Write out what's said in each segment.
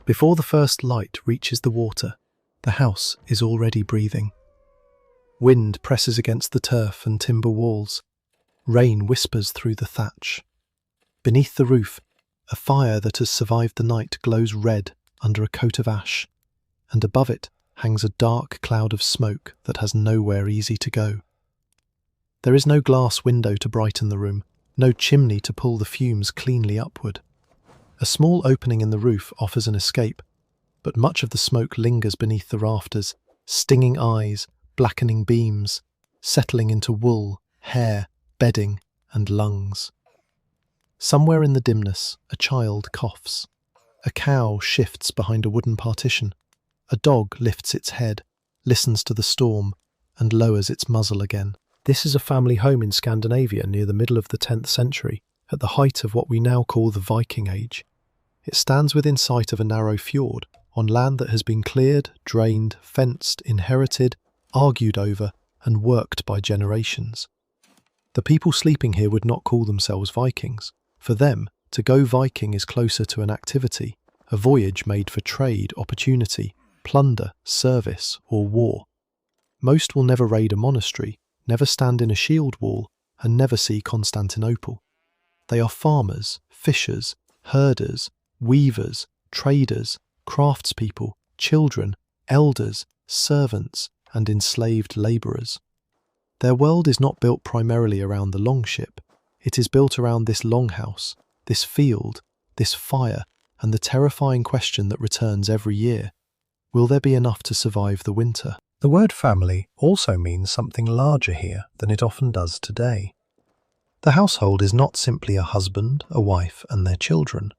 Before the first light reaches the water, the house is already breathing. Wind presses against the turf and timber walls. Rain whispers through the thatch. Beneath the roof, a fire that has survived the night glows red under a coat of ash, and above it hangs a dark cloud of smoke that has nowhere easy to go. There is no glass window to brighten the room, no chimney to pull the fumes cleanly upward. A small opening in the roof offers an escape, but much of the smoke lingers beneath the rafters, stinging eyes, blackening beams, settling into wool, hair, bedding, and lungs. Somewhere in the dimness, a child coughs. A cow shifts behind a wooden partition. A dog lifts its head, listens to the storm, and lowers its muzzle again. This is a family home in Scandinavia near the middle of the 10th century, at the height of what we now call the Viking Age. It stands within sight of a narrow fjord, on land that has been cleared, drained, fenced, inherited, argued over, and worked by generations. The people sleeping here would not call themselves Vikings. For them, to go Viking is closer to an activity, a voyage made for trade, opportunity, plunder, service, or war. Most will never raid a monastery, never stand in a shield wall, and never see Constantinople. They are farmers, fishers, herders, weavers, traders, craftspeople, children, elders, servants, and enslaved labourers. Their world is not built primarily around the longship. It is built around this longhouse, this field, this fire, and the terrifying question that returns every year. Will there be enough to survive the winter? The word family also means something larger here than it often does today. The household is not simply a husband, a wife, and their children.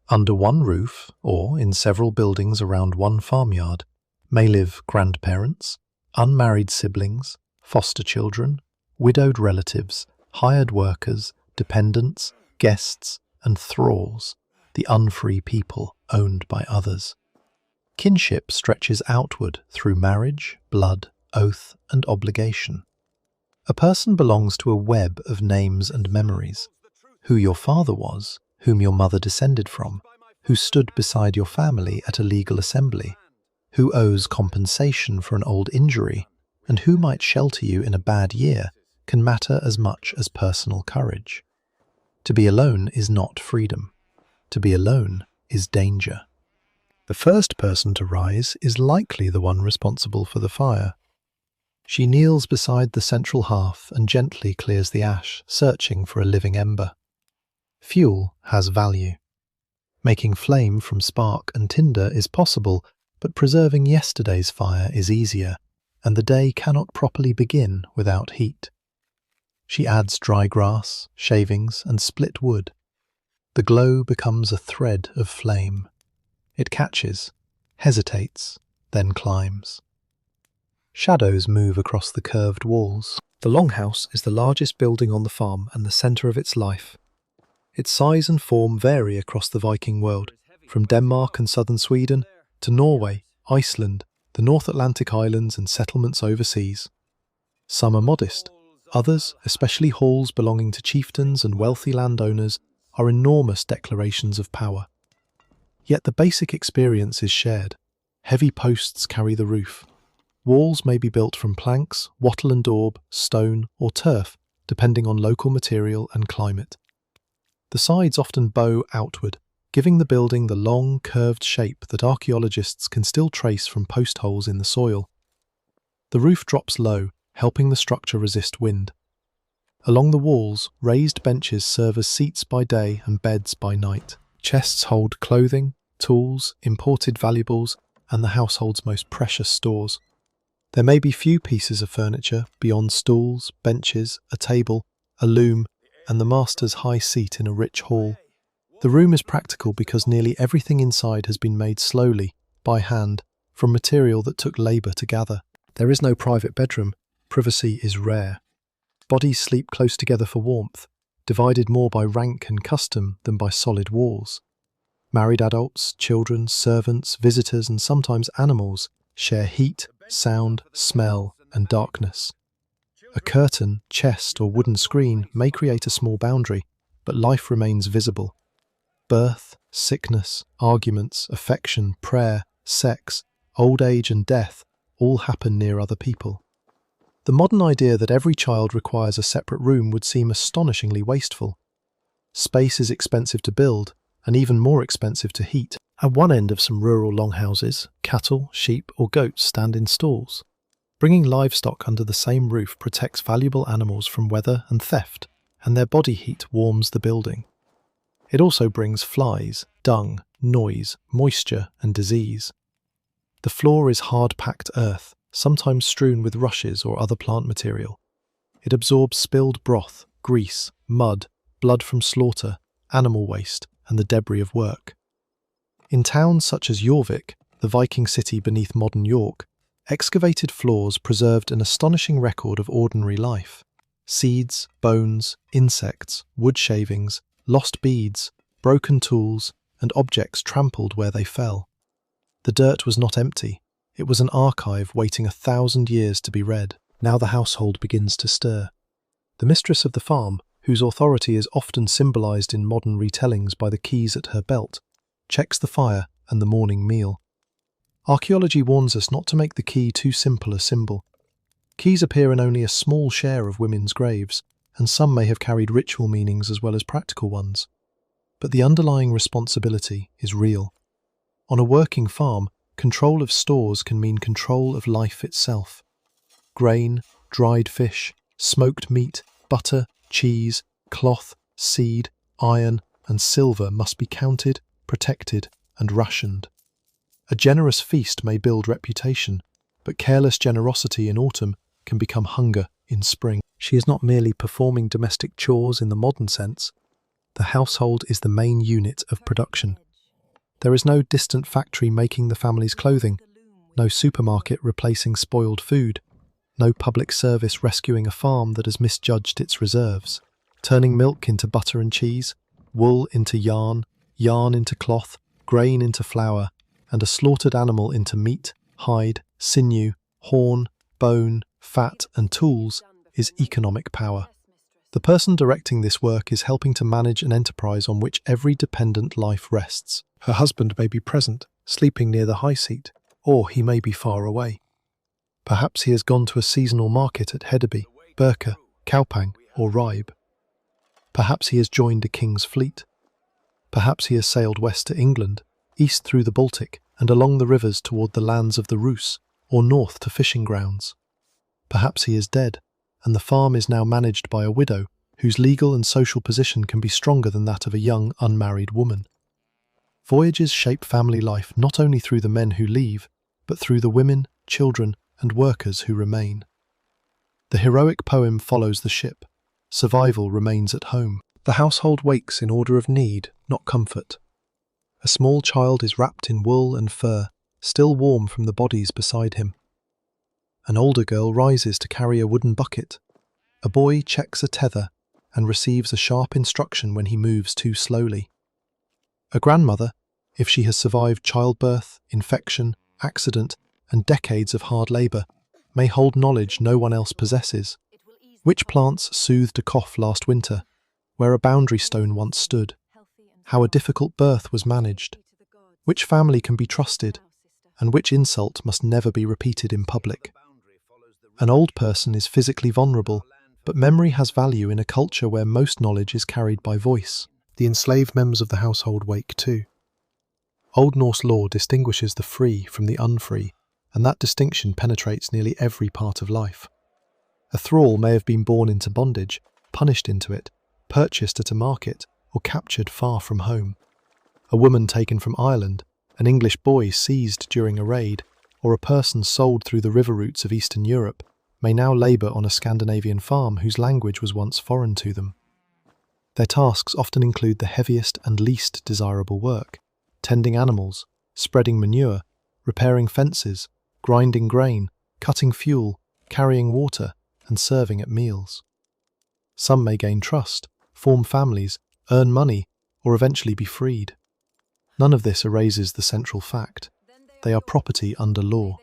Under one roof, or in several buildings around one farmyard, may live grandparents, unmarried siblings, foster children, widowed relatives, hired workers, dependents, guests, and thralls, the unfree people owned by others. Kinship stretches outward through marriage, blood, oath, and obligation. A person belongs to a web of names and memories. Who your father was, whom your mother descended from, who stood beside your family at a legal assembly, who owes compensation for an old injury, and who might shelter you in a bad year, can matter as much as personal courage. To be alone is not freedom. To be alone is danger. The first person to rise is likely the one responsible for the fire. She kneels beside the central hearth and gently clears the ash, searching for a living ember. Fuel has value. Making flame from spark and tinder is possible, but preserving yesterday's fire is easier, and the day cannot properly begin without heat. She adds dry grass, shavings, and split wood. The glow becomes a thread of flame. It catches, hesitates, then climbs. Shadows move across the curved walls. The longhouse is the largest building on the farm and the centre of its life. Its size and form vary across the Viking world, from Denmark and southern Sweden to Norway, Iceland, the North Atlantic islands and settlements overseas. Some are modest. Others, especially halls belonging to chieftains and wealthy landowners, are enormous declarations of power. Yet the basic experience is shared. Heavy posts carry the roof. Walls may be built from planks, wattle and daub, stone, or turf, depending on local material and climate. The sides often bow outward, giving the building the long, curved shape that archaeologists can still trace from post holes in the soil. The roof drops low, helping the structure resist wind. Along the walls, raised benches serve as seats by day and beds by night. Chests hold clothing, tools, imported valuables, and the household's most precious stores. There may be few pieces of furniture beyond stools, benches, a table, a loom, and the master's high seat in a rich hall. The room is practical because nearly everything inside has been made slowly, by hand, from material that took labour to gather. There is no private bedroom. Privacy is rare. Bodies sleep close together for warmth, divided more by rank and custom than by solid walls. Married adults, children, servants, visitors, and sometimes animals share heat, sound, smell, and darkness. A curtain, chest, or wooden screen may create a small boundary, but life remains visible. Birth, sickness, arguments, affection, prayer, sex, old age and death all happen near other people. The modern idea that every child requires a separate room would seem astonishingly wasteful. Space is expensive to build, and even more expensive to heat. At one end of some rural longhouses, cattle, sheep or goats stand in stalls. Bringing livestock under the same roof protects valuable animals from weather and theft, and their body heat warms the building. It also brings flies, dung, noise, moisture and disease. The floor is hard-packed earth, sometimes strewn with rushes or other plant material. It absorbs spilled broth, grease, mud, blood from slaughter, animal waste, and the debris of work. In towns such as Jorvik, the Viking city beneath modern York, excavated floors preserved an astonishing record of ordinary life. Seeds, bones, insects, wood shavings, lost beads, broken tools, and objects trampled where they fell. The dirt was not empty. It was an archive waiting 1,000 years to be read. Now the household begins to stir. The mistress of the farm, whose authority is often symbolized in modern retellings by the keys at her belt, checks the fire and the morning meal. Archaeology warns us not to make the key too simple a symbol. Keys appear in only a small share of women's graves, and some may have carried ritual meanings as well as practical ones. But the underlying responsibility is real. On a working farm, control of stores can mean control of life itself. Grain, dried fish, smoked meat, butter, cheese, cloth, seed, iron, and silver must be counted, protected, and rationed. A generous feast may build reputation, but careless generosity in autumn can become hunger in spring. She is not merely performing domestic chores in the modern sense. The household is the main unit of production. There is no distant factory making the family's clothing, no supermarket replacing spoiled food, no public service rescuing a farm that has misjudged its reserves, turning milk into butter and cheese, wool into yarn, yarn into cloth, grain into flour, and a slaughtered animal into meat, hide, sinew, horn, bone, fat, and tools is economic power. The person directing this work is helping to manage an enterprise on which every dependent life rests. Her husband may be present, sleeping near the high seat, or he may be far away. Perhaps he has gone to a seasonal market at Hedeby, Birka, Kaupang, or Ribe. Perhaps he has joined a king's fleet. Perhaps he has sailed west to England, east through the Baltic, and along the rivers toward the lands of the Rus, or north to fishing grounds. Perhaps he is dead, and the farm is now managed by a widow whose legal and social position can be stronger than that of a young, unmarried woman. Voyages shape family life not only through the men who leave, but through the women, children, and workers who remain. The heroic poem follows the ship. Survival remains at home. The household wakes in order of need, not comfort. A small child is wrapped in wool and fur, still warm from the bodies beside him. An older girl rises to carry a wooden bucket. A boy checks a tether and receives a sharp instruction when he moves too slowly. A grandmother, if she has survived childbirth, infection, accident, and decades of hard labour, may hold knowledge no one else possesses. Which plants soothed a cough last winter, where a boundary stone once stood? How a difficult birth was managed? Which family can be trusted, and which insult must never be repeated in public? An old person is physically vulnerable, but memory has value in a culture where most knowledge is carried by voice. The enslaved members of the household wake too. Old Norse law distinguishes the free from the unfree, and that distinction penetrates nearly every part of life. A thrall may have been born into bondage, punished into it, purchased at a market, or captured far from home. A woman taken from Ireland, an English boy seized during a raid, or a person sold through the river routes of Eastern Europe, may now labour on a Scandinavian farm whose language was once foreign to them. Their tasks often include the heaviest and least desirable work: tending animals, spreading manure, repairing fences, grinding grain, cutting fuel, carrying water, and serving at meals. Some may gain trust, form families, earn money, or eventually be freed. None of this erases the central fact. They are property under law.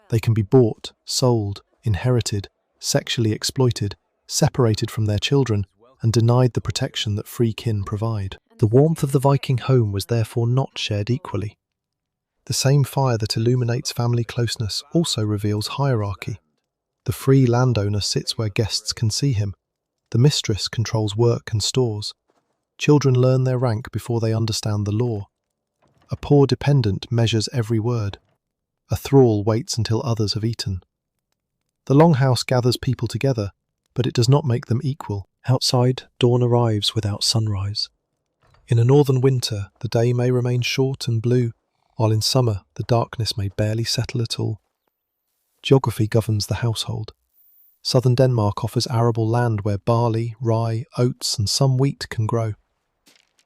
They can be bought, sold, inherited, sexually exploited, separated from their children, and denied the protection that free kin provide. The warmth of the Viking home was therefore not shared equally. The same fire that illuminates family closeness also reveals hierarchy. The free landowner sits where guests can see him. The mistress controls work and stores. Children learn their rank before they understand the law. A poor dependent measures every word. A thrall waits until others have eaten. The longhouse gathers people together, but it does not make them equal. Outside, dawn arrives without sunrise. In a northern winter, the day may remain short and blue, while in summer, the darkness may barely settle at all. Geography governs the household. Southern Denmark offers arable land where barley, rye, oats and some wheat can grow.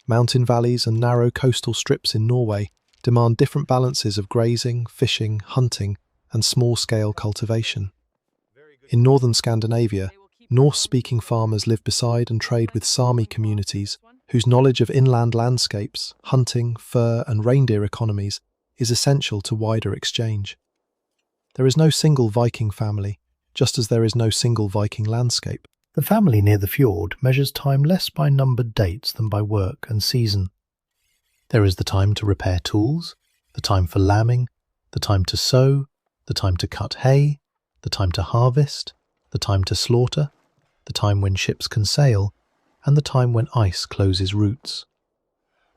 Mountain valleys and narrow coastal strips in Norway demand different balances of grazing, fishing, hunting and small-scale cultivation. In northern Scandinavia, Norse-speaking farmers live beside and trade with Sami communities whose knowledge of inland landscapes, hunting, fur and reindeer economies is essential to wider exchange. There is no single Viking family, just as there is no single Viking landscape. The family near the fjord measures time less by numbered dates than by work and season. There is the time to repair tools, the time for lambing, the time to sow, the time to cut hay, the time to harvest, the time to slaughter, the time when ships can sail, and the time when ice closes routes.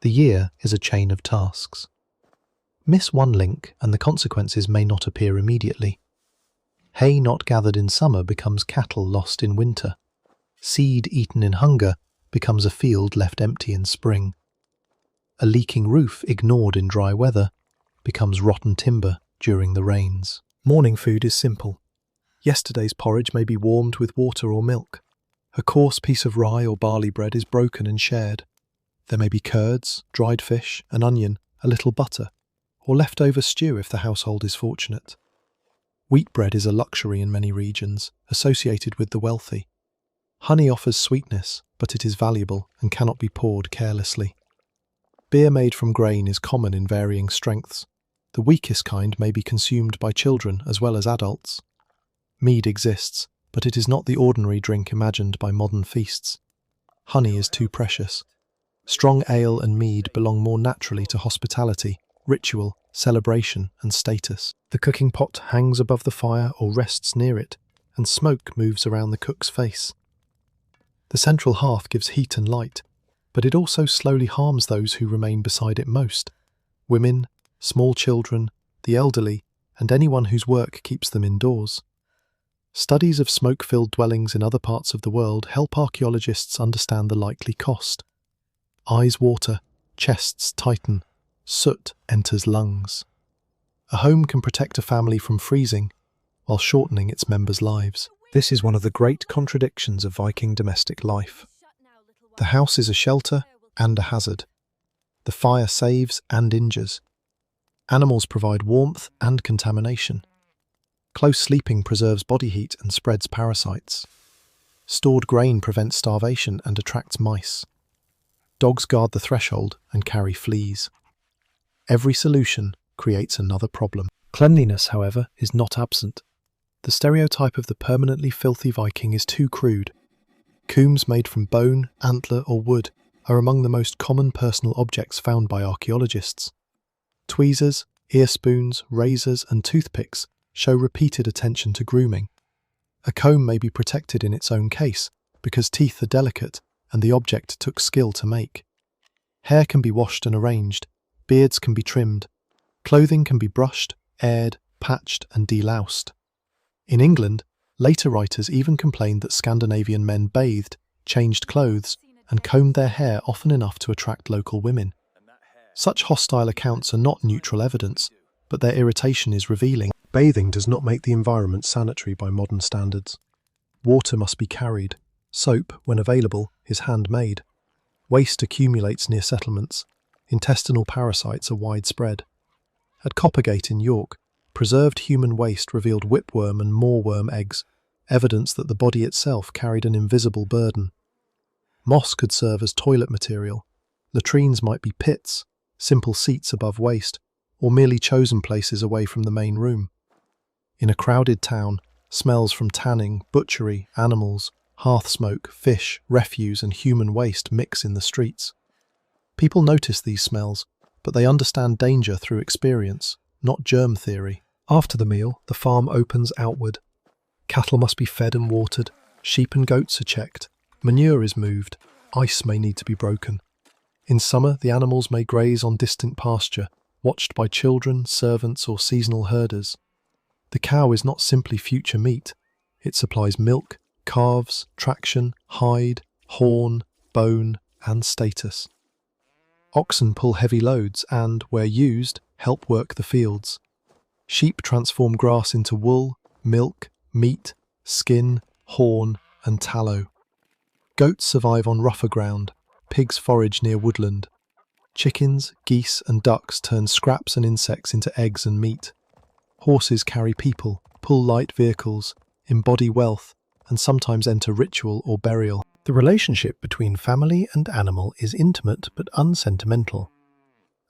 The year is a chain of tasks. Miss one link and the consequences may not appear immediately. Hay not gathered in summer becomes cattle lost in winter. Seed eaten in hunger becomes a field left empty in spring. A leaking roof ignored in dry weather becomes rotten timber during the rains. Morning food is simple. Yesterday's porridge may be warmed with water or milk. A coarse piece of rye or barley bread is broken and shared. There may be curds, dried fish, an onion, a little butter, or leftover stew if the household is fortunate. Wheat bread is a luxury in many regions, associated with the wealthy. Honey offers sweetness, but it is valuable and cannot be poured carelessly. Beer made from grain is common in varying strengths. The weakest kind may be consumed by children as well as adults. Mead exists, but it is not the ordinary drink imagined by modern feasts. Honey is too precious. Strong ale and mead belong more naturally to hospitality, ritual, celebration and status. The cooking pot hangs above the fire or rests near it, and smoke moves around the cook's face. The central hearth gives heat and light, but it also slowly harms those who remain beside it most: women, small children, the elderly, and anyone whose work keeps them indoors. Studies of smoke-filled dwellings in other parts of the world help archaeologists understand the likely cost. Eyes water, chests tighten, soot enters lungs. A home can protect a family from freezing, while shortening its members' lives. This is one of the great contradictions of Viking domestic life. The house is a shelter and a hazard. The fire saves and injures. Animals provide warmth and contamination. Close sleeping preserves body heat and spreads parasites. Stored grain prevents starvation and attracts mice. Dogs guard the threshold and carry fleas. Every solution creates another problem. Cleanliness, however, is not absent. The stereotype of the permanently filthy Viking is too crude. Combs made from bone, antler or wood are among the most common personal objects found by archaeologists. Tweezers, ear spoons, razors and toothpicks show repeated attention to grooming. A comb may be protected in its own case because teeth are delicate and the object took skill to make. Hair can be washed and arranged, beards can be trimmed, clothing can be brushed, aired, patched and deloused. In England, later writers even complained that Scandinavian men bathed, changed clothes and combed their hair often enough to attract local women. Such hostile accounts are not neutral evidence, but their irritation is revealing. Bathing does not make the environment sanitary by modern standards. Water must be carried. Soap, when available, is handmade. Waste accumulates near settlements. Intestinal parasites are widespread. At Coppergate in York, preserved human waste revealed whipworm and moorworm eggs, evidence that the body itself carried an invisible burden. Moss could serve as toilet material. Latrines might be pits, simple seats above waste, or merely chosen places away from the main room. In a crowded town, smells from tanning, butchery, animals, hearth smoke, fish, refuse and human waste mix in the streets. People notice these smells, but they understand danger through experience, not germ theory. After the meal, the farm opens outward. Cattle must be fed and watered, sheep and goats are checked, manure is moved, ice may need to be broken. In summer, the animals may graze on distant pasture, watched by children, servants, or seasonal herders. The cow is not simply future meat. It supplies milk, calves, traction, hide, horn, bone, and status. Oxen pull heavy loads and, where used, help work the fields. Sheep transform grass into wool, milk, meat, skin, horn, and tallow. Goats survive on rougher ground. Pigs forage near woodland. Chickens, geese, and ducks turn scraps and insects into eggs and meat. Horses carry people, pull light vehicles, embody wealth, and sometimes enter ritual or burial. The relationship between family and animal is intimate but unsentimental.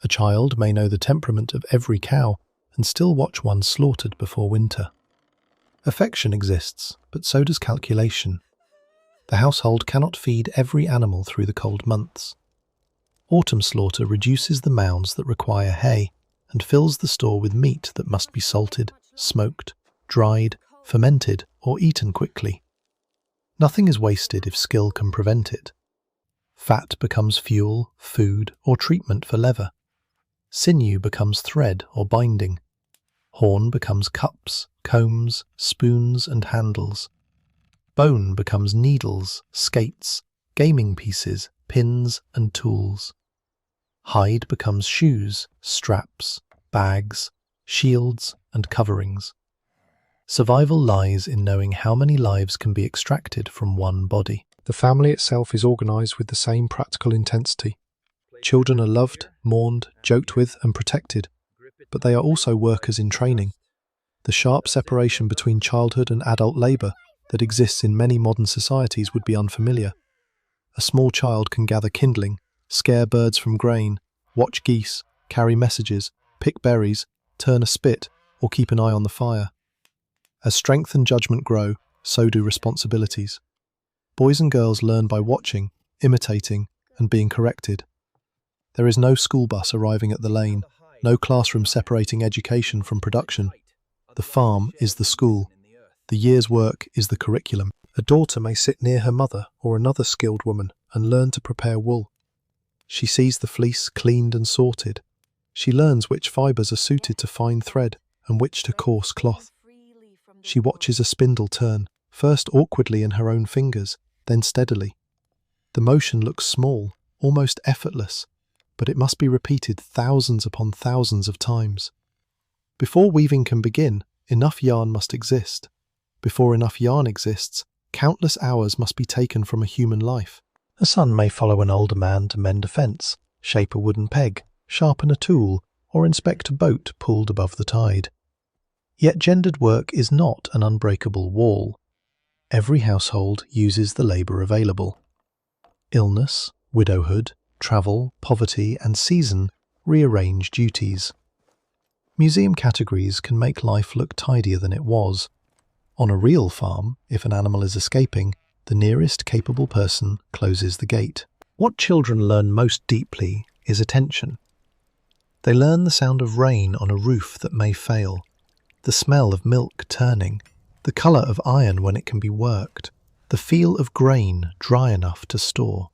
A child may know the temperament of every cow and still watch one slaughtered before winter. Affection exists, but so does calculation. The household cannot feed every animal through the cold months. Autumn slaughter reduces the mounds that require hay and fills the store with meat that must be salted, smoked, dried, fermented, or eaten quickly. Nothing is wasted if skill can prevent it. Fat becomes fuel, food, or treatment for leather. Sinew becomes thread or binding. Horn becomes cups, combs, spoons, and handles. Bone becomes needles, skates, gaming pieces, pins, and tools. Hide becomes shoes, straps, bags, shields, and coverings. Survival lies in knowing how many lives can be extracted from one body. The family itself is organised with the same practical intensity. Children are loved, mourned, joked with, and protected, but they are also workers in training. The sharp separation between childhood and adult labour that exists in many modern societies would be unfamiliar. A small child can gather kindling, scare birds from grain, watch geese, carry messages, pick berries, turn a spit, or keep an eye on the fire. As strength and judgment grow, so do responsibilities. Boys and girls learn by watching, imitating, and being corrected. There is no school bus arriving at the lane, no classroom separating education from production. The farm is the school. The year's work is the curriculum. A daughter may sit near her mother or another skilled woman and learn to prepare wool. She sees the fleece cleaned and sorted. She learns which fibres are suited to fine thread and which to coarse cloth. She watches a spindle turn, first awkwardly in her own fingers, then steadily. The motion looks small, almost effortless, but it must be repeated thousands upon thousands of times. Before weaving can begin, enough yarn must exist. Before enough yarn exists, countless hours must be taken from a human life. A son may follow an older man to mend a fence, shape a wooden peg, sharpen a tool, or inspect a boat pulled above the tide. Yet gendered work is not an unbreakable wall. Every household uses the labour available. Illness, widowhood, travel, poverty, and season rearrange duties. Museum categories can make life look tidier than it was. On a real farm, if an animal is escaping, the nearest capable person closes the gate. What children learn most deeply is attention. They learn the sound of rain on a roof that may fail, the smell of milk turning, the colour of iron when it can be worked, the feel of grain dry enough to store,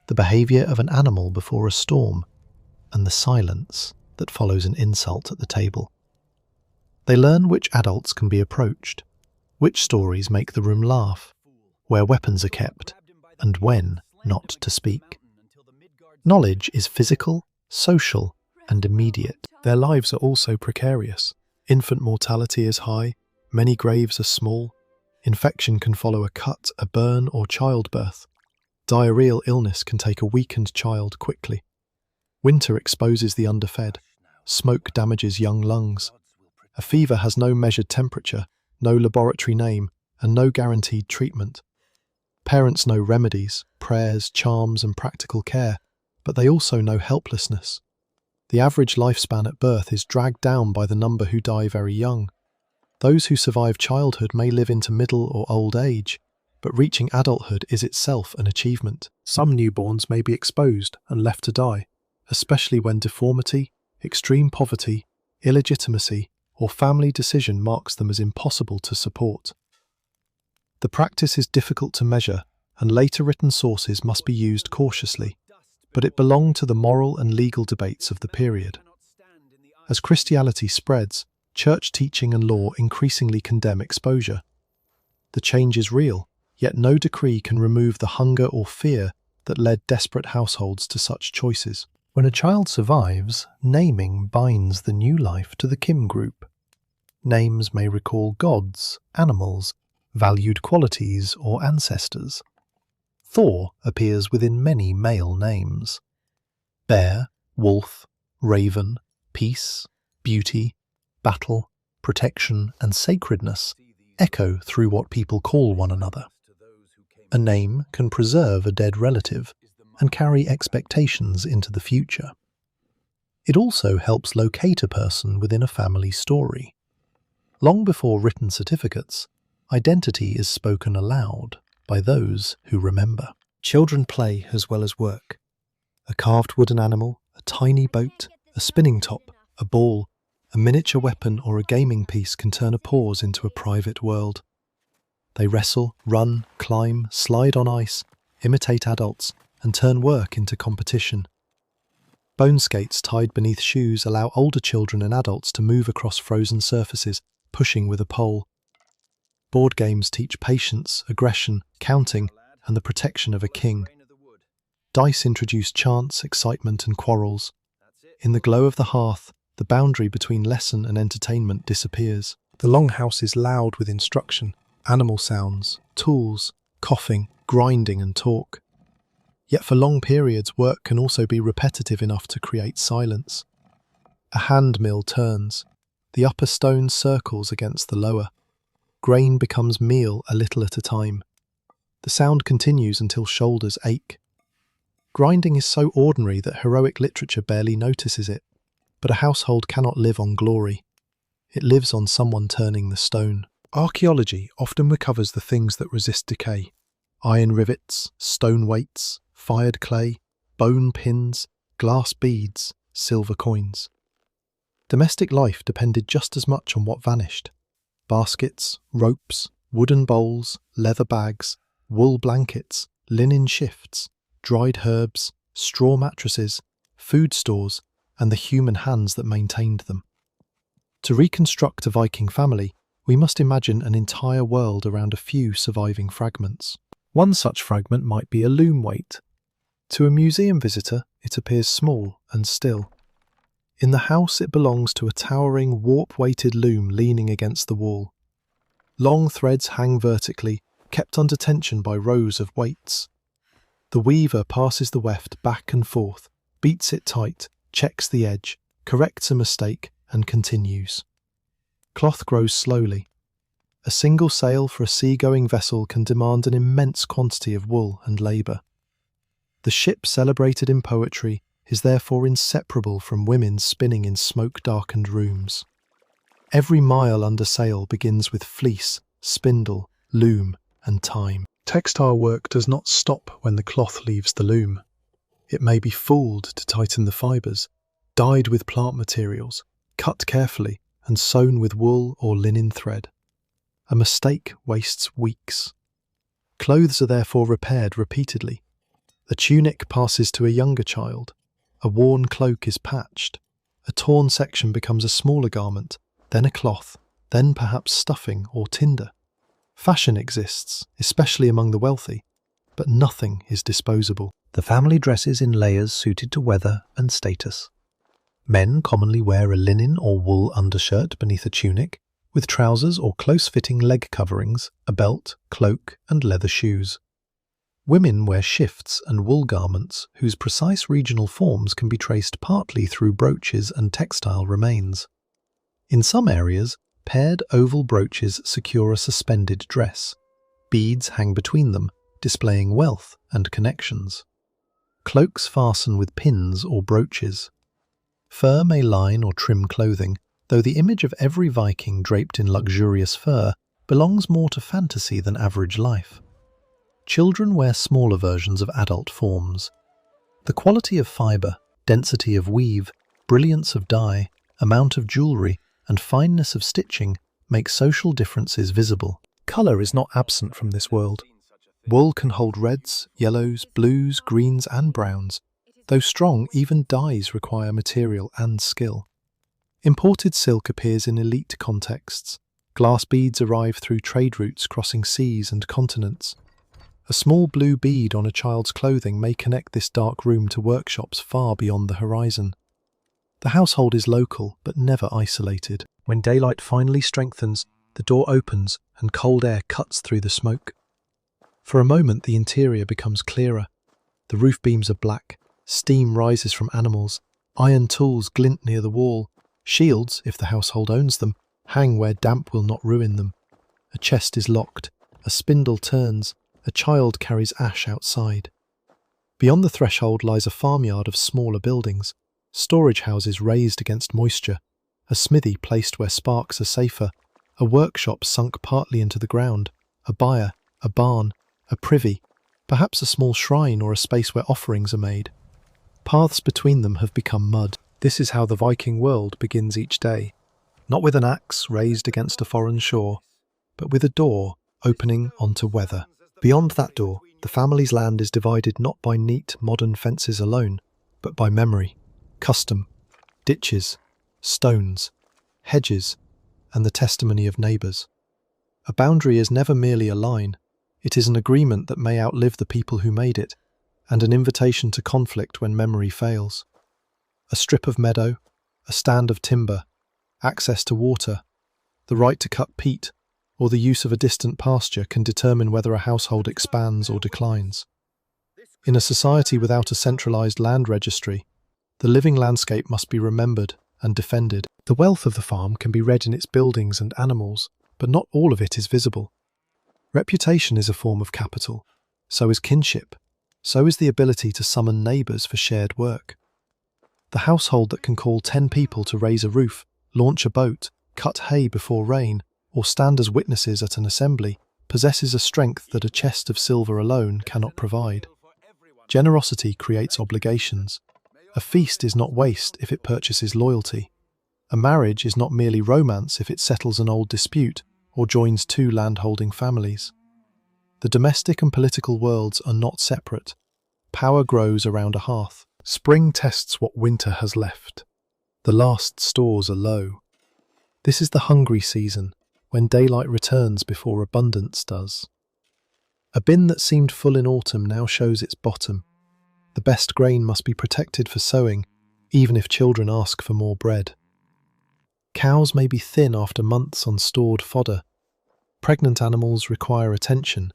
the behaviour of an animal before a storm, and the silence that follows an insult at the table. They learn which adults can be approached, which stories make the room laugh, where weapons are kept, and when not to speak. Knowledge is physical, social, and immediate. Their lives are also precarious. Infant mortality is high, many graves are small. Infection can follow a cut, a burn, or childbirth. Diarrheal illness can take a weakened child quickly. Winter exposes the underfed. Smoke damages young lungs. A fever has no measured temperature, no laboratory name, and no guaranteed treatment. Parents know remedies, prayers, charms, and practical care, but they also know helplessness. The average lifespan at birth is dragged down by the number who die very young. Those who survive childhood may live into middle or old age, but reaching adulthood is itself an achievement. Some newborns may be exposed and left to die, especially when deformity, extreme poverty, illegitimacy, or family decision marks them as impossible to support. The practice is difficult to measure, and later written sources must be used cautiously, but it belonged to the moral and legal debates of the period. As Christianity spreads, church teaching and law increasingly condemn exposure. The change is real, yet no decree can remove the hunger or fear that led desperate households to such choices. When a child survives, naming binds the new life to the kin group. Names may recall gods, animals, valued qualities, or ancestors. Thor appears within many male names. Bear, wolf, raven, peace, beauty, battle, protection, and sacredness echo through what people call one another. A name can preserve a dead relative and carry expectations into the future. It also helps locate a person within a family story. Long before written certificates, identity is spoken aloud by those who remember. Children play as well as work. A carved wooden animal, a tiny boat, a spinning top, a ball, a miniature weapon or a gaming piece can turn a pause into a private world. They wrestle, run, climb, slide on ice, imitate adults, and turn work into competition. Bone skates tied beneath shoes allow older children and adults to move across frozen surfaces, pushing with a pole. Board games teach patience, aggression, counting, and the protection of a king. Dice introduce chance, excitement, and quarrels. In the glow of the hearth, the boundary between lesson and entertainment disappears. The longhouse is loud with instruction, animal sounds, tools, coughing, grinding, and talk. Yet for long periods, work can also be repetitive enough to create silence. A hand mill turns. The upper stone circles against the lower. Grain becomes meal a little at a time. The sound continues until shoulders ache. Grinding is so ordinary that heroic literature barely notices it, but a household cannot live on glory. It lives on someone turning the stone. Archaeology often recovers the things that resist decay. Iron rivets, stone weights, fired clay, bone pins, glass beads, silver coins. Domestic life depended just as much on what vanished. Baskets, ropes, wooden bowls, leather bags, wool blankets, linen shifts, dried herbs, straw mattresses, food stores, and the human hands that maintained them. To reconstruct a Viking family, we must imagine an entire world around a few surviving fragments. One such fragment might be a loom weight. To a museum visitor, it appears small and still. In the house, it belongs to a towering, warp-weighted loom leaning against the wall. Long threads hang vertically, kept under tension by rows of weights. The weaver passes the weft back and forth, beats it tight, checks the edge, corrects a mistake, and continues. Cloth grows slowly. A single sail for a sea-going vessel can demand an immense quantity of wool and labour. The ship celebrated in poetry is therefore inseparable from women spinning in smoke-darkened rooms. Every mile under sail begins with fleece, spindle, loom, and time. Textile work does not stop when the cloth leaves the loom. It may be fooled to tighten the fibres, dyed with plant materials, cut carefully, and sewn with wool or linen thread. A mistake wastes weeks. Clothes are therefore repaired repeatedly. A tunic passes to a younger child. A worn cloak is patched. A torn section becomes a smaller garment, then a cloth, then perhaps stuffing or tinder. Fashion exists, especially among the wealthy, but nothing is disposable. The family dresses in layers suited to weather and status. Men commonly wear a linen or wool undershirt beneath a tunic, with trousers or close-fitting leg coverings, a belt, cloak, and leather shoes. Women wear shifts and wool garments whose precise regional forms can be traced partly through brooches and textile remains. In some areas, paired oval brooches secure a suspended dress. Beads hang between them, displaying wealth and connections. Cloaks fasten with pins or brooches. Fur may line or trim clothing, though the image of every Viking draped in luxurious fur belongs more to fantasy than average life. Children wear smaller versions of adult forms. The quality of fibre, density of weave, brilliance of dye, amount of jewellery, and fineness of stitching make social differences visible. Colour is not absent from this world. Wool can hold reds, yellows, blues, greens and browns. Though strong, even dyes require material and skill. Imported silk appears in elite contexts. Glass beads arrive through trade routes crossing seas and continents. A small blue bead on a child's clothing may connect this dark room to workshops far beyond the horizon. The household is local, but never isolated. When daylight finally strengthens, the door opens and cold air cuts through the smoke. For a moment, the interior becomes clearer. The roof beams are black, steam rises from animals, iron tools glint near the wall, shields, if the household owns them, hang where damp will not ruin them. A chest is locked, a spindle turns, a child carries ash outside. Beyond the threshold lies a farmyard of smaller buildings, storage houses raised against moisture, a smithy placed where sparks are safer, a workshop sunk partly into the ground, a byre, a barn, a privy, perhaps a small shrine or a space where offerings are made. Paths between them have become mud. This is how the Viking world begins each day, not with an axe raised against a foreign shore, but with a door opening onto weather. Beyond that door, the family's land is divided not by neat modern fences alone, but by memory, custom, ditches, stones, hedges, and the testimony of neighbours. A boundary is never merely a line, it is an agreement that may outlive the people who made it, and an invitation to conflict when memory fails. A strip of meadow, a stand of timber, access to water, the right to cut peat, or the use of a distant pasture can determine whether a household expands or declines. In a society without a centralised land registry, the living landscape must be remembered and defended. The wealth of the farm can be read in its buildings and animals, but not all of it is visible. Reputation is a form of capital, so is kinship, so is the ability to summon neighbours for shared work. The household that can call 10 people to raise a roof, launch a boat, cut hay before rain, or stand as witnesses at an assembly, possesses a strength that a chest of silver alone cannot provide. Generosity creates obligations. A feast is not waste if it purchases loyalty. A marriage is not merely romance if it settles an old dispute or joins 2 landholding families. The domestic and political worlds are not separate. Power grows around a hearth. Spring tests what winter has left. The last stores are low. This is the hungry season, when daylight returns before abundance does. A bin that seemed full in autumn now shows its bottom. The best grain must be protected for sowing, even if children ask for more bread. Cows may be thin after months on stored fodder. Pregnant animals require attention.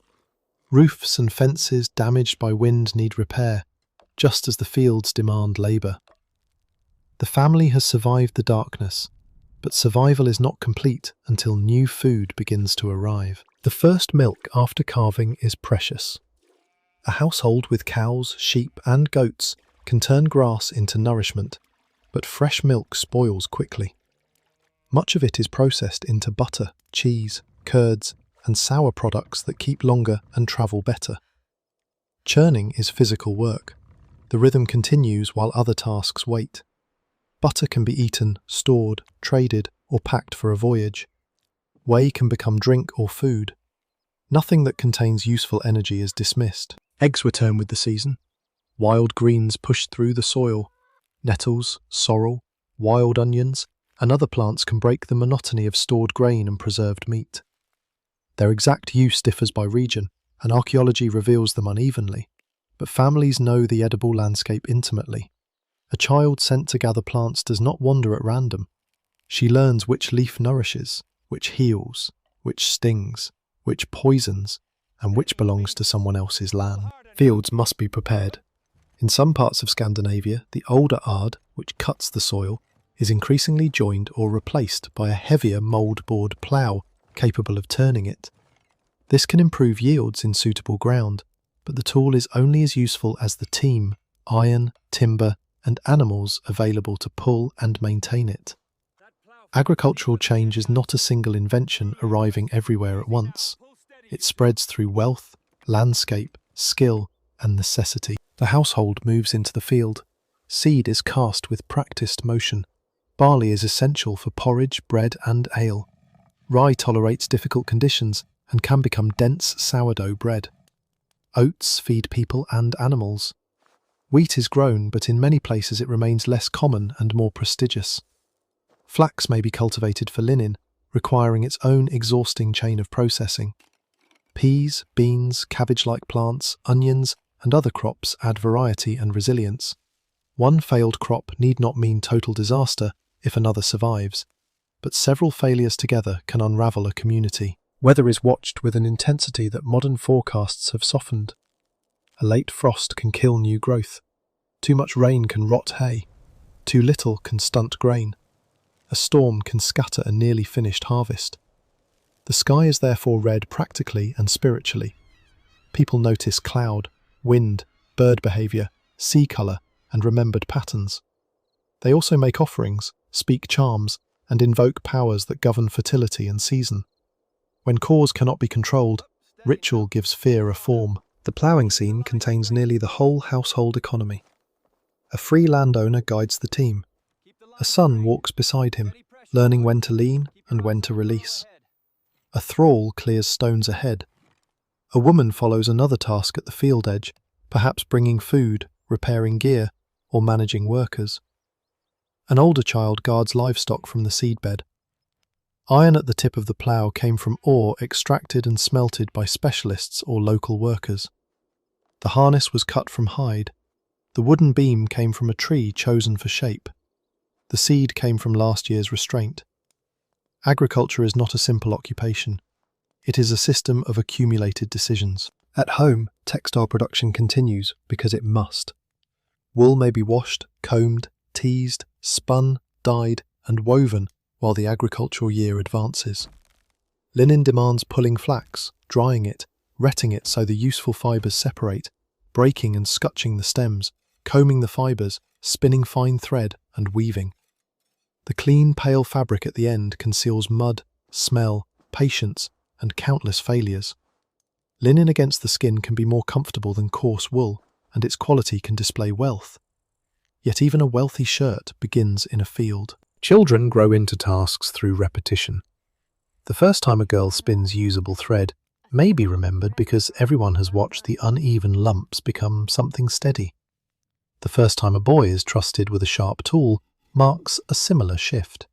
Roofs and fences damaged by wind need repair, just as the fields demand labour. The family has survived the darkness, but survival is not complete until new food begins to arrive. The first milk after calving is precious. A household with cows, sheep and goats can turn grass into nourishment, but fresh milk spoils quickly. Much of it is processed into butter, cheese, curds and sour products that keep longer and travel better. Churning is physical work. The rhythm continues while other tasks wait. Butter can be eaten, stored, traded, or packed for a voyage. Whey can become drink or food. Nothing that contains useful energy is dismissed. Eggs return with the season. Wild greens push through the soil. Nettles, sorrel, wild onions, and other plants can break the monotony of stored grain and preserved meat. Their exact use differs by region, and archaeology reveals them unevenly, but families know the edible landscape intimately. A child sent to gather plants does not wander at random. She learns which leaf nourishes, which heals, which stings, which poisons, and which belongs to someone else's land. Fields must be prepared. In some parts of Scandinavia, the older ard, which cuts the soil, is increasingly joined or replaced by a heavier mould-board plough capable of turning it. This can improve yields in suitable ground, but the tool is only as useful as the team, iron, timber, and animals available to pull and maintain it. Agricultural change is not a single invention arriving everywhere at once. It spreads through wealth, landscape, skill, and necessity. The household moves into the field. Seed is cast with practiced motion. Barley is essential for porridge, bread, and ale. Rye tolerates difficult conditions and can become dense sourdough bread. Oats feed people and animals. Wheat is grown, but in many places it remains less common and more prestigious. Flax may be cultivated for linen, requiring its own exhausting chain of processing. Peas, beans, cabbage-like plants, onions, and other crops add variety and resilience. One failed crop need not mean total disaster if another survives, but several failures together can unravel a community. Weather is watched with an intensity that modern forecasts have softened. A late frost can kill new growth. Too much rain can rot hay. Too little can stunt grain. A storm can scatter a nearly finished harvest. The sky is therefore read practically and spiritually. People notice cloud, wind, bird behaviour, sea colour, and remembered patterns. They also make offerings, speak charms, and invoke powers that govern fertility and season. When cause cannot be controlled, ritual gives fear a form. The ploughing scene contains nearly the whole household economy. A free landowner guides the team. A son walks beside him, learning when to lean and when to release. A thrall clears stones ahead. A woman follows another task at the field edge, perhaps bringing food, repairing gear, or managing workers. An older child guards livestock from the seedbed. Iron at the tip of the plough came from ore extracted and smelted by specialists or local workers. The harness was cut from hide. The wooden beam came from a tree chosen for shape. The seed came from last year's restraint. Agriculture is not a simple occupation. It is a system of accumulated decisions. At home, textile production continues because it must. Wool may be washed, combed, teased, spun, dyed, and woven while the agricultural year advances. Linen demands pulling flax, drying it, retting it so the useful fibres separate, breaking and scutching the stems, combing the fibres, spinning fine thread, and weaving. The clean, pale fabric at the end conceals mud, smell, patience, and countless failures. Linen against the skin can be more comfortable than coarse wool, and its quality can display wealth. Yet even a wealthy shirt begins in a field. Children grow into tasks through repetition. The first time a girl spins usable thread may be remembered because everyone has watched the uneven lumps become something steady. The first time a boy is trusted with a sharp tool marks a similar shift.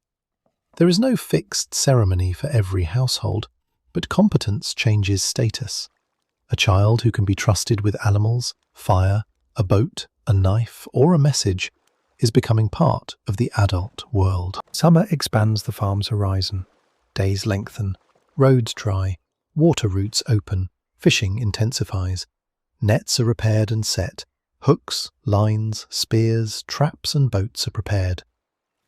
There is no fixed ceremony for every household, but competence changes status. A child who can be trusted with animals, fire, a boat, a knife, or a message is becoming part of the adult world. Summer expands the farm's horizon. Days lengthen, roads dry, water routes open, fishing intensifies. Nets are repaired and set. Hooks, lines, spears, traps and boats are prepared.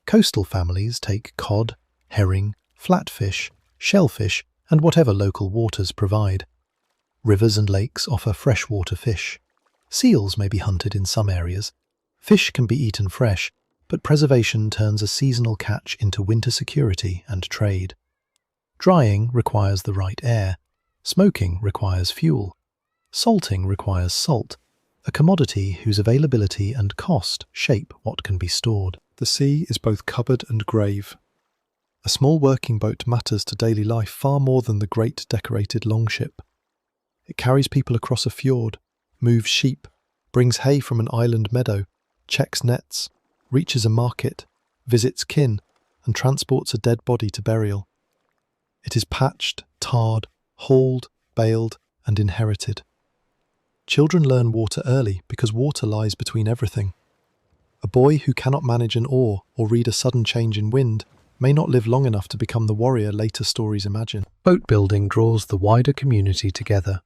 Coastal families take cod, herring, flatfish, shellfish, and whatever local waters provide. Rivers and lakes offer freshwater fish. Seals may be hunted in some areas. Fish can be eaten fresh, but preservation turns a seasonal catch into winter security and trade. Drying requires the right air. Smoking requires fuel. Salting requires salt, a commodity whose availability and cost shape what can be stored. The sea is both cupboard and grave. A small working boat matters to daily life far more than the great decorated longship. It carries people across a fjord, moves sheep, brings hay from an island meadow, checks nets, reaches a market, visits kin, and transports a dead body to burial. It is patched, tarred, hauled, baled, and inherited. Children learn water early because water lies between everything. A boy who cannot manage an oar or read a sudden change in wind may not live long enough to become the warrior later stories imagine. Boat building draws the wider community together.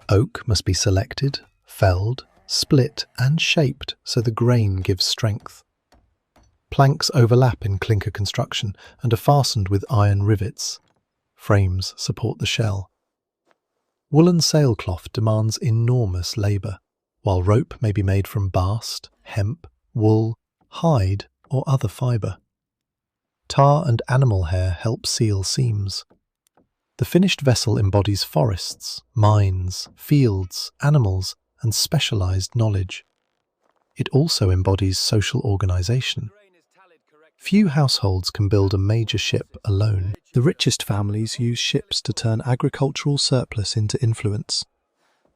Oak must be selected, felled, split and shaped so the grain gives strength. Planks overlap in clinker construction and are fastened with iron rivets. Frames support the shell. Woolen sailcloth demands enormous labour, while rope may be made from bast, hemp, wool, hide or other fibre. Tar and animal hair help seal seams. The finished vessel embodies forests, mines, fields, animals, and specialized knowledge. It also embodies social organization. Few households can build a major ship alone. The richest families use ships to turn agricultural surplus into influence.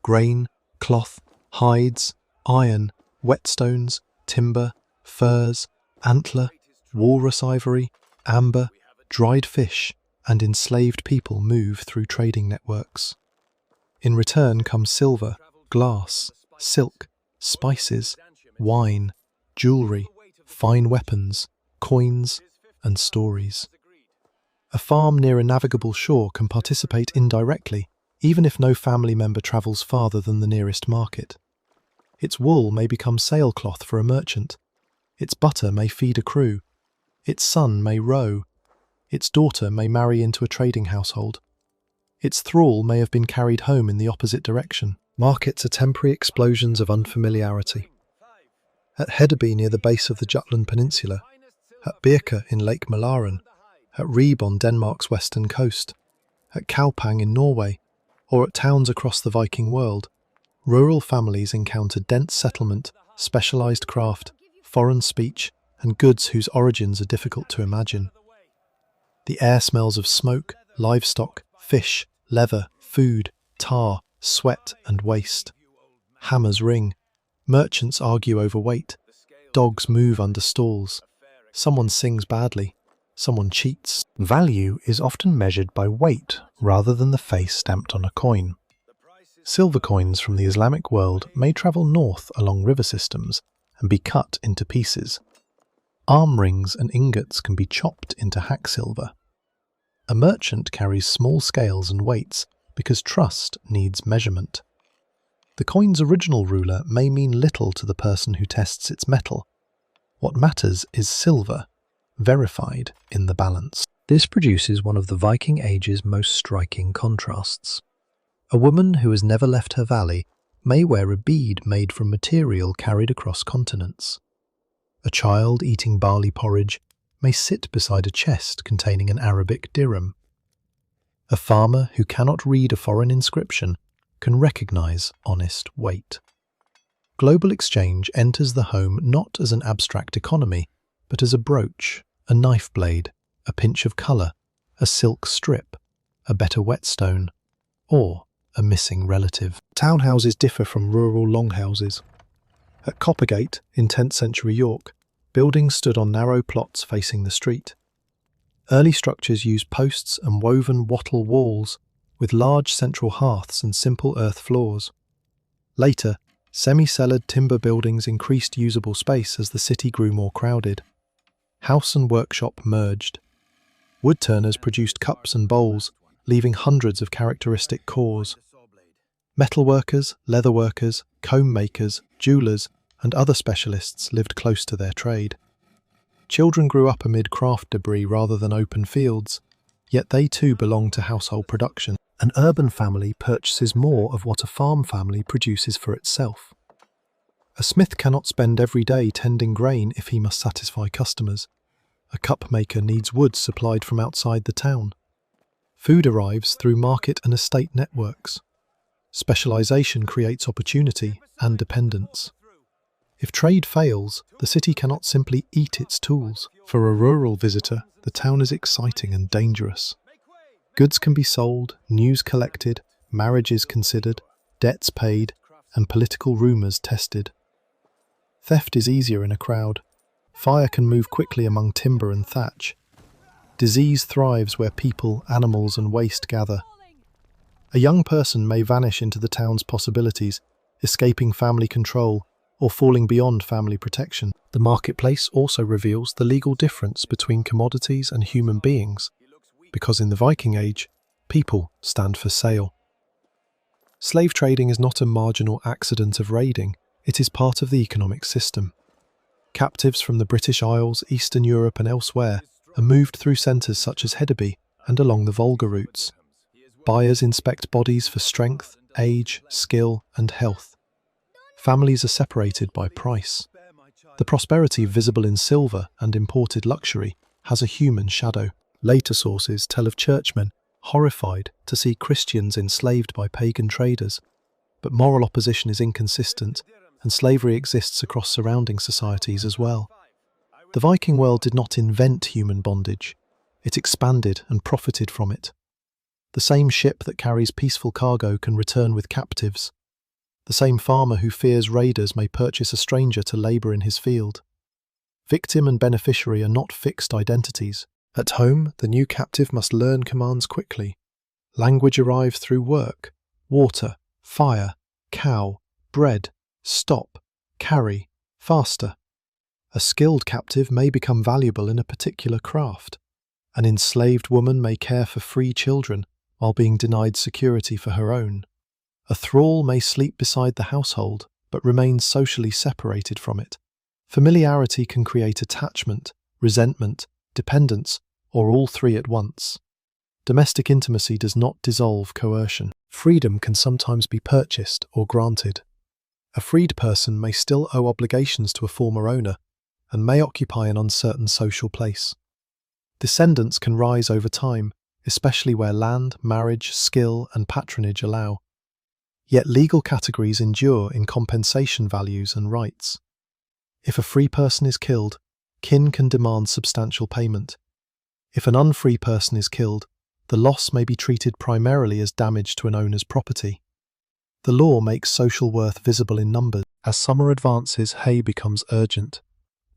Grain, cloth, hides, iron, whetstones, timber, furs, antler, walrus ivory, amber, dried fish, and enslaved people move through trading networks. In return come silver, glass, silk, spices, wine, jewelry, fine weapons, coins, and stories. A farm near a navigable shore can participate indirectly, even if no family member travels farther than the nearest market. Its wool may become sailcloth for a merchant. Its butter may feed a crew. Its son may row. Its daughter may marry into a trading household. Its thrall may have been carried home in the opposite direction. Markets are temporary explosions of unfamiliarity. At Hedeby near the base of the Jutland Peninsula, at Birka in Lake Mälaren, at Ribe on Denmark's western coast, at Kaupang in Norway, or at towns across the Viking world, rural families encounter dense settlement, specialised craft, foreign speech, and goods whose origins are difficult to imagine. The air smells of smoke, livestock, fish, leather, food, tar, sweat, and waste. Hammers ring. Merchants argue over weight. Dogs move under stalls. Someone sings badly. Someone cheats. Value is often measured by weight rather than the face stamped on a coin. Silver coins from the Islamic world may travel north along river systems and be cut into pieces. Arm rings and ingots can be chopped into hack silver. A merchant carries small scales and weights because trust needs measurement. The coin's original ruler may mean little to the person who tests its metal. What matters is silver, verified in the balance. This produces one of the Viking Age's most striking contrasts. A woman who has never left her valley may wear a bead made from material carried across continents. A child eating barley porridge may sit beside a chest containing an Arabic dirham. A farmer who cannot read a foreign inscription can recognize honest weight. Global exchange enters the home not as an abstract economy, but as a brooch, a knife blade, a pinch of colour, a silk strip, a better whetstone, or a missing relative. Townhouses differ from rural longhouses. At Coppergate, in 10th century York, buildings stood on narrow plots facing the street. Early structures used posts and woven wattle walls, with large central hearths and simple earth floors. Later, semi-cellared timber buildings increased usable space as the city grew more crowded. House and workshop merged. Woodturners produced cups and bowls, leaving hundreds of characteristic cores. Metalworkers, leatherworkers, comb makers, jewellers, and other specialists lived close to their trade. Children grew up amid craft debris rather than open fields, yet they too belonged to household production. An urban family purchases more of what a farm family produces for itself. A smith cannot spend every day tending grain if he must satisfy customers. A cup maker needs wood supplied from outside the town. Food arrives through market and estate networks. Specialization creates opportunity and dependence. If trade fails, the city cannot simply eat its tools. For a rural visitor, the town is exciting and dangerous. Goods can be sold, news collected, marriages considered, debts paid, and political rumours tested. Theft is easier in a crowd. Fire can move quickly among timber and thatch. Disease thrives where people, animals, and waste gather. A young person may vanish into the town's possibilities, escaping family control or falling beyond family protection. The marketplace also reveals the legal difference between commodities and human beings, because in the Viking Age, people stand for sale. Slave trading is not a marginal accident of raiding, it is part of the economic system. Captives from the British Isles, Eastern Europe and elsewhere are moved through centres such as Hedeby and along the Volga routes. Buyers inspect bodies for strength, age, skill and health. Families are separated by price. The prosperity visible in silver and imported luxury has a human shadow. Later sources tell of churchmen horrified to see Christians enslaved by pagan traders, but moral opposition is inconsistent, and slavery exists across surrounding societies as well. The Viking world did not invent human bondage, it expanded and profited from it. The same ship that carries peaceful cargo can return with captives. The same farmer who fears raiders may purchase a stranger to labour in his field. Victim and beneficiary are not fixed identities. At home, the new captive must learn commands quickly. Language arrives through work: water, fire, cow, bread, stop, carry, faster. A skilled captive may become valuable in a particular craft. An enslaved woman may care for free children while being denied security for her own. A thrall may sleep beside the household, but remains socially separated from it. Familiarity can create attachment, resentment, dependence, or all three at once. Domestic intimacy does not dissolve coercion. Freedom can sometimes be purchased or granted. A freed person may still owe obligations to a former owner and may occupy an uncertain social place. Descendants can rise over time, especially where land, marriage, skill, and patronage allow. Yet legal categories endure in compensation values and rights. If a free person is killed, kin can demand substantial payment. If an unfree person is killed, the loss may be treated primarily as damage to an owner's property. The law makes social worth visible in numbers. As summer advances, hay becomes urgent.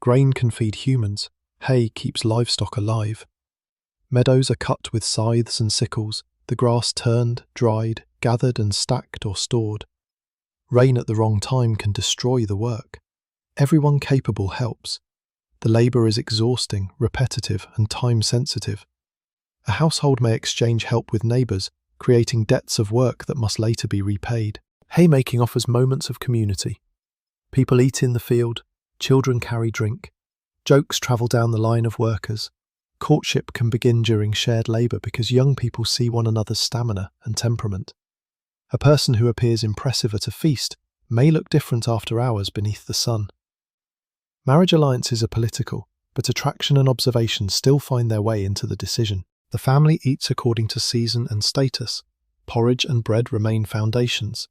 Grain can feed humans, hay keeps livestock alive. Meadows are cut with scythes and sickles, the grass turned, dried, gathered and stacked or stored. Rain at the wrong time can destroy the work. Everyone capable helps. The labour is exhausting, repetitive and time-sensitive. A household may exchange help with neighbours, creating debts of work that must later be repaid. Haymaking offers moments of community. People eat in the field, children carry drink, jokes travel down the line of workers. Courtship can begin during shared labour because young people see one another's stamina and temperament. A person who appears impressive at a feast may look different after hours beneath the sun. Marriage alliances are political, but attraction and observation still find their way into the decision. The family eats according to season and status. Porridge and bread remain foundations.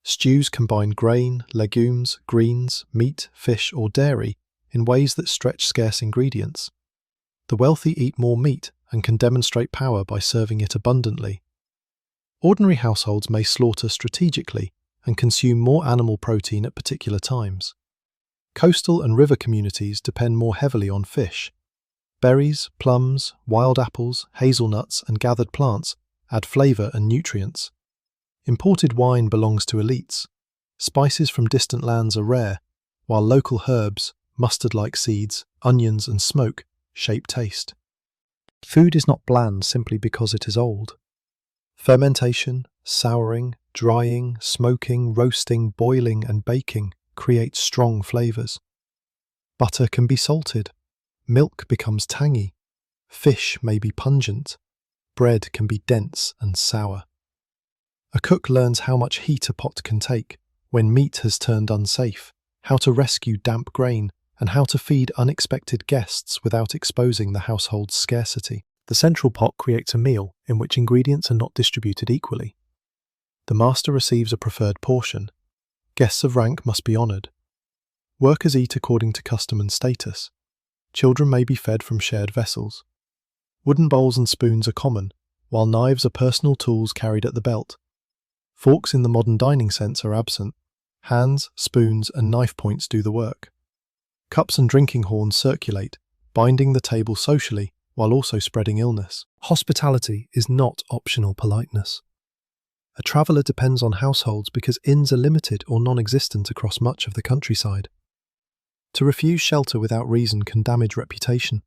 Stews combine grain, legumes, greens, meat, fish or dairy in ways that stretch scarce ingredients. The wealthy eat more meat and can demonstrate power by serving it abundantly. Ordinary households may slaughter strategically and consume more animal protein at particular times. Coastal and river communities depend more heavily on fish. Berries, plums, wild apples, hazelnuts and gathered plants add flavour and nutrients. Imported wine belongs to elites. Spices from distant lands are rare, while local herbs, mustard-like seeds, onions and smoke shape taste. Food is not bland simply because it is old. Fermentation, souring, drying, smoking, roasting, boiling and baking create strong flavours. Butter can be salted. Milk becomes tangy. Fish may be pungent. Bread can be dense and sour. A cook learns how much heat a pot can take when meat has turned unsafe, how to rescue damp grain, and how to feed unexpected guests without exposing the household's scarcity. The central pot creates a meal in which ingredients are not distributed equally. The master receives a preferred portion. Guests of rank must be honoured. Workers eat according to custom and status. Children may be fed from shared vessels. Wooden bowls and spoons are common, while knives are personal tools carried at the belt. Forks in the modern dining sense are absent. Hands, spoons and knife points do the work. Cups and drinking horns circulate, binding the table socially while also spreading illness. Hospitality is not optional politeness. A traveller depends on households because inns are limited or non-existent across much of the countryside. To refuse shelter without reason can damage reputation.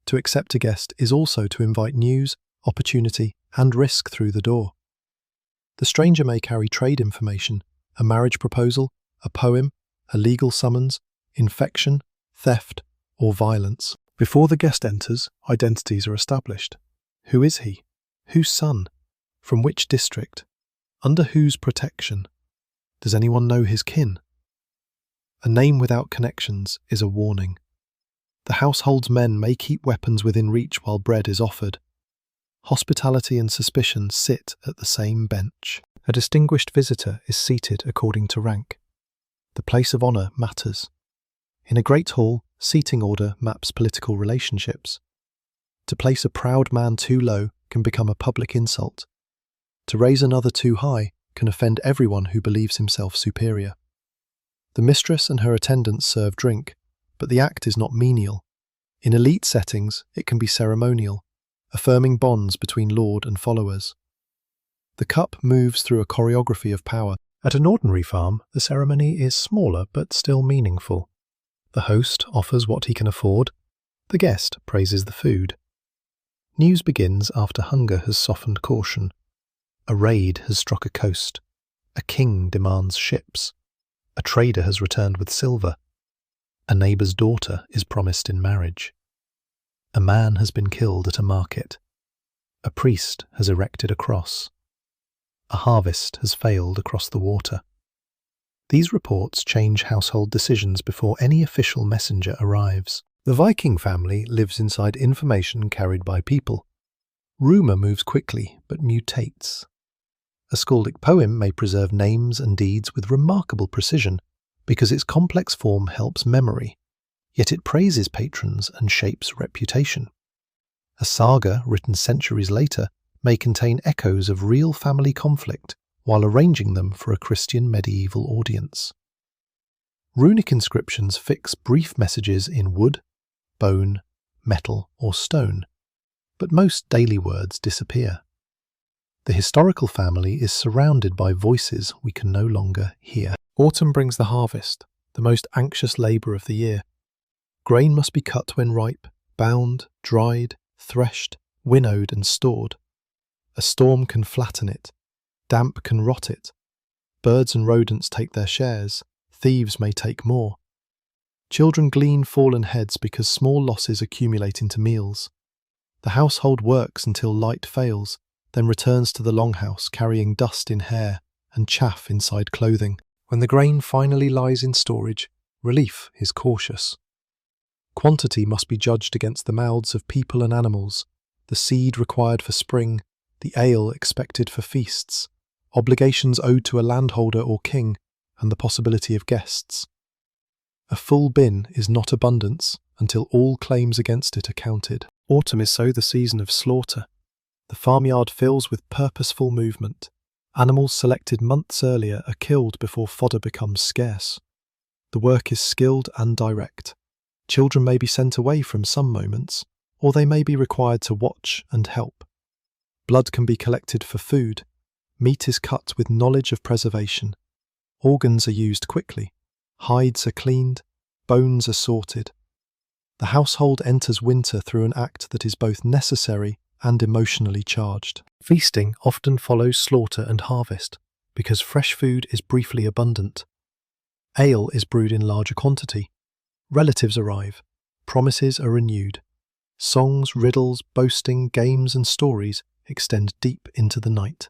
To accept a guest is also to invite news, opportunity, and risk through the door. The stranger may carry trade information, a marriage proposal, a poem, a legal summons, infection, theft, or violence. Before the guest enters, identities are established. Who is he? Whose son? From which district? Under whose protection? Does anyone know his kin? A name without connections is a warning. The household's men may keep weapons within reach while bread is offered. Hospitality and suspicion sit at the same bench. A distinguished visitor is seated according to rank. The place of honour matters. In a great hall, seating order maps political relationships. To place a proud man too low can become a public insult. To raise another too high can offend everyone who believes himself superior. The mistress and her attendants serve drink, but the act is not menial. In elite settings, it can be ceremonial, affirming bonds between lord and followers. The cup moves through a choreography of power. At an ordinary farm, the ceremony is smaller but still meaningful. The host offers what he can afford. The guest praises the food. News begins after hunger has softened caution. A raid has struck a coast. A king demands ships. A trader has returned with silver. A neighbour's daughter is promised in marriage. A man has been killed at a market. A priest has erected a cross. A harvest has failed across the water. These reports change household decisions before any official messenger arrives. The Viking family lives inside information carried by people. Rumour moves quickly, but mutates. A skaldic poem may preserve names and deeds with remarkable precision because its complex form helps memory, yet it praises patrons and shapes reputation. A saga written centuries later may contain echoes of real family conflict while arranging them for a Christian medieval audience. Runic inscriptions fix brief messages in wood, bone, metal, or stone, but most daily words disappear. The historical family is surrounded by voices we can no longer hear. Autumn brings the harvest, the most anxious labour of the year. Grain must be cut when ripe, bound, dried, threshed, winnowed and stored. A storm can flatten it, damp can rot it. Birds and rodents take their shares, thieves may take more. Children glean fallen heads because small losses accumulate into meals. The household works until light fails, then returns to the longhouse carrying dust in hair and chaff inside clothing. When the grain finally lies in storage, relief is cautious. Quantity must be judged against the mouths of people and animals, the seed required for spring, the ale expected for feasts, obligations owed to a landholder or king, and the possibility of guests. A full bin is not abundance until all claims against it are counted. Autumn is so the season of slaughter. The farmyard fills with purposeful movement. Animals selected months earlier are killed before fodder becomes scarce. The work is skilled and direct. Children may be sent away from some moments, or they may be required to watch and help. Blood can be collected for food. Meat is cut with knowledge of preservation. Organs are used quickly. Hides are cleaned. Bones are sorted. The household enters winter through an act that is both necessary and emotionally charged. Feasting often follows slaughter and harvest, because fresh food is briefly abundant. Ale is brewed in larger quantity. Relatives arrive. Promises are renewed. Songs, riddles, boasting, games and stories extend deep into the night.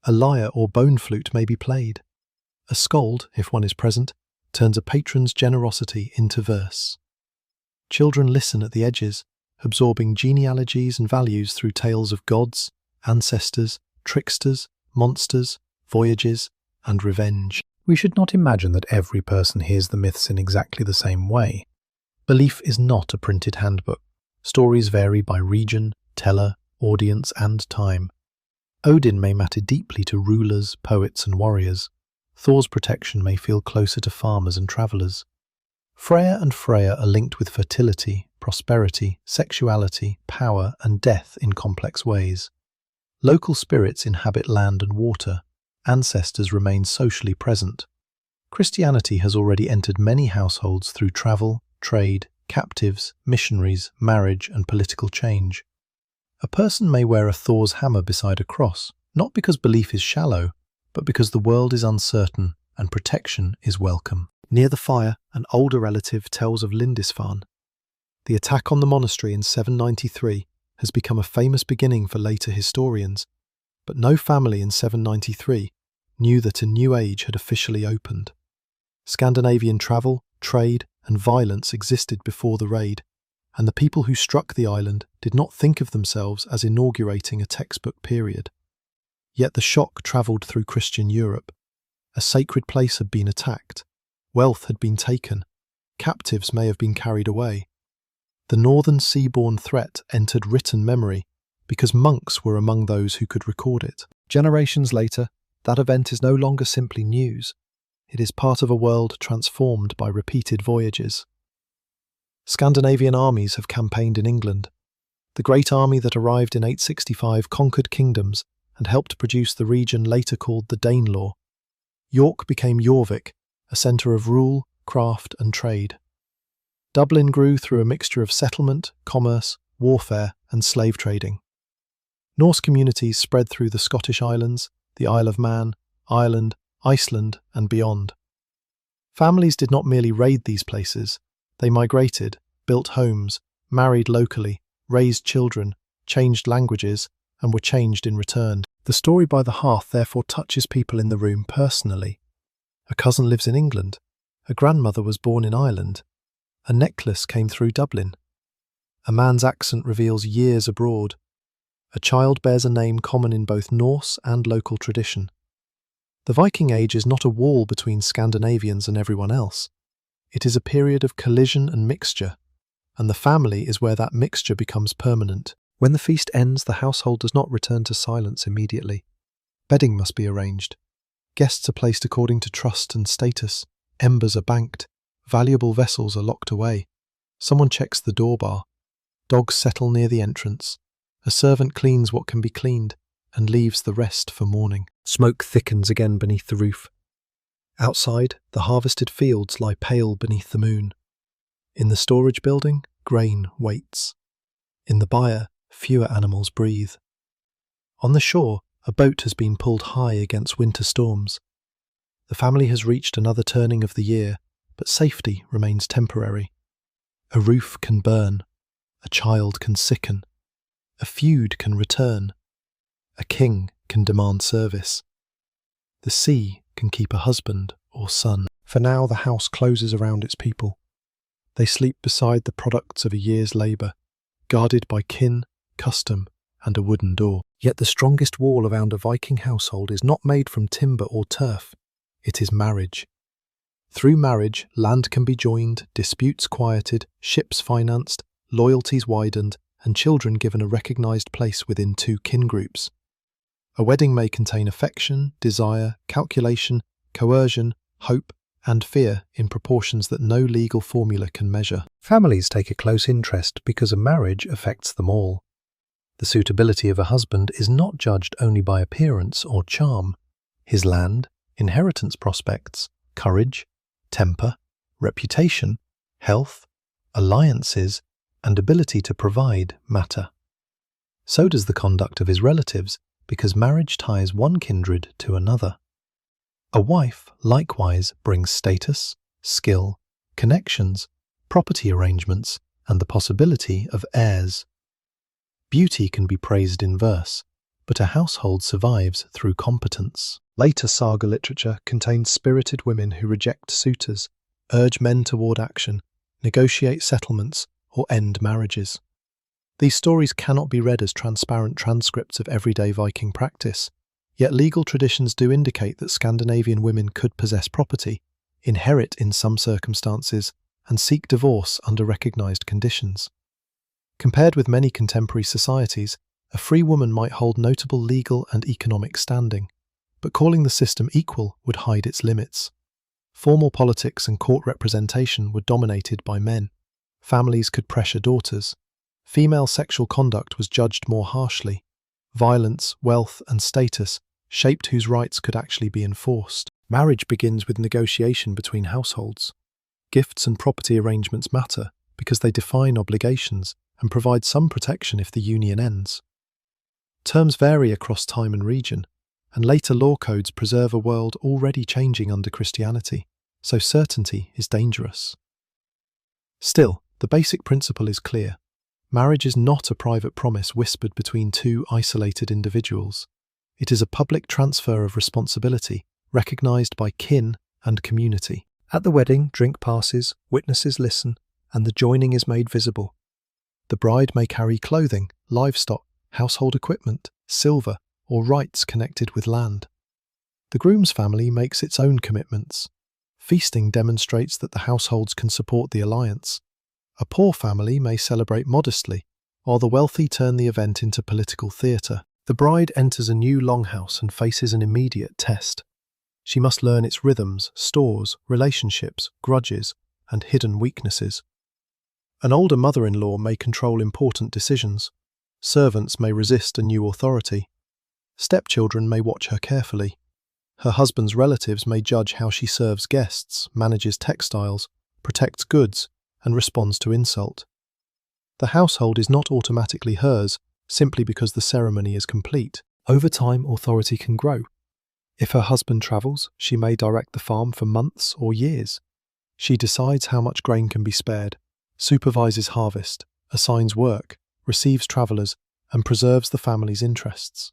A lyre or bone flute may be played. A skald, if one is present, turns a patron's generosity into verse. Children listen at the edges, absorbing genealogies and values through tales of gods, ancestors, tricksters, monsters, voyages, and revenge. We should not imagine that every person hears the myths in exactly the same way. Belief is not a printed handbook. Stories vary by region, teller, audience, and time. Odin may matter deeply to rulers, poets, and warriors. Thor's protection may feel closer to farmers and travellers. Freya and Freya are linked with fertility, prosperity, sexuality, power, and death in complex ways. Local spirits inhabit land and water. Ancestors remain socially present. Christianity has already entered many households through travel, trade, captives, missionaries, marriage, and political change. A person may wear a Thor's hammer beside a cross, not because belief is shallow, but because the world is uncertain and protection is welcome. Near the fire, an older relative tells of Lindisfarne. The attack on the monastery in 793 has become a famous beginning for later historians, but no family in 793 knew that a new age had officially opened. Scandinavian travel, trade, and violence existed before the raid, and the people who struck the island did not think of themselves as inaugurating a textbook period. Yet the shock travelled through Christian Europe. A sacred place had been attacked, wealth had been taken, captives may have been carried away. The northern seaborne threat entered written memory because monks were among those who could record it. Generations later, that event is no longer simply news. It is part of a world transformed by repeated voyages. Scandinavian armies have campaigned in England. The great army that arrived in 865 conquered kingdoms and helped produce the region later called the Danelaw. York became Jorvik, a centre of rule, craft and trade. Dublin grew through a mixture of settlement, commerce, warfare and slave trading. Norse communities spread through the Scottish Islands, the Isle of Man, Ireland, Iceland and beyond. Families did not merely raid these places, they migrated, built homes, married locally, raised children, changed languages, and were changed in return. The story by the hearth therefore touches people in the room personally. A cousin lives in England. A grandmother was born in Ireland. A necklace came through Dublin. A man's accent reveals years abroad. A child bears a name common in both Norse and local tradition. The Viking Age is not a wall between Scandinavians and everyone else. It is a period of collision and mixture, and the family is where that mixture becomes permanent. When the feast ends, the household does not return to silence immediately. Bedding must be arranged. Guests are placed according to trust and status. Embers are banked. Valuable vessels are locked away. Someone checks the door bar. Dogs settle near the entrance. A servant cleans what can be cleaned and leaves the rest for morning. Smoke thickens again beneath the roof. Outside, the harvested fields lie pale beneath the moon. In the storage building, grain waits. In the byre, fewer animals breathe. On the shore, a boat has been pulled high against winter storms. The family has reached another turning of the year, but safety remains temporary. A roof can burn. A child can sicken. A feud can return. A king can demand service. The sea can keep a husband or son. For now, the house closes around its people. They sleep beside the products of a year's labour, guarded by kin, custom, and a wooden door. Yet the strongest wall around a Viking household is not made from timber or turf. It is marriage. Through marriage, land can be joined, disputes quieted, ships financed, loyalties widened, and children given a recognised place within two kin groups. A wedding may contain affection, desire, calculation, coercion, hope, and fear in proportions that no legal formula can measure. Families take a close interest because a marriage affects them all. The suitability of a husband is not judged only by appearance or charm. His land, inheritance prospects, courage, temper, reputation, health, alliances, and ability to provide matter. So does the conduct of his relatives, because marriage ties one kindred to another. A wife, likewise, brings status, skill, connections, property arrangements, and the possibility of heirs. Beauty can be praised in verse, but a household survives through competence. Later saga literature contains spirited women who reject suitors, urge men toward action, negotiate settlements, or end marriages. These stories cannot be read as transparent transcripts of everyday Viking practice, yet legal traditions do indicate that Scandinavian women could possess property, inherit in some circumstances, and seek divorce under recognised conditions. Compared with many contemporary societies, a free woman might hold notable legal and economic standing, but calling the system equal would hide its limits. Formal politics and court representation were dominated by men. Families could pressure daughters. Female sexual conduct was judged more harshly. Violence, wealth, and status shaped whose rights could actually be enforced. Marriage begins with negotiation between households. Gifts and property arrangements matter because they define obligations and provide some protection if the union ends. Terms vary across time and region, and later law codes preserve a world already changing under Christianity, so certainty is dangerous. Still, the basic principle is clear. Marriage is not a private promise whispered between two isolated individuals. It is a public transfer of responsibility, recognised by kin and community. At the wedding, drink passes, witnesses listen, and the joining is made visible. The bride may carry clothing, livestock, household equipment, silver, or rights connected with land. The groom's family makes its own commitments. Feasting demonstrates that the households can support the alliance. A poor family may celebrate modestly, while the wealthy turn the event into political theatre. The bride enters a new longhouse and faces an immediate test. She must learn its rhythms, stores, relationships, grudges, and hidden weaknesses. An older mother-in-law may control important decisions. Servants may resist a new authority. Stepchildren may watch her carefully. Her husband's relatives may judge how she serves guests, manages textiles, protects goods, and responds to insult. The household is not automatically hers simply because the ceremony is complete. Over time, authority can grow. If her husband travels, she may direct the farm for months or years. She decides how much grain can be spared, supervises harvest, assigns work, receives travellers, and preserves the family's interests.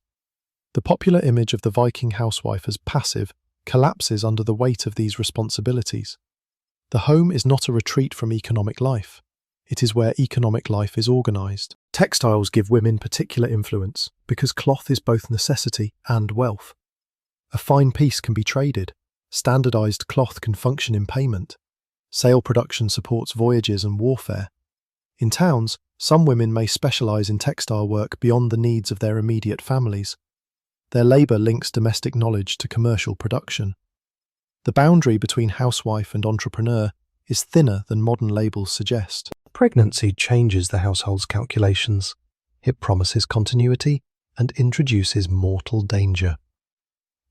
The popular image of the Viking housewife as passive collapses under the weight of these responsibilities. The home is not a retreat from economic life. It is where economic life is organised. Textiles give women particular influence because cloth is both necessity and wealth. A fine piece can be traded. Standardised cloth can function in payment. Sail production supports voyages and warfare. In towns, some women may specialise in textile work beyond the needs of their immediate families. Their labour links domestic knowledge to commercial production. The boundary between housewife and entrepreneur is thinner than modern labels suggest. Pregnancy changes the household's calculations. It promises continuity and introduces mortal danger.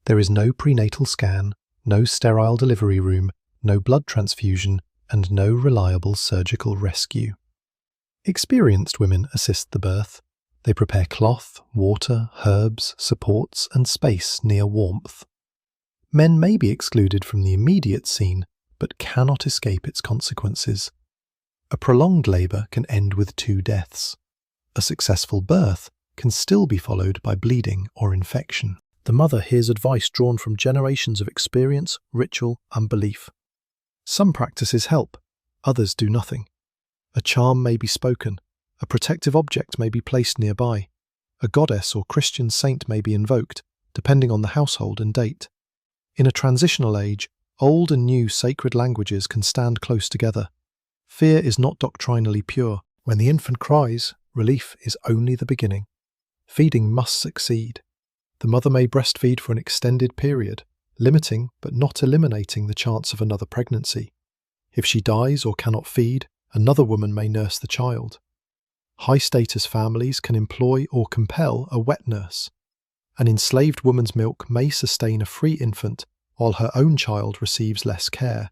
There is no prenatal scan, no sterile delivery room, no blood transfusion, and no reliable surgical rescue. Experienced women assist the birth. They prepare cloth, water, herbs, supports, and space near warmth. Men may be excluded from the immediate scene, but cannot escape its consequences. A prolonged labour can end with 2 deaths. A successful birth can still be followed by bleeding or infection. The mother hears advice drawn from generations of experience, ritual, and belief. Some practices help, others do nothing. A charm may be spoken. A protective object may be placed nearby. A goddess or Christian saint may be invoked, depending on the household and date. In a transitional age, old and new sacred languages can stand close together. Fear is not doctrinally pure. When the infant cries, relief is only the beginning. Feeding must succeed. The mother may breastfeed for an extended period, limiting but not eliminating the chance of another pregnancy. If she dies or cannot feed, another woman may nurse the child. High-status families can employ or compel a wet nurse. An enslaved woman's milk may sustain a free infant while her own child receives less care,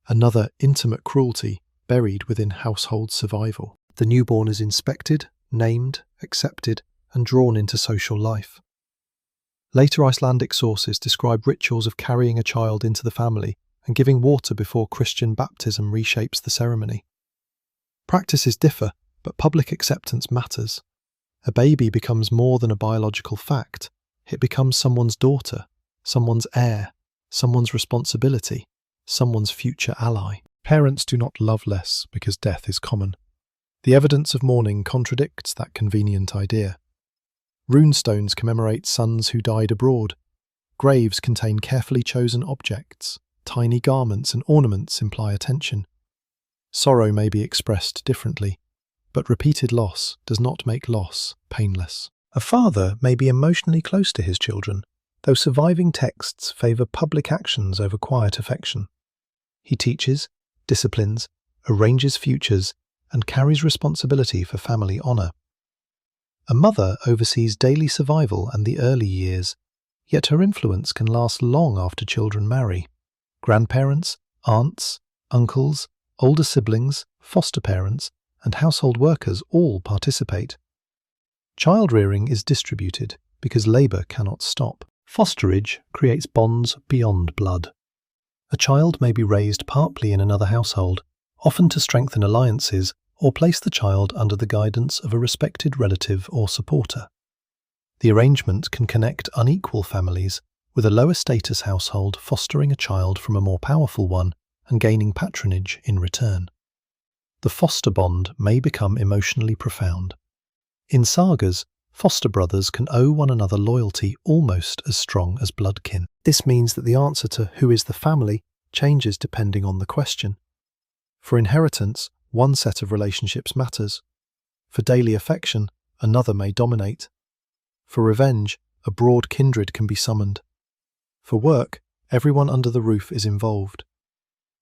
another intimate cruelty buried within household survival. The newborn is inspected, named, accepted, and drawn into social life. Later Icelandic sources describe rituals of carrying a child into the family and giving water before Christian baptism reshapes the ceremony. Practices differ, but public acceptance matters. A baby becomes more than a biological fact. It becomes someone's daughter, someone's heir, someone's responsibility, someone's future ally. Parents do not love less because death is common. The evidence of mourning contradicts that convenient idea. Runestones commemorate sons who died abroad. Graves contain carefully chosen objects. Tiny garments and ornaments imply attention. Sorrow may be expressed differently, but repeated loss does not make loss painless. A father may be emotionally close to his children, though surviving texts favour public actions over quiet affection. He teaches, disciplines, arranges futures, and carries responsibility for family honour. A mother oversees daily survival and the early years, yet her influence can last long after children marry. Grandparents, aunts, uncles, older siblings, foster parents, and household workers all participate. Child-rearing is distributed because labour cannot stop. Fosterage creates bonds beyond blood. A child may be raised partly in another household, often to strengthen alliances or place the child under the guidance of a respected relative or supporter. The arrangement can connect unequal families, with a lower status household fostering a child from a more powerful one and gaining patronage in return. The foster bond may become emotionally profound. In sagas, foster brothers can owe one another loyalty almost as strong as bloodkin. This means that the answer to who is the family changes depending on the question. For inheritance, one set of relationships matters. For daily affection, another may dominate. For revenge, a broad kindred can be summoned. For work, everyone under the roof is involved.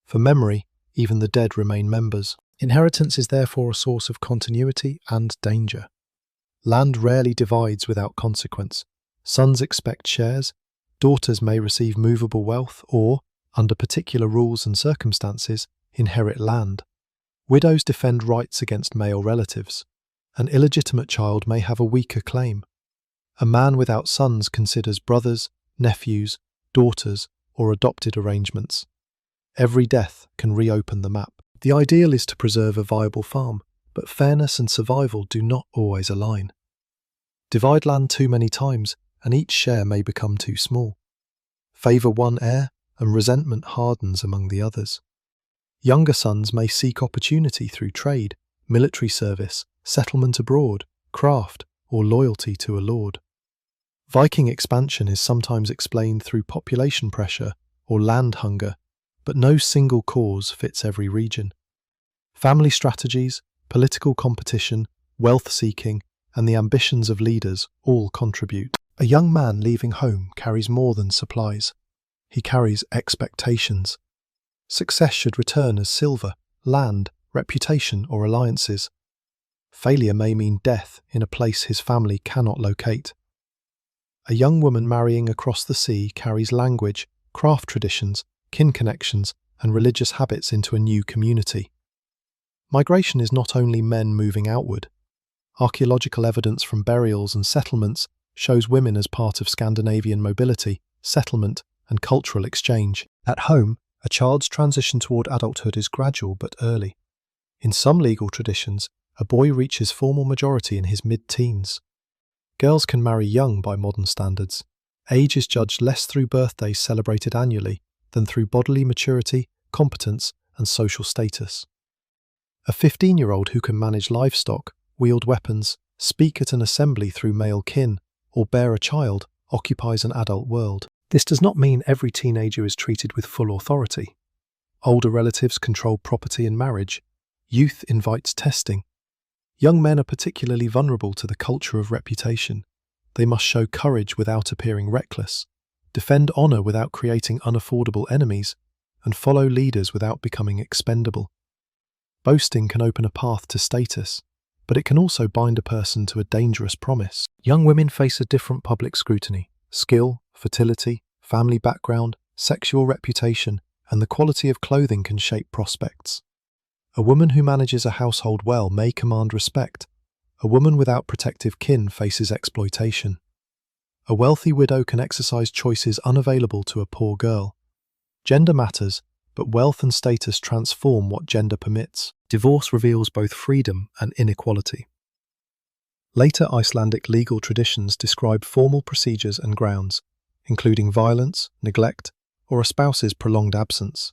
For memory, even the dead remain members. Inheritance is therefore a source of continuity and danger. Land rarely divides without consequence. Sons expect shares, daughters may receive movable wealth or, under particular rules and circumstances, inherit land. Widows defend rights against male relatives. An illegitimate child may have a weaker claim. A man without sons considers brothers, nephews, daughters, or adopted arrangements. Every death can reopen the map. The ideal is to preserve a viable farm, but fairness and survival do not always align. Divide land too many times, and each share may become too small. Favour one heir, and resentment hardens among the others. Younger sons may seek opportunity through trade, military service, settlement abroad, craft, or loyalty to a lord. Viking expansion is sometimes explained through population pressure or land hunger, but no single cause fits every region. Family strategies, political competition, wealth seeking, and the ambitions of leaders all contribute. A young man leaving home carries more than supplies. He carries expectations. Success should return as silver, land, reputation, or alliances. Failure may mean death in a place his family cannot locate. A young woman marrying across the sea carries language, craft traditions, kin connections, and religious habits into a new community. Migration is not only men moving outward. Archaeological evidence from burials and settlements shows women as part of Scandinavian mobility, settlement, and cultural exchange. At home, a child's transition toward adulthood is gradual but early. In some legal traditions, a boy reaches formal majority in his mid-teens. Girls can marry young by modern standards. Age is judged less through birthdays celebrated annually than through bodily maturity, competence, and social status. A 15-year-old who can manage livestock, wield weapons, speak at an assembly through male kin, or bear a child occupies an adult world. This does not mean every teenager is treated with full authority. Older relatives control property and marriage. Youth invites testing. Young men are particularly vulnerable to the culture of reputation. They must show courage without appearing reckless, defend honor without creating unaffordable enemies, and follow leaders without becoming expendable. Boasting can open a path to status, but it can also bind a person to a dangerous promise. Young women face a different public scrutiny. Skill, fertility, family background, sexual reputation, and the quality of clothing can shape prospects. A woman who manages a household well may command respect. A woman without protective kin faces exploitation. A wealthy widow can exercise choices unavailable to a poor girl. Gender matters, but wealth and status transform what gender permits. Divorce reveals both freedom and inequality. Later Icelandic legal traditions describe formal procedures and grounds, including violence, neglect, or a spouse's prolonged absence.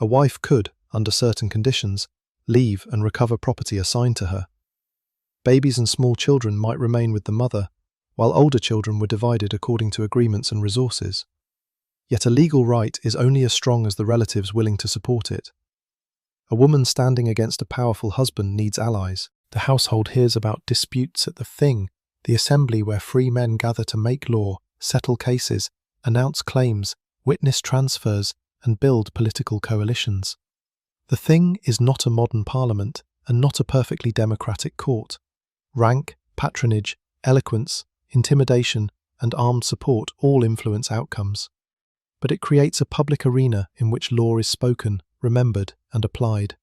A wife could, under certain conditions, leave and recover property assigned to her. Babies and small children might remain with the mother, while older children were divided according to agreements and resources. Yet a legal right is only as strong as the relatives willing to support it. A woman standing against a powerful husband needs allies. The household hears about disputes at the Thing, the assembly where free men gather to make law, settle cases, announce claims, witness transfers, and build political coalitions. The Thing is not a modern parliament and not a perfectly democratic court. Rank, patronage, eloquence, intimidation, and armed support all influence outcomes. But it creates a public arena in which law is spoken, remembered, and applied.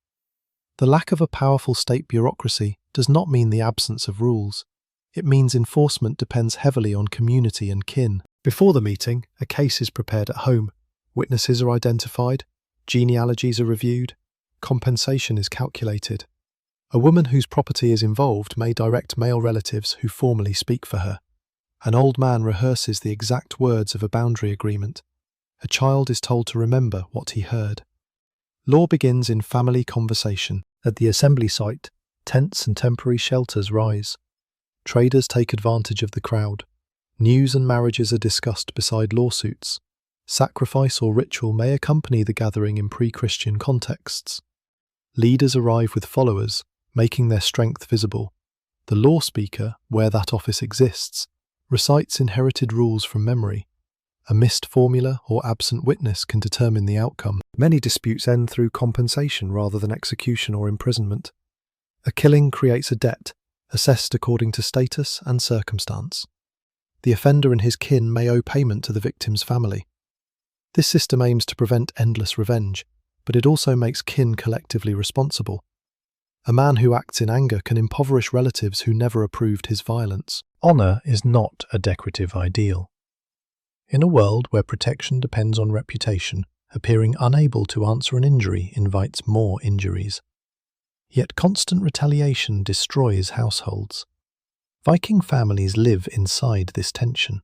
The lack of a powerful state bureaucracy does not mean the absence of rules. It means enforcement depends heavily on community and kin. Before the meeting, a case is prepared at home. Witnesses are identified, genealogies are reviewed, compensation is calculated. A woman whose property is involved may direct male relatives who formally speak for her. An old man rehearses the exact words of a boundary agreement. A child is told to remember what he heard. Law begins in family conversation. At the assembly site, tents and temporary shelters rise. Traders take advantage of the crowd. News and marriages are discussed beside lawsuits. Sacrifice or ritual may accompany the gathering in pre-Christian contexts. Leaders arrive with followers, making their strength visible. The law speaker, where that office exists, recites inherited rules from memory. A missed formula or absent witness can determine the outcome. Many disputes end through compensation rather than execution or imprisonment. A killing creates a debt, assessed according to status and circumstance. The offender and his kin may owe payment to the victim's family. This system aims to prevent endless revenge, but it also makes kin collectively responsible. A man who acts in anger can impoverish relatives who never approved his violence. Honour is not a decorative ideal. In a world where protection depends on reputation, appearing unable to answer an injury invites more injuries. Yet constant retaliation destroys households. Viking families live inside this tension.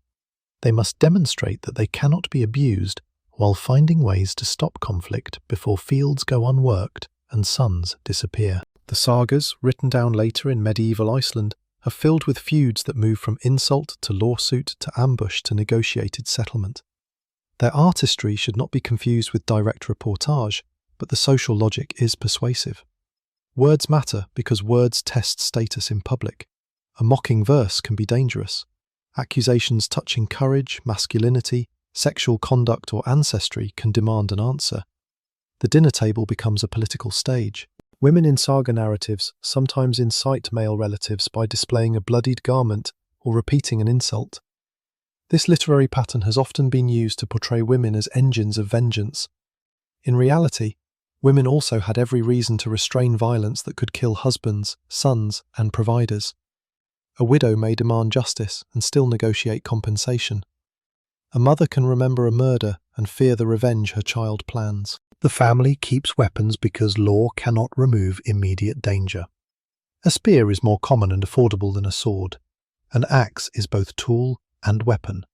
They must demonstrate that they cannot be abused while finding ways to stop conflict before fields go unworked and sons disappear. The sagas, written down later in medieval Iceland, are filled with feuds that move from insult to lawsuit to ambush to negotiated settlement. Their artistry should not be confused with direct reportage, but the social logic is persuasive. Words matter because words test status in public. A mocking verse can be dangerous. Accusations touching courage, masculinity, sexual conduct or ancestry can demand an answer. The dinner table becomes a political stage. Women in saga narratives sometimes incite male relatives by displaying a bloodied garment or repeating an insult. This literary pattern has often been used to portray women as engines of vengeance. In reality, women also had every reason to restrain violence that could kill husbands, sons, and providers. A widow may demand justice and still negotiate compensation. A mother can remember a murder and fear the revenge her child plans. The family keeps weapons because law cannot remove immediate danger. A spear is more common and affordable than a sword. An axe is both tool and weapon.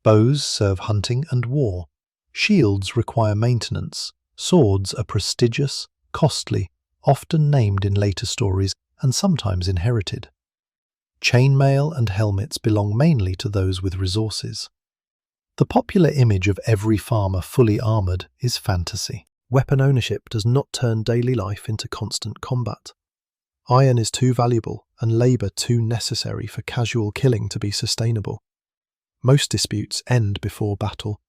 Bows serve hunting and war. Shields require maintenance. Swords are prestigious, costly, often named in later stories and sometimes inherited. Chainmail and helmets belong mainly to those with resources. The popular image of every farmer fully armoured is fantasy. Weapon ownership does not turn daily life into constant combat. Iron is too valuable and labour too necessary for casual killing to be sustainable. Most disputes end before battle,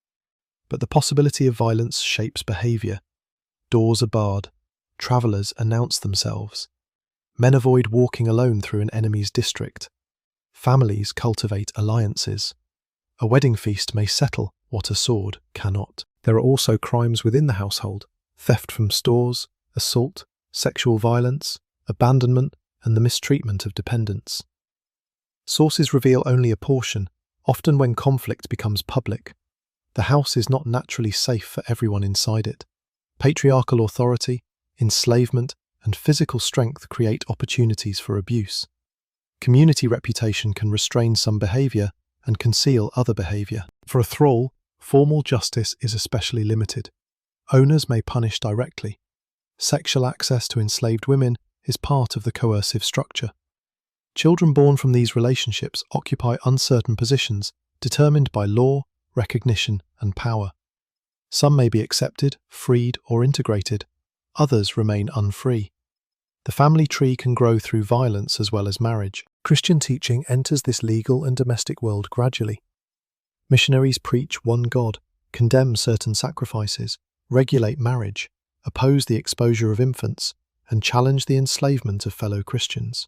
but the possibility of violence shapes behaviour. Doors are barred, travellers announce themselves. Men avoid walking alone through an enemy's district. Families cultivate alliances. A wedding feast may settle what a sword cannot. There are also crimes within the household: theft from stores, assault, sexual violence, abandonment, and the mistreatment of dependents. Sources reveal only a portion, often when conflict becomes public. The house is not naturally safe for everyone inside it. Patriarchal authority, enslavement, and physical strength create opportunities for abuse. Community reputation can restrain some behaviour and conceal other behaviour. For a thrall, formal justice is especially limited. Owners may punish directly. Sexual access to enslaved women is part of the coercive structure. Children born from these relationships occupy uncertain positions determined by law, recognition, and power. Some may be accepted, freed, or integrated. Others remain unfree. The family tree can grow through violence as well as marriage. Christian teaching enters this legal and domestic world gradually. Missionaries preach one God, condemn certain sacrifices, regulate marriage, oppose the exposure of infants, and challenge the enslavement of fellow Christians.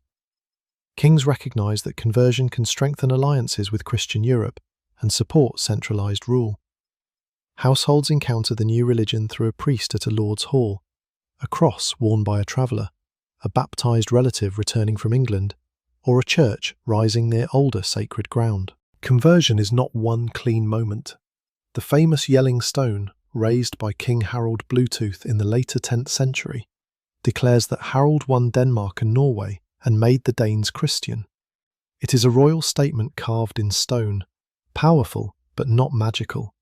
Kings recognize that conversion can strengthen alliances with Christian Europe and support centralized rule. Households encounter the new religion through a priest at a lord's hall, a cross worn by a traveller, a baptized relative returning from England, or a church rising near older sacred ground. Conversion is not one clean moment. The famous Yelling Stone, raised by King Harald Bluetooth in the later 10th century, declares that Harald won Denmark and Norway and made the Danes Christian. It is a royal statement carved in stone, powerful but not magical.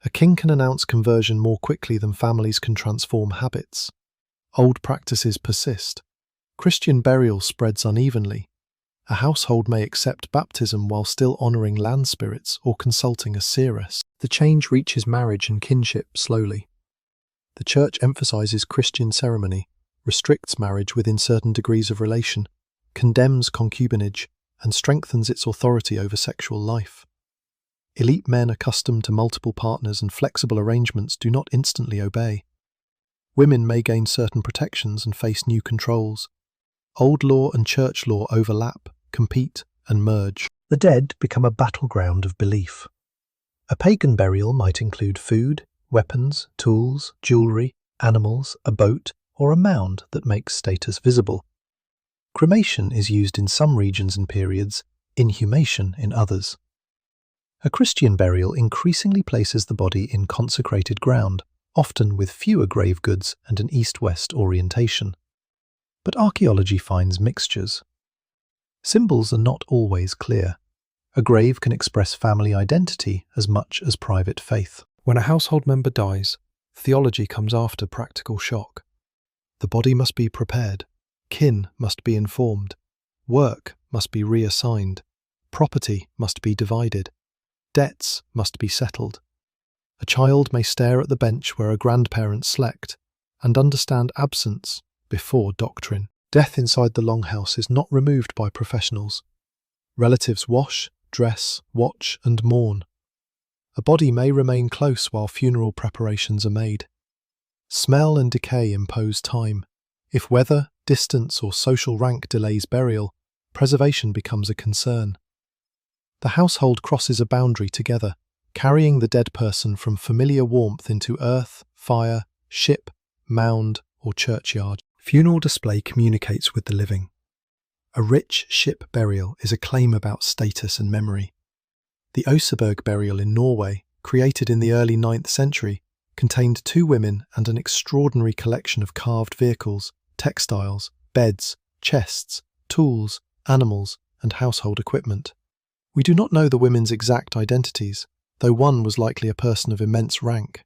A king can announce conversion more quickly than families can transform habits. Old practices persist. Christian burial spreads unevenly. A household may accept baptism while still honouring land spirits or consulting a seeress. The change reaches marriage and kinship slowly. The Church emphasises Christian ceremony, restricts marriage within certain degrees of relation, condemns concubinage, and strengthens its authority over sexual life. Elite men accustomed to multiple partners and flexible arrangements do not instantly obey. Women may gain certain protections and face new controls. Old law and church law overlap, compete, and merge. The dead become a battleground of belief. A pagan burial might include food, weapons, tools, jewellery, animals, a boat, or a mound that makes status visible. Cremation is used in some regions and periods, inhumation in others. A Christian burial increasingly places the body in consecrated ground, often with fewer grave goods and an east-west orientation. But archaeology finds mixtures. Symbols are not always clear. A grave can express family identity as much as private faith. When a household member dies, theology comes after practical shock. The body must be prepared, kin must be informed, work must be reassigned, property must be divided, debts must be settled. A child may stare at the bench where a grandparent slept and understand absence before doctrine. Death inside the longhouse is not removed by professionals. Relatives wash, dress, watch, and mourn. A body may remain close while funeral preparations are made. Smell and decay impose time. If weather, distance, or social rank delays burial, preservation becomes a concern. The household crosses a boundary together, carrying the dead person from familiar warmth into earth, fire, ship, mound, or churchyard. Funeral display communicates with the living. A rich ship burial is a claim about status and memory. The Oseberg burial in Norway, created in the early 9th century, contained 2 women and an extraordinary collection of carved vehicles, textiles, beds, chests, tools, animals, and household equipment. We do not know the women's exact identities, though one was likely a person of immense rank.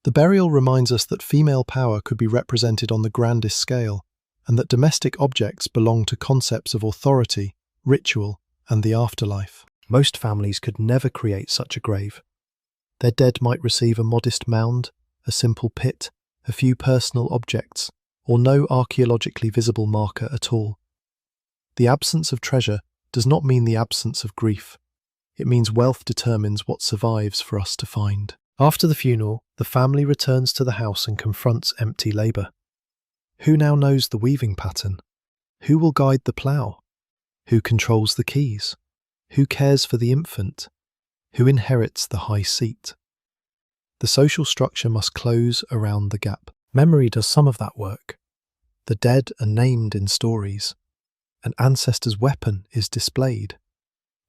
The burial reminds us that female power could be represented on the grandest scale, and that domestic objects belong to concepts of authority, ritual, and the afterlife. Most families could never create such a grave. Their dead might receive a modest mound, a simple pit, a few personal objects, or no archaeologically visible marker at all. The absence of treasure does not mean the absence of grief. It means wealth determines what survives for us to find. After the funeral, the family returns to the house and confronts empty labour. Who now knows the weaving pattern? Who will guide the plough? Who controls the keys? Who cares for the infant? Who inherits the high seat? The social structure must close around the gap. Memory does some of that work. The dead are named in stories. An ancestor's weapon is displayed.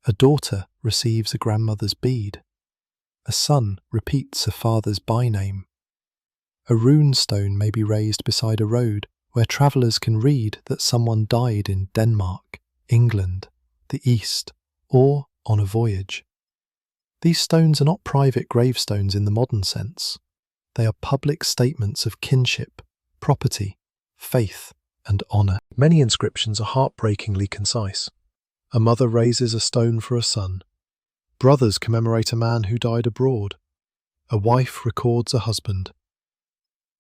A daughter receives a grandmother's bead. A son repeats a father's byname. A rune stone may be raised beside a road where travellers can read that someone died in Denmark, England, the East, or on a voyage. These stones are not private gravestones in the modern sense. They are public statements of kinship, property, faith, and honour. Many inscriptions are heartbreakingly concise. A mother raises a stone for a son. Brothers commemorate a man who died abroad. A wife records a husband.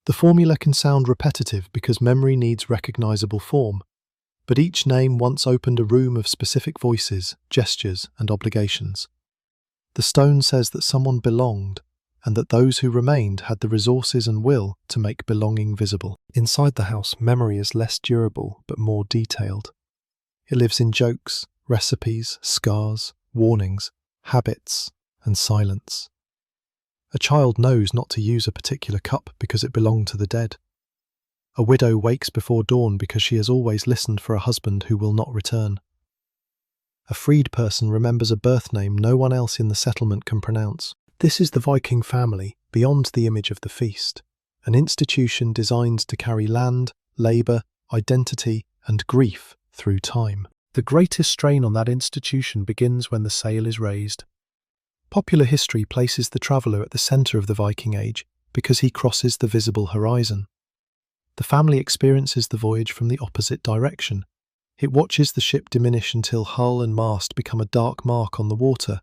The formula can sound repetitive because memory needs recognisable form, but each name once opened a room of specific voices, gestures, and obligations. The stone says that someone belonged, and that those who remained had the resources and will to make belonging visible. Inside the house, memory is less durable but more detailed. It lives in jokes, recipes, scars, warnings, habits, and silence. A child knows not to use a particular cup because it belonged to the dead. A widow wakes before dawn because she has always listened for a husband who will not return. A freed person remembers a birth name no one else in the settlement can pronounce. This is the Viking family, beyond the image of the feast, an institution designed to carry land, labour, identity, and grief through time. The greatest strain on that institution begins when the sail is raised. Popular history places the traveller at the centre of the Viking Age because he crosses the visible horizon. The family experiences the voyage from the opposite direction. It watches the ship diminish until hull and mast become a dark mark on the water,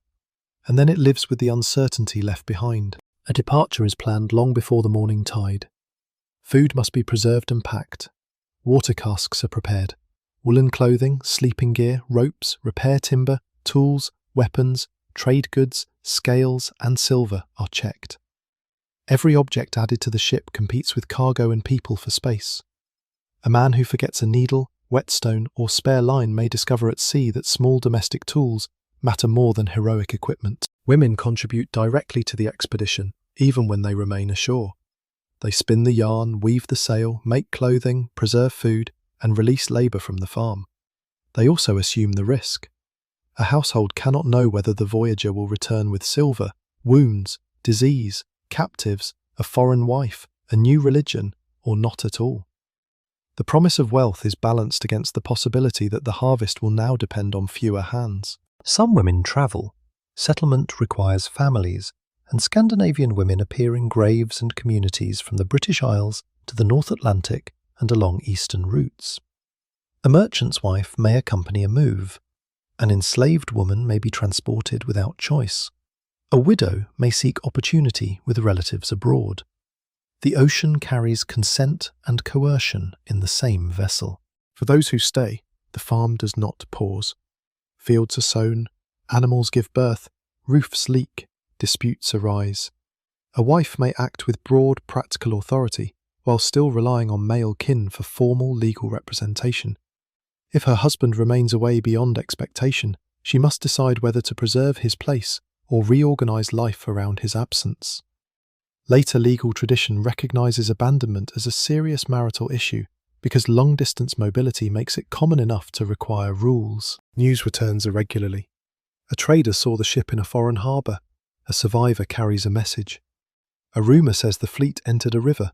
and then it lives with the uncertainty left behind. A departure is planned long before the morning tide. Food must be preserved and packed. Water casks are prepared. Woolen clothing, sleeping gear, ropes, repair timber, tools, weapons, trade goods, scales, and silver are checked. Every object added to the ship competes with cargo and people for space. A man who forgets a needle, whetstone, or spare line may discover at sea that small domestic tools matter more than heroic equipment. Women contribute directly to the expedition, even when they remain ashore. They spin the yarn, weave the sail, make clothing, preserve food, and release labour from the farm. They also assume the risk. A household cannot know whether the voyager will return with silver, wounds, disease, captives, a foreign wife, a new religion, or not at all. The promise of wealth is balanced against the possibility that the harvest will now depend on fewer hands. Some women travel. Settlement requires families, and Scandinavian women appear in graves and communities from the British Isles to the North Atlantic and along eastern routes. A merchant's wife may accompany a move. An enslaved woman may be transported without choice. A widow may seek opportunity with relatives abroad. The ocean carries consent and coercion in the same vessel. For those who stay, the farm does not pause. Fields are sown, animals give birth, roofs leak, disputes arise. A wife may act with broad practical authority while still relying on male kin for formal legal representation. If her husband remains away beyond expectation, she must decide whether to preserve his place or reorganize life around his absence. Later legal tradition recognizes abandonment as a serious marital issue because long-distance mobility makes it common enough to require rules. News returns irregularly. A trader saw the ship in a foreign harbour. A survivor carries a message. A rumour says the fleet entered a river.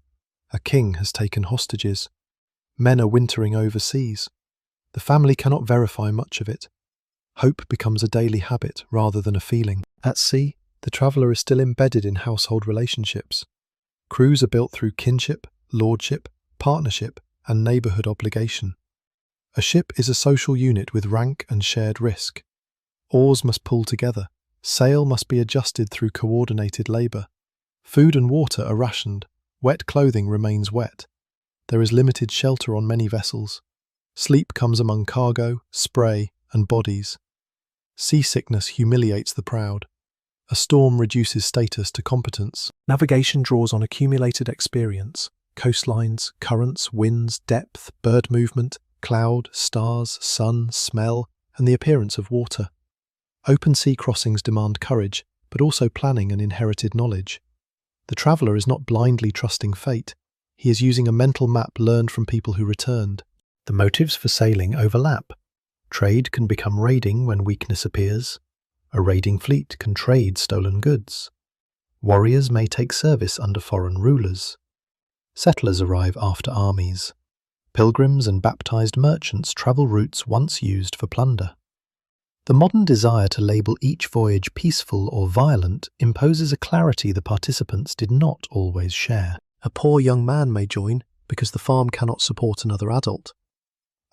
A king has taken hostages. Men are wintering overseas. The family cannot verify much of it. Hope becomes a daily habit rather than a feeling. At sea, the traveller is still embedded in household relationships. Crews are built through kinship, lordship, partnership, and neighbourhood obligation. A ship is a social unit with rank and shared risk. Oars must pull together. Sail must be adjusted through coordinated labour. Food and water are rationed. Wet clothing remains wet. There is limited shelter on many vessels. Sleep comes among cargo, spray, and bodies. Seasickness humiliates the proud. A storm reduces status to competence. Navigation draws on accumulated experience. Coastlines, currents, winds, depth, bird movement, cloud, stars, sun, smell, and the appearance of water. Open sea crossings demand courage, but also planning and inherited knowledge. The traveller is not blindly trusting fate. He is using a mental map learned from people who returned. The motives for sailing overlap. Trade can become raiding when weakness appears. A raiding fleet can trade stolen goods. Warriors may take service under foreign rulers. Settlers arrive after armies. Pilgrims and baptized merchants travel routes once used for plunder. The modern desire to label each voyage peaceful or violent imposes a clarity the participants did not always share. A poor young man may join because the farm cannot support another adult.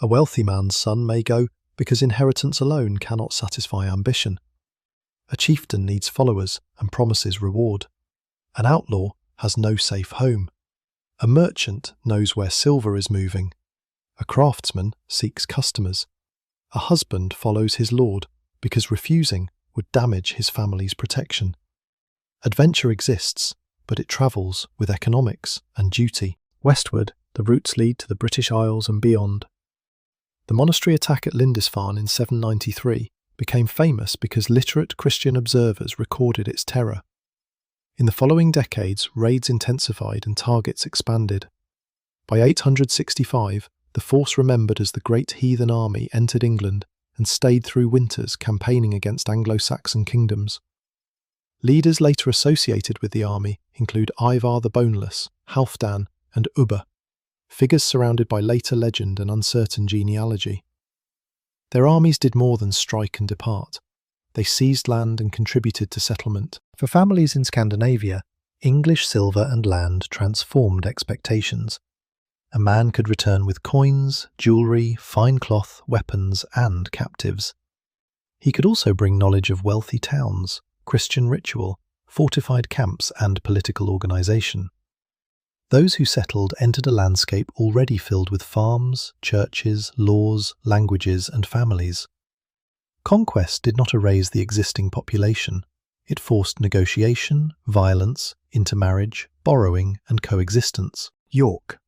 A wealthy man's son may go because inheritance alone cannot satisfy ambition. A chieftain needs followers and promises reward. An outlaw has no safe home. A merchant knows where silver is moving. A craftsman seeks customers. A husband follows his lord because refusing would damage his family's protection. Adventure exists, but it travels with economics and duty. Westward, the routes lead to the British Isles and beyond. The monastery attack at Lindisfarne in 793 became famous because literate Christian observers recorded its terror. In the following decades, raids intensified and targets expanded. By 865, the force remembered as the Great Heathen Army entered England and stayed through winters campaigning against Anglo-Saxon kingdoms. Leaders later associated with the army include Ivar the Boneless, Halfdan, and Ubba, figures surrounded by later legend and uncertain genealogy. Their armies did more than strike and depart. They seized land and contributed to settlement. For families in Scandinavia, English silver and land transformed expectations. A man could return with coins, jewellery, fine cloth, weapons, and captives. He could also bring knowledge of wealthy towns, Christian ritual, fortified camps, and political organisation. Those who settled entered a landscape already filled with farms, churches, laws, languages, and families. Conquest did not erase the existing population. It forced negotiation, violence, intermarriage, borrowing, and coexistence. York,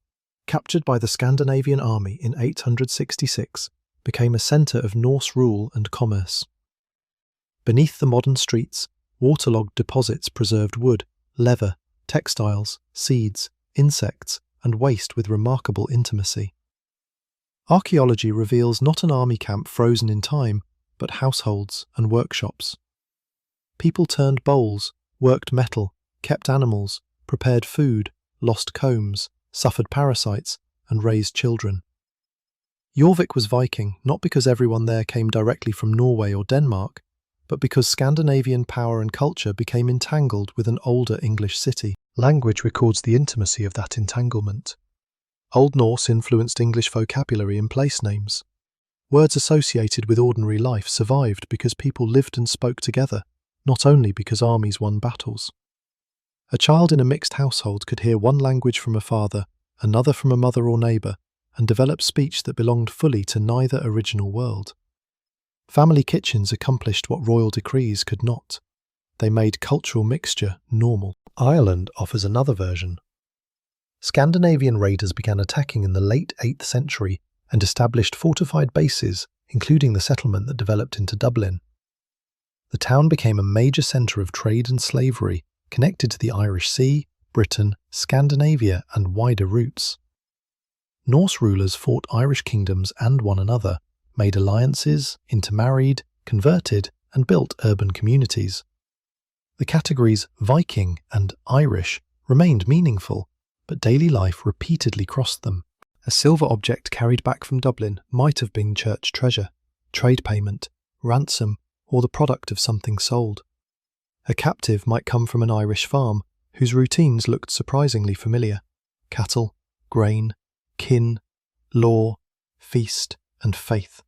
captured by the Scandinavian army in 866, became a centre of Norse rule and commerce. Beneath the modern streets, waterlogged deposits preserved wood, leather, textiles, seeds, insects, and waste with remarkable intimacy. Archaeology reveals not an army camp frozen in time, but households and workshops. People turned bowls, worked metal, kept animals, prepared food, lost combs, suffered parasites, and raised children. Jorvik was Viking not because everyone there came directly from Norway or Denmark, but because Scandinavian power and culture became entangled with an older English city. Language records the intimacy of that entanglement. Old Norse influenced English vocabulary and place names. Words associated with ordinary life survived because people lived and spoke together, not only because armies won battles. A child in a mixed household could hear one language from a father, another from a mother or neighbour, and develop speech that belonged fully to neither original world. Family kitchens accomplished what royal decrees could not. They made cultural mixture normal. Ireland offers another version. Scandinavian raiders began attacking in the late 8th century and established fortified bases, including the settlement that developed into Dublin. The town became a major centre of trade and slavery, connected to the Irish Sea, Britain, Scandinavia, and wider routes. Norse rulers fought Irish kingdoms and one another, made alliances, intermarried, converted, and built urban communities. The categories Viking and Irish remained meaningful, but daily life repeatedly crossed them. A silver object carried back from Dublin might have been church treasure, trade payment, ransom, or the product of something sold. A captive might come from an Irish farm, whose routines looked surprisingly familiar: cattle, grain, kin, law, feast, and faith.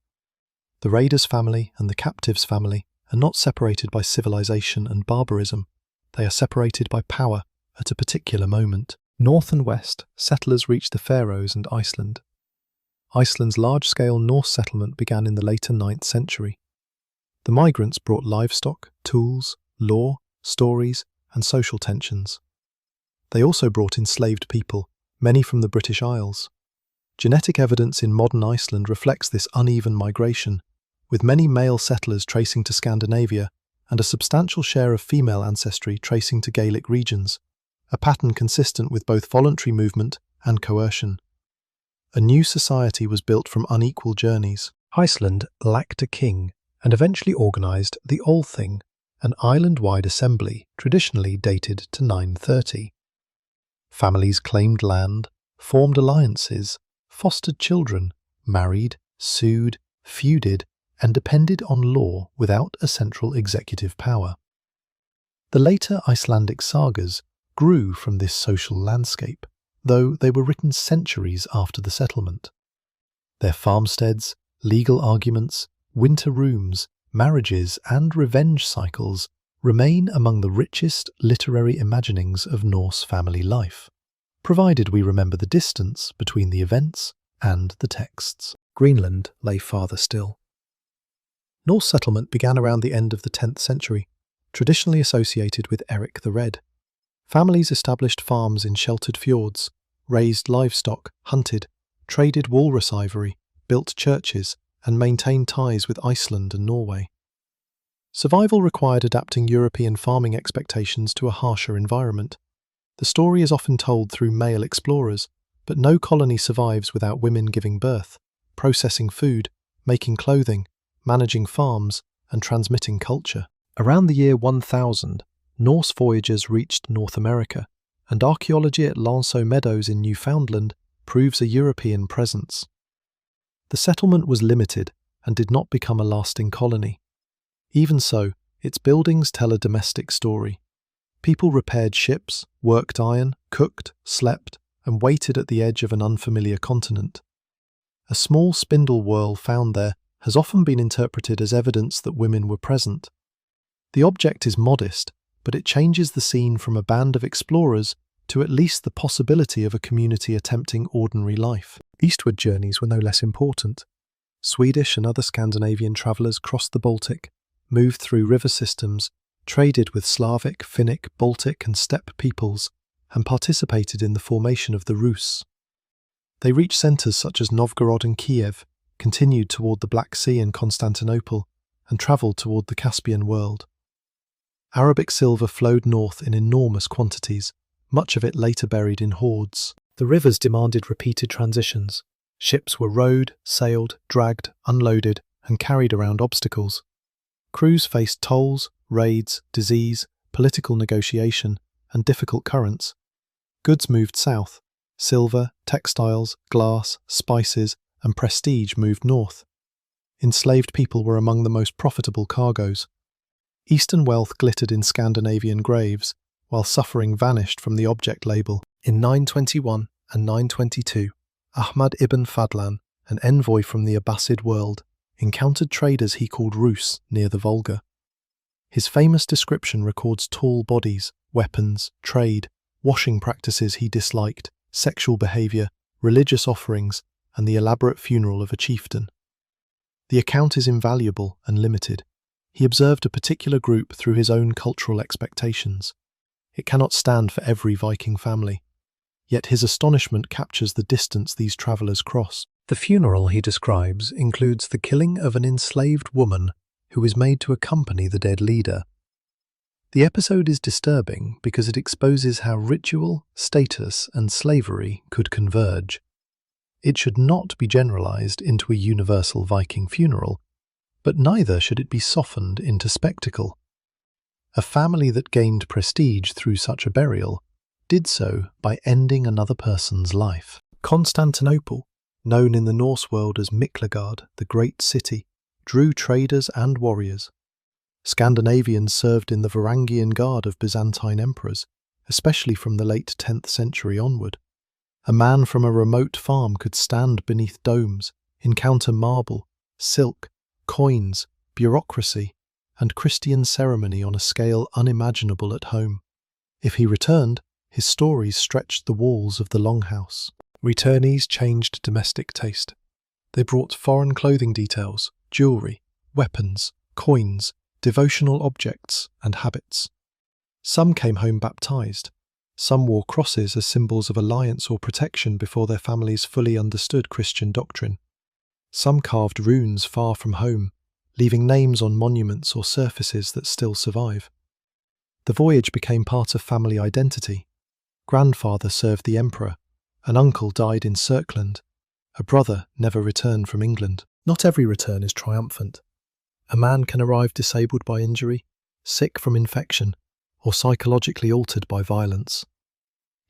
The raider's family and the captive's family are not separated by civilization and barbarism. They are separated by power at a particular moment. North and west, settlers reached the Faroes and Iceland. Iceland's large-scale Norse settlement began in the later 9th century. The migrants brought livestock, tools, law, stories, and social tensions. They also brought enslaved people, many from the British Isles. Genetic evidence in modern Iceland reflects this uneven migration, with many male settlers tracing to Scandinavia and a substantial share of female ancestry tracing to Gaelic regions, a pattern consistent with both voluntary movement and coercion. A new society was built from unequal journeys. Iceland lacked a king and eventually organised the Althing, an island-wide assembly traditionally dated to 930. Families claimed land, formed alliances, fostered children, married, sued, feuded, and depended on law without a central executive power. The later Icelandic sagas grew from this social landscape, though they were written centuries after the settlement. Their farmsteads, legal arguments, winter rooms, marriages, and revenge cycles remain among the richest literary imaginings of Norse family life, provided we remember the distance between the events and the texts. Greenland lay farther still. Norse settlement began around the end of the 10th century, traditionally associated with Eric the Red. Families established farms in sheltered fjords, raised livestock, hunted, traded walrus ivory, built churches, and maintained ties with Iceland and Norway. Survival required adapting European farming expectations to a harsher environment. The story is often told through male explorers, but no colony survives without women giving birth, processing food, making clothing, managing farms, and transmitting culture. Around the year 1000, Norse voyagers reached North America, and archaeology at Lanceau Meadows in Newfoundland proves a European presence. The settlement was limited and did not become a lasting colony. Even so, its buildings tell a domestic story. People repaired ships, worked iron, cooked, slept, and waited at the edge of an unfamiliar continent. A small spindle whorl found there has often been interpreted as evidence that women were present. The object is modest, but it changes the scene from a band of explorers to at least the possibility of a community attempting ordinary life. Eastward journeys were no less important. Swedish and other Scandinavian travellers crossed the Baltic, moved through river systems, traded with Slavic, Finnic, Baltic and steppe peoples, and participated in the formation of the Rus. They reached centres such as Novgorod and Kiev, continued toward the Black Sea and Constantinople, and travelled toward the Caspian world. Arabic silver flowed north in enormous quantities, much of it later buried in hoards. The rivers demanded repeated transitions. Ships were rowed, sailed, dragged, unloaded, and carried around obstacles. Crews faced tolls, raids, disease, political negotiation, and difficult currents. Goods moved south. Silver, textiles, glass, spices, and prestige moved north. Enslaved people were among the most profitable cargoes. Eastern wealth glittered in Scandinavian graves, while suffering vanished from the object label. In 921 and 922, Ahmad ibn Fadlan, an envoy from the Abbasid world, encountered traders he called Rus near the Volga. His famous description records tall bodies, weapons, trade, washing practices he disliked, sexual behaviour, religious offerings, and the elaborate funeral of a chieftain. The account is invaluable and limited. He observed a particular group through his own cultural expectations. It cannot stand for every Viking family. Yet his astonishment captures the distance these travellers cross. The funeral he describes includes the killing of an enslaved woman who is made to accompany the dead leader. The episode is disturbing because it exposes how ritual, status, and slavery could converge. It should not be generalized into a universal Viking funeral, but neither should it be softened into spectacle. A family that gained prestige through such a burial did so by ending another person's life. Constantinople, known in the Norse world as Miklagard, the Great City, drew traders and warriors. Scandinavians served in the Varangian Guard of Byzantine emperors, especially from the late 10th century onward. A man from a remote farm could stand beneath domes, encounter marble, silk, coins, bureaucracy, and Christian ceremony on a scale unimaginable at home. If he returned, his stories stretched the walls of the longhouse. Returnees changed domestic taste. They brought foreign clothing details, jewellery, weapons, coins, devotional objects, and habits. Some came home baptized. Some wore crosses as symbols of alliance or protection before their families fully understood Christian doctrine. Some carved runes far from home, leaving names on monuments or surfaces that still survive. The voyage became part of family identity. Grandfather served the emperor. An uncle died in Cirkland. A brother never returned from England. Not every return is triumphant. A man can arrive disabled by injury, sick from infection, or psychologically altered by violence.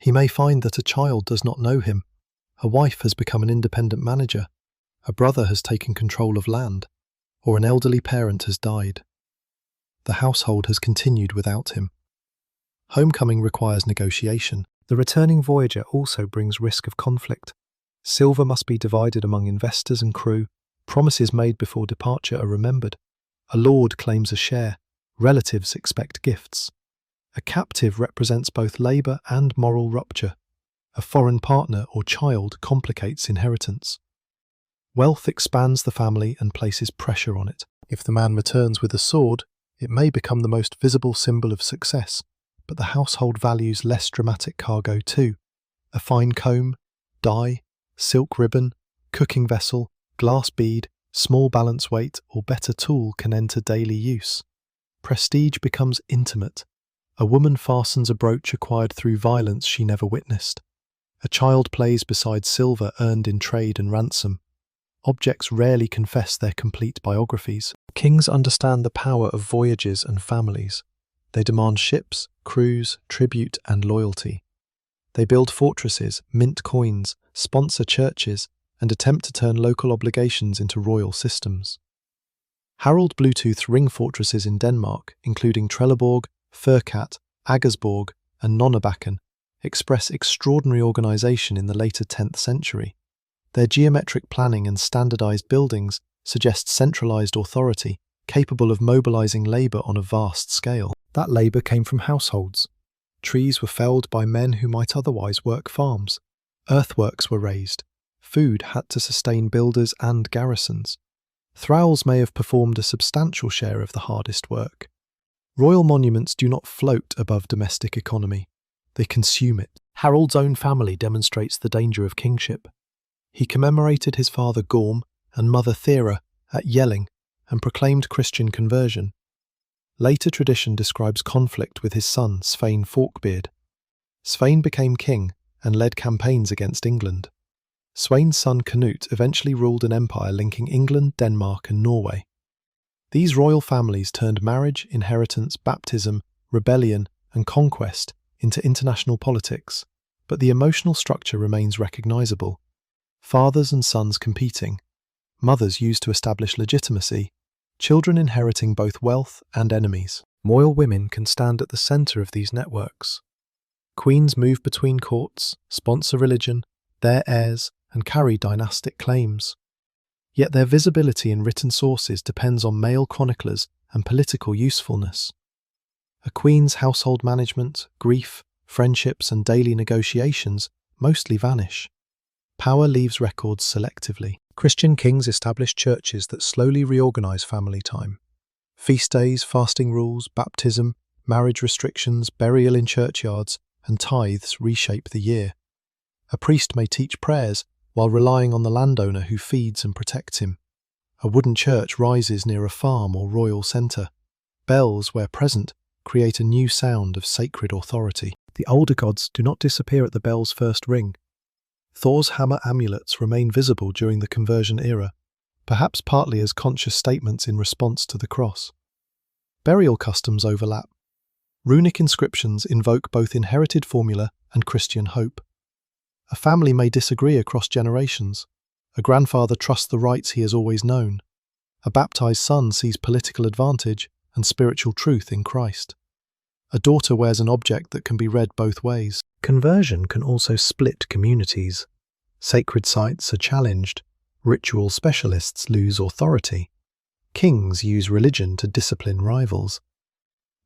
He may find that a child does not know him. A wife has become an independent manager. A brother has taken control of land, or an elderly parent has died. The household has continued without him. Homecoming requires negotiation. The returning voyager also brings risk of conflict. Silver must be divided among investors and crew. Promises made before departure are remembered. A lord claims a share. Relatives expect gifts. A captive represents both labour and moral rupture. A foreign partner or child complicates inheritance. Wealth expands the family and places pressure on it. If the man returns with a sword, it may become the most visible symbol of success, but the household values less dramatic cargo too. A fine comb, dye, silk ribbon, cooking vessel, glass bead, small balance weight, or better tool can enter daily use. Prestige becomes intimate. A woman fastens a brooch acquired through violence she never witnessed. A child plays beside silver earned in trade and ransom. Objects rarely confess their complete biographies. Kings understand the power of voyages and families. They demand ships, crews, tribute, and loyalty. They build fortresses, mint coins, sponsor churches, and attempt to turn local obligations into royal systems. Harald Bluetooth ring fortresses in Denmark, including Trelleborg, Furkat, Aggersborg, and Nonnebakken, express extraordinary organisation in the later 10th century. Their geometric planning and standardised buildings suggest centralised authority, capable of mobilising labour on a vast scale. That labour came from households. Trees were felled by men who might otherwise work farms. Earthworks were raised. Food had to sustain builders and garrisons. Thralls may have performed a substantial share of the hardest work. Royal monuments do not float above domestic economy. They consume it. Harold's own family demonstrates the danger of kingship. He commemorated his father Gorm and mother Thera at Yelling and proclaimed Christian conversion. Later tradition describes conflict with his son Svein Forkbeard. Svein became king and led campaigns against England. Svein's son Canute eventually ruled an empire linking England, Denmark and Norway. These royal families turned marriage, inheritance, baptism, rebellion and conquest into international politics, but the emotional structure remains recognisable. Fathers and sons competing, mothers used to establish legitimacy, children inheriting both wealth and enemies. Royal women can stand at the centre of these networks. Queens move between courts, sponsor religion, their heirs, and carry dynastic claims. Yet their visibility in written sources depends on male chroniclers and political usefulness. A queen's household management, grief, friendships, and daily negotiations mostly vanish. Power leaves records selectively. Christian kings established churches that slowly reorganize family time. Feast days, fasting rules, baptism, marriage restrictions, burial in churchyards, and tithes reshape the year. A priest may teach prayers while relying on the landowner who feeds and protects him. A wooden church rises near a farm or royal centre. Bells, where present, create a new sound of sacred authority. The older gods do not disappear at the bell's first ring. Thor's hammer amulets remain visible during the conversion era, perhaps partly as conscious statements in response to the cross. Burial customs overlap. Runic inscriptions invoke both inherited formula and Christian hope. A family may disagree across generations. A grandfather trusts the rights he has always known. A baptized son sees political advantage and spiritual truth in Christ. A daughter wears an object that can be read both ways. Conversion can also split communities. Sacred sites are challenged. Ritual specialists lose authority. Kings use religion to discipline rivals.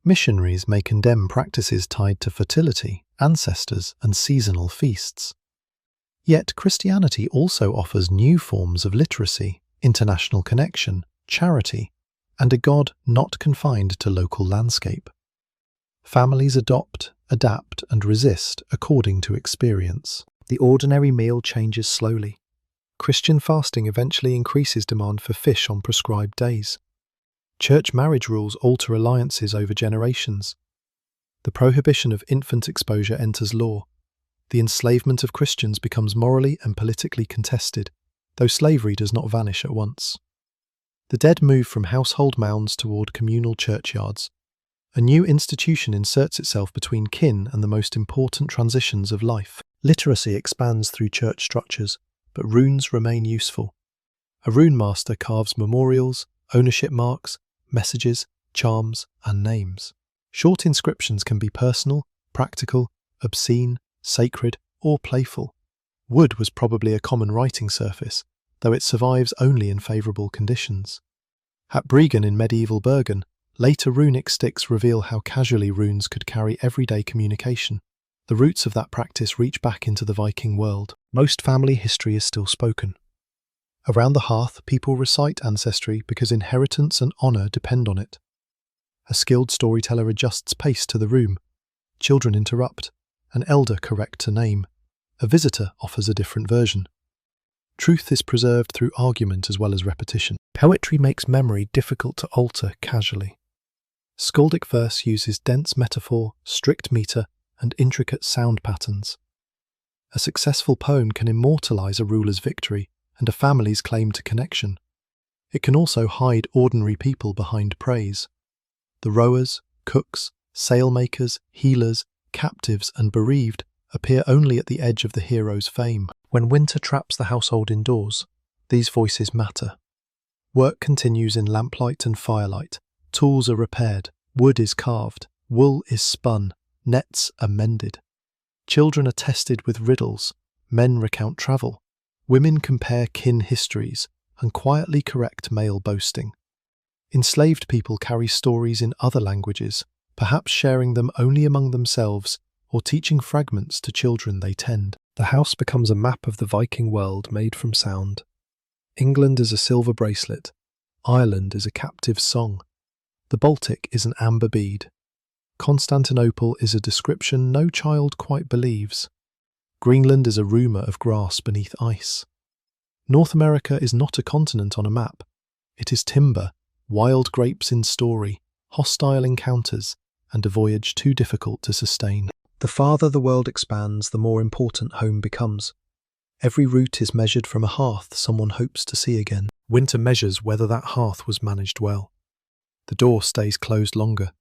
Missionaries may condemn practices tied to fertility, ancestors, and seasonal feasts. Yet Christianity also offers new forms of literacy, international connection, charity, and a God not confined to local landscape. Families adopt, adapt, and resist according to experience. The ordinary meal changes slowly. Christian fasting eventually increases demand for fish on prescribed days. Church marriage rules alter alliances over generations. The prohibition of infant exposure enters law. The enslavement of Christians becomes morally and politically contested, though slavery does not vanish at once. The dead move from household mounds toward communal churchyards. A new institution inserts itself between kin and the most important transitions of life. Literacy expands through church structures, but runes remain useful. A rune master carves memorials, ownership marks, messages, charms, and names. Short inscriptions can be personal, practical, obscene, sacred, or playful. Wood was probably a common writing surface, though it survives only in favourable conditions. At Bregen in medieval Bergen, later runic sticks reveal how casually runes could carry everyday communication. The roots of that practice reach back into the Viking world. Most family history is still spoken. Around the hearth, people recite ancestry because inheritance and honour depend on it. A skilled storyteller adjusts pace to the room. Children interrupt. An elder corrects a name. A visitor offers a different version. Truth is preserved through argument as well as repetition. Poetry makes memory difficult to alter casually. Skaldic verse uses dense metaphor, strict meter, and intricate sound patterns. A successful poem can immortalize a ruler's victory and a family's claim to connection. It can also hide ordinary people behind praise. The rowers, cooks, sailmakers, healers, captives, and bereaved appear only at the edge of the hero's fame. When winter traps the household indoors, these voices matter. Work continues in lamplight and firelight. Tools are repaired, wood is carved, wool is spun, nets are mended. Children are tested with riddles, men recount travel, women compare kin histories, and quietly correct male boasting. Enslaved people carry stories in other languages, perhaps sharing them only among themselves or teaching fragments to children they tend. The house becomes a map of the Viking world made from sound. England is a silver bracelet. Ireland is a captive song. The Baltic is an amber bead. Constantinople is a description no child quite believes. Greenland is a rumour of grass beneath ice. North America is not a continent on a map. It is timber, wild grapes in story, hostile encounters, and a voyage too difficult to sustain. The farther the world expands, the more important home becomes. Every route is measured from a hearth someone hopes to see again. Winter measures whether that hearth was managed well. The door stays closed longer.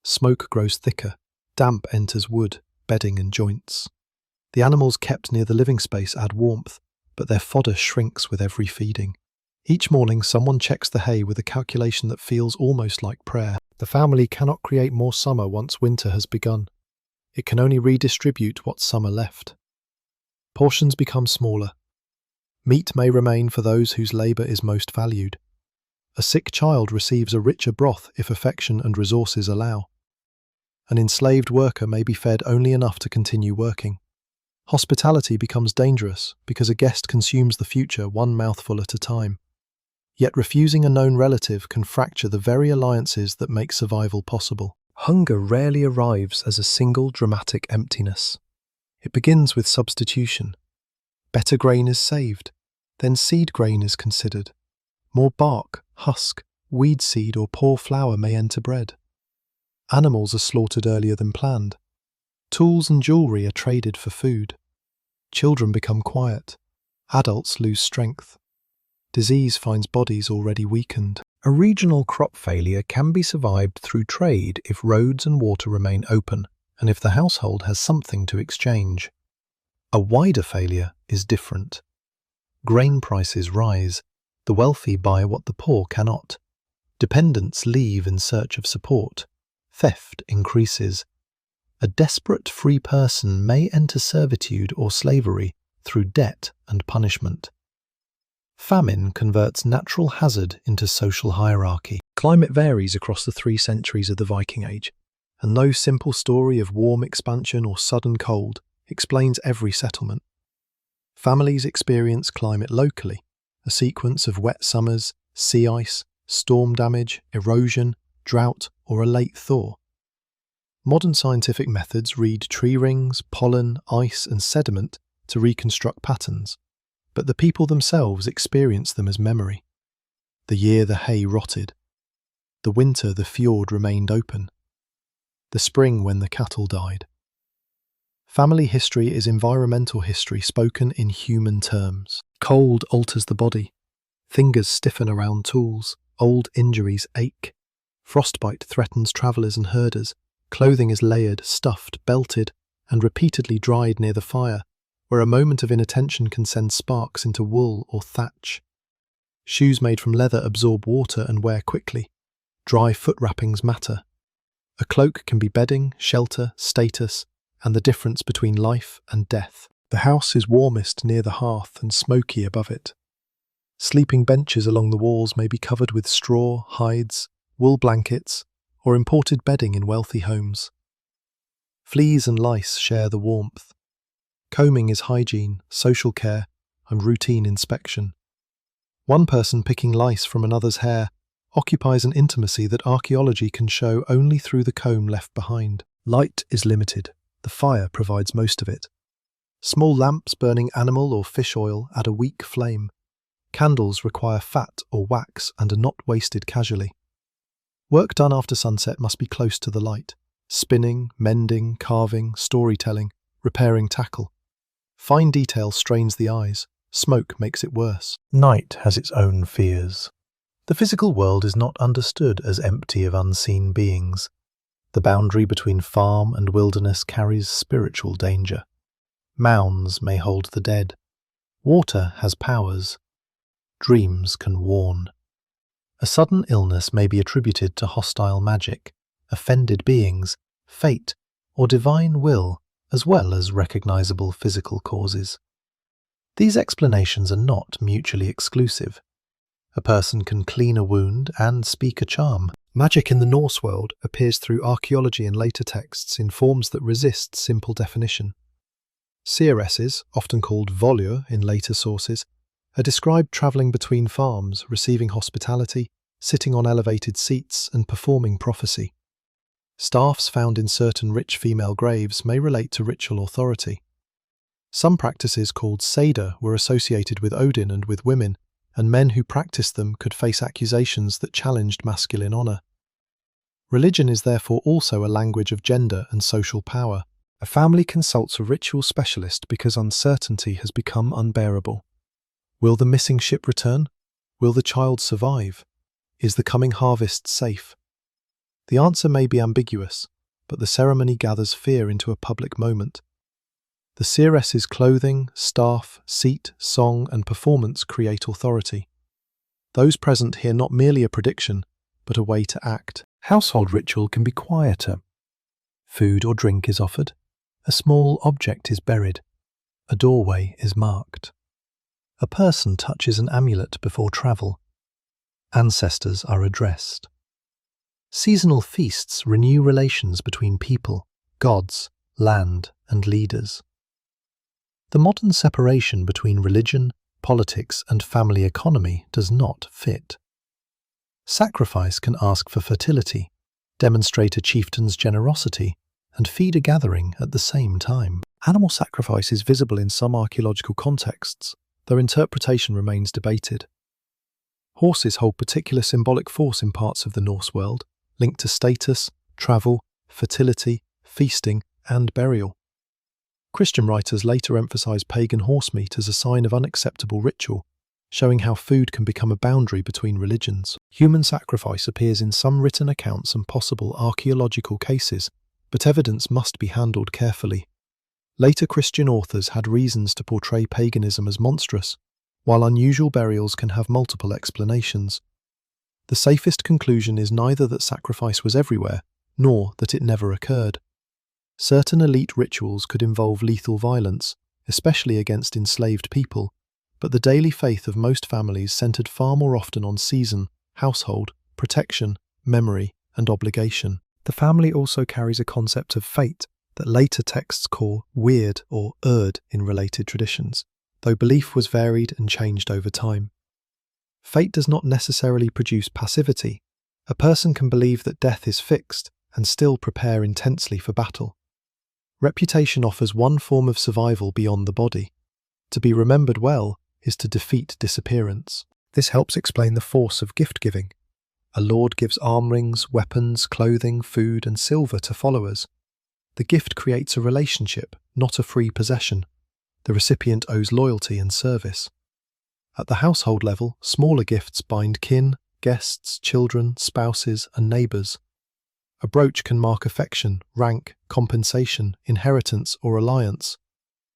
Smoke grows thicker. Damp enters wood, bedding and joints. The animals kept near the living space add warmth, but their fodder shrinks with every feeding. Each morning someone checks the hay with a calculation that feels almost like prayer. The family cannot create more summer once winter has begun. It can only redistribute what summer left. Portions become smaller. Meat may remain for those whose labour is most valued. A sick child receives a richer broth if affection and resources allow. An enslaved worker may be fed only enough to continue working. Hospitality becomes dangerous because a guest consumes the future one mouthful at a time. Yet refusing a known relative can fracture the very alliances that make survival possible. Hunger rarely arrives as a single dramatic emptiness. It begins with substitution. Better grain is saved, then seed grain is considered. More bark, husk, weed seed or poor flour may enter bread. Animals are slaughtered earlier than planned. Tools and jewellery are traded for food. Children become quiet. Adults lose strength. Disease finds bodies already weakened. A regional crop failure can be survived through trade if roads and water remain open, and if the household has something to exchange. A wider failure is different. Grain prices rise. The wealthy buy what the poor cannot. Dependents leave in search of support. Theft increases. A desperate free person may enter servitude or slavery through debt and punishment. Famine converts natural hazard into social hierarchy. Climate varies across the 3 centuries of the Viking Age, and no simple story of warm expansion or sudden cold explains every settlement. Families experience climate locally, a sequence of wet summers, sea ice, storm damage, erosion, drought, or a late thaw. Modern scientific methods read tree rings, pollen, ice, and sediment to reconstruct patterns, but the people themselves experience them as memory. The year the hay rotted. The winter the fjord remained open. The spring when the cattle died. Family history is environmental history spoken in human terms. Cold alters the body. Fingers stiffen around tools. Old injuries ache. Frostbite threatens travellers and herders. Clothing is layered, stuffed, belted, and repeatedly dried near the fire, where a moment of inattention can send sparks into wool or thatch. Shoes made from leather absorb water and wear quickly. Dry foot wrappings matter. A cloak can be bedding, shelter, status, and the difference between life and death. The house is warmest near the hearth and smoky above it. Sleeping benches along the walls may be covered with straw, hides, wool blankets, or imported bedding in wealthy homes. Fleas and lice share the warmth. Combing is hygiene, social care, and routine inspection. One person picking lice from another's hair occupies an intimacy that archaeology can show only through the comb left behind. Light is limited. The fire provides most of it. Small lamps burning animal or fish oil add a weak flame. Candles require fat or wax and are not wasted casually. Work done after sunset must be close to the light. Spinning, mending, carving, storytelling, repairing tackle. Fine detail strains the eyes. Smoke makes it worse. Night has its own fears. The physical world is not understood as empty of unseen beings. The boundary between farm and wilderness carries spiritual danger. Mounds may hold the dead. Water has powers. Dreams can warn. A sudden illness may be attributed to hostile magic, offended beings, fate, or divine will as well as recognizable physical causes. These explanations are not mutually exclusive. A person can clean a wound and speak a charm. Magic in the Norse world appears through archaeology and later texts in forms that resist simple definition. Seeresses, often called volur in later sources, are described travelling between farms, receiving hospitality, sitting on elevated seats, and performing prophecy. Staffs found in certain rich female graves may relate to ritual authority. Some practices called seder were associated with Odin and with women, and men who practiced them could face accusations that challenged masculine honour. Religion is therefore also a language of gender and social power. A family consults a ritual specialist because uncertainty has become unbearable. Will the missing ship return? Will the child survive? Is the coming harvest safe? The answer may be ambiguous, but the ceremony gathers fear into a public moment. The seeress's clothing, staff, seat, song, and performance create authority. Those present hear not merely a prediction, but a way to act. Household ritual can be quieter. Food or drink is offered. A small object is buried. A doorway is marked. A person touches an amulet before travel. Ancestors are addressed. Seasonal feasts renew relations between people, gods, land, and leaders. The modern separation between religion, politics, and family economy does not fit. Sacrifice can ask for fertility, demonstrate a chieftain's generosity, and feed a gathering at the same time. Animal sacrifice is visible in some archaeological contexts, though interpretation remains debated. Horses hold particular symbolic force in parts of the Norse world, linked to status, travel, fertility, feasting, and burial. Christian writers later emphasize pagan horse meat as a sign of unacceptable ritual, showing how food can become a boundary between religions. Human sacrifice appears in some written accounts and possible archaeological cases, but evidence must be handled carefully. Later Christian authors had reasons to portray paganism as monstrous, while unusual burials can have multiple explanations. The safest conclusion is neither that sacrifice was everywhere, nor that it never occurred. Certain elite rituals could involve lethal violence, especially against enslaved people, but the daily faith of most families centered far more often on season, household, protection, memory, and obligation. The family also carries a concept of fate that later texts call weird or urd in related traditions, though belief was varied and changed over time. Fate does not necessarily produce passivity. A person can believe that death is fixed and still prepare intensely for battle. Reputation offers one form of survival beyond the body. To be remembered well is to defeat disappearance. This helps explain the force of gift-giving. A lord gives arm rings, weapons, clothing, food, and silver to followers. The gift creates a relationship, not a free possession. The recipient owes loyalty and service. At the household level, smaller gifts bind kin, guests, children, spouses, and neighbours. A brooch can mark affection, rank, compensation, inheritance, or alliance.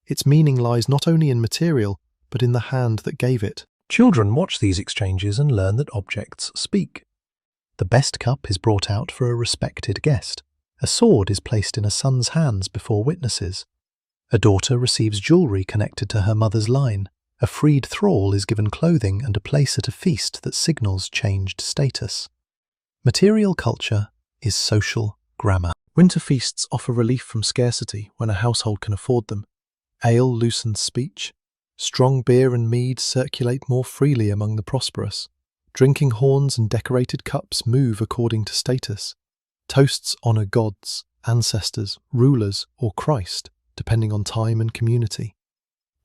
Its meaning lies not only in material, but in the hand that gave it. Children watch these exchanges and learn that objects speak. The best cup is brought out for a respected guest. A sword is placed in a son's hands before witnesses. A daughter receives jewellery connected to her mother's line. A freed thrall is given clothing and a place at a feast that signals changed status. Material culture is social grammar. Winter feasts offer relief from scarcity when a household can afford them. Ale loosens speech. Strong beer and mead circulate more freely among the prosperous. Drinking horns and decorated cups move according to status. Toasts honour gods, ancestors, rulers, or Christ, depending on time and community.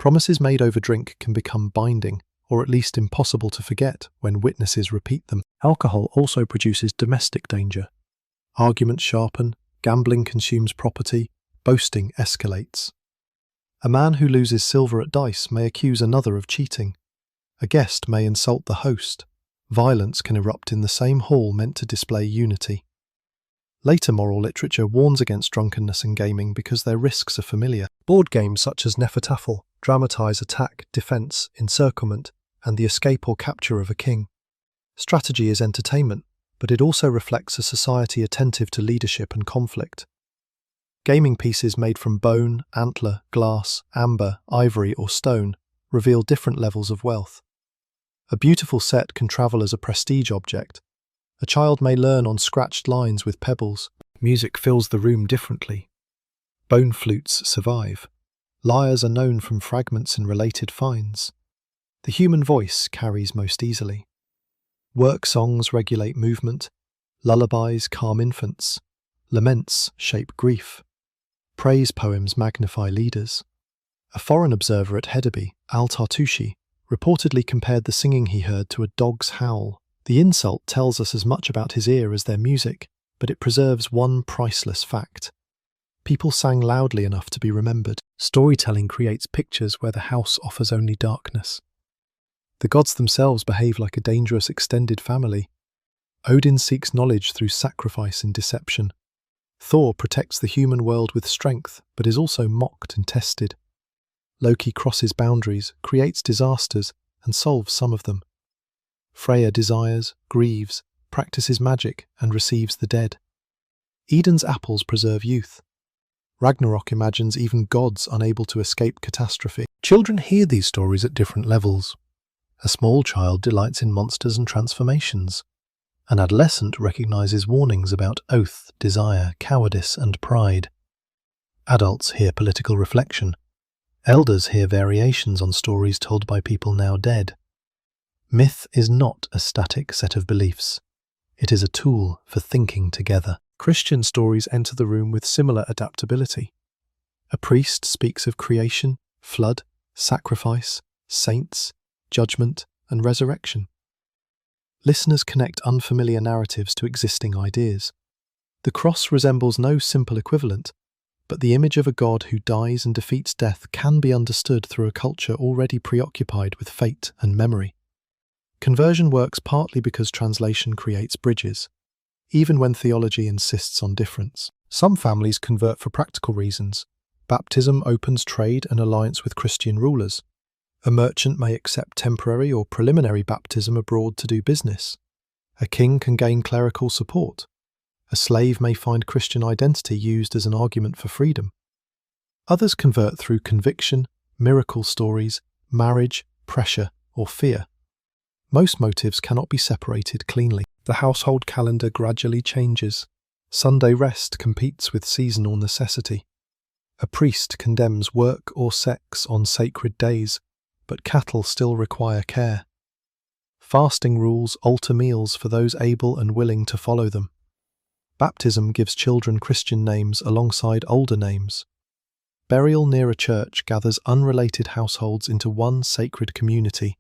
Promises made over drink can become binding, or at least impossible to forget when witnesses repeat them. Alcohol also produces domestic danger. Arguments sharpen, gambling consumes property, boasting escalates. A man who loses silver at dice may accuse another of cheating. A guest may insult the host. Violence can erupt in the same hall meant to display unity. Later moral literature warns against drunkenness and gaming because their risks are familiar. Board games such as Nefertafel dramatise attack, defence, encirclement, and the escape or capture of a king. Strategy is entertainment, but it also reflects a society attentive to leadership and conflict. Gaming pieces made from bone, antler, glass, amber, ivory, or stone reveal different levels of wealth. A beautiful set can travel as a prestige object. A child may learn on scratched lines with pebbles. Music fills the room differently. Bone flutes survive. Lyres are known from fragments in related finds. The human voice carries most easily. Work songs regulate movement. Lullabies calm infants. Laments shape grief. Praise poems magnify leaders. A foreign observer at Hedeby, Al-Tartushi, reportedly compared the singing he heard to a dog's howl. The insult tells us as much about his ear as their music, but it preserves one priceless fact. People sang loudly enough to be remembered. Storytelling creates pictures where the house offers only darkness. The gods themselves behave like a dangerous extended family. Odin seeks knowledge through sacrifice and deception. Thor protects the human world with strength, but is also mocked and tested. Loki crosses boundaries, creates disasters, and solves some of them. Freya desires, grieves, practices magic, and receives the dead. Eden's apples preserve youth. Ragnarok imagines even gods unable to escape catastrophe. Children hear these stories at different levels. A small child delights in monsters and transformations. An adolescent recognizes warnings about oath, desire, cowardice, and pride. Adults hear political reflection. Elders hear variations on stories told by people now dead. Myth is not a static set of beliefs. It is a tool for thinking together. Christian stories enter the room with similar adaptability. A priest speaks of creation, flood, sacrifice, saints, judgment, and resurrection. Listeners connect unfamiliar narratives to existing ideas. The cross resembles no simple equivalent, but the image of a God who dies and defeats death can be understood through a culture already preoccupied with fate and memory. Conversion works partly because translation creates bridges, even when theology insists on difference. Some families convert for practical reasons. Baptism opens trade and alliance with Christian rulers. A merchant may accept temporary or preliminary baptism abroad to do business. A king can gain clerical support. A slave may find Christian identity used as an argument for freedom. Others convert through conviction, miracle stories, marriage, pressure, or fear. Most motives cannot be separated cleanly. The household calendar gradually changes. Sunday rest competes with seasonal necessity. A priest condemns work or sex on sacred days, but cattle still require care. Fasting rules alter meals for those able and willing to follow them. Baptism gives children Christian names alongside older names. Burial near a church gathers unrelated households into one sacred community,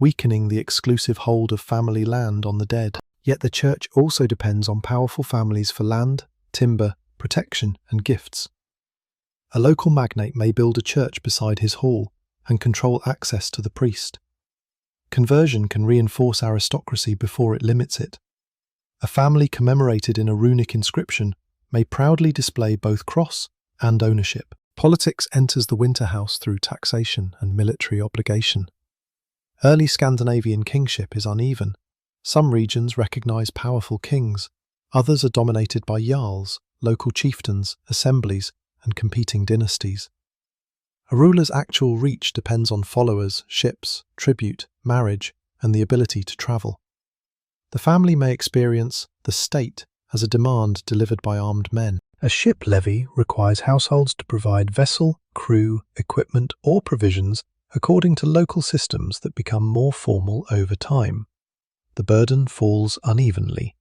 weakening the exclusive hold of family land on the dead. Yet the church also depends on powerful families for land, timber, protection, and gifts. A local magnate may build a church beside his hall and control access to the priest. Conversion can reinforce aristocracy before it limits it. A family commemorated in a runic inscription may proudly display both cross and ownership. Politics enters the winter house through taxation and military obligation. Early Scandinavian kingship is uneven. Some regions recognize powerful kings, others are dominated by jarls, local chieftains, assemblies, and competing dynasties. A ruler's actual reach depends on followers, ships, tribute, marriage, and the ability to travel. The family may experience the state as a demand delivered by armed men. A ship levy requires households to provide vessel, crew, equipment, or provisions according to local systems that become more formal over time. The burden falls unevenly.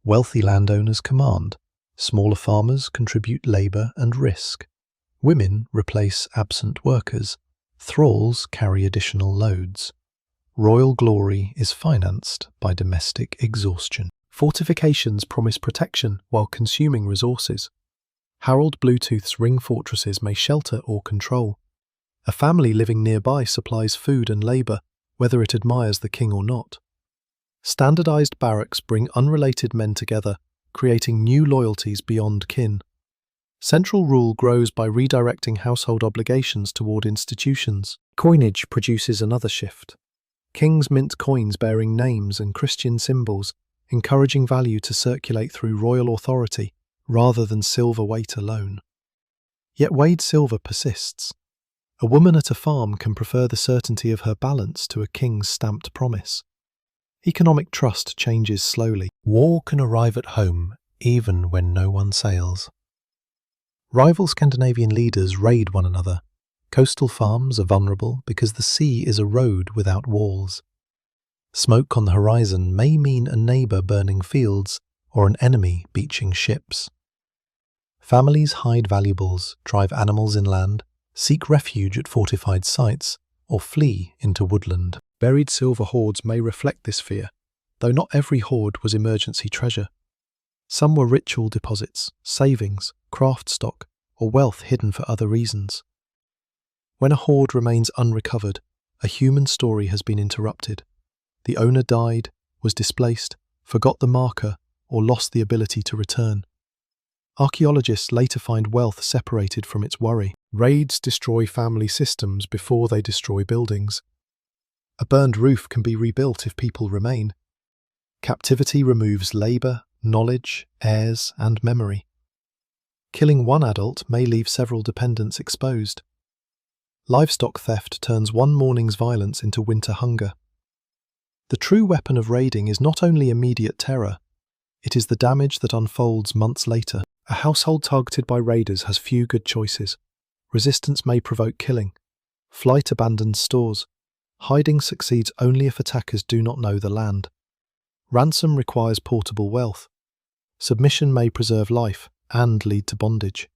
Wealthy landowners command. Smaller farmers contribute labour and risk. Women replace absent workers. Thralls carry additional loads. Royal glory is financed by domestic exhaustion. Fortifications promise protection while consuming resources. Harold Bluetooth's ring fortresses may shelter or control. A family living nearby supplies food and labour, whether it admires the king or not. Standardized barracks bring unrelated men together, creating new loyalties beyond kin. Central rule grows by redirecting household obligations toward institutions. Coinage produces another shift. Kings mint coins bearing names and Christian symbols, encouraging value to circulate through royal authority rather than silver weight alone. Yet weighed silver persists. A woman at a farm can prefer the certainty of her balance to a king's stamped promise. Economic trust changes slowly. War can arrive at home even when no one sails. Rival Scandinavian leaders raid one another. Coastal farms are vulnerable because the sea is a road without walls. Smoke on the horizon may mean a neighbour burning fields or an enemy beaching ships. Families hide valuables, drive animals inland, seek refuge at fortified sites, or flee into woodland. Buried silver hoards may reflect this fear, though not every hoard was emergency treasure. Some were ritual deposits, savings, craft stock, or wealth hidden for other reasons. When a hoard remains unrecovered, a human story has been interrupted. The owner died, was displaced, forgot the marker, or lost the ability to return. Archaeologists later find wealth separated from its worry. Raids destroy family systems before they destroy buildings. A burned roof can be rebuilt if people remain. Captivity removes labour, knowledge, heirs, and memory. Killing one adult may leave several dependents exposed. Livestock theft turns one morning's violence into winter hunger. The true weapon of raiding is not only immediate terror, it is the damage that unfolds months later. A household targeted by raiders has few good choices. Resistance may provoke killing. Flight abandons stores. Hiding succeeds only if attackers do not know the land. Ransom requires portable wealth. Submission may preserve life and lead to bondage.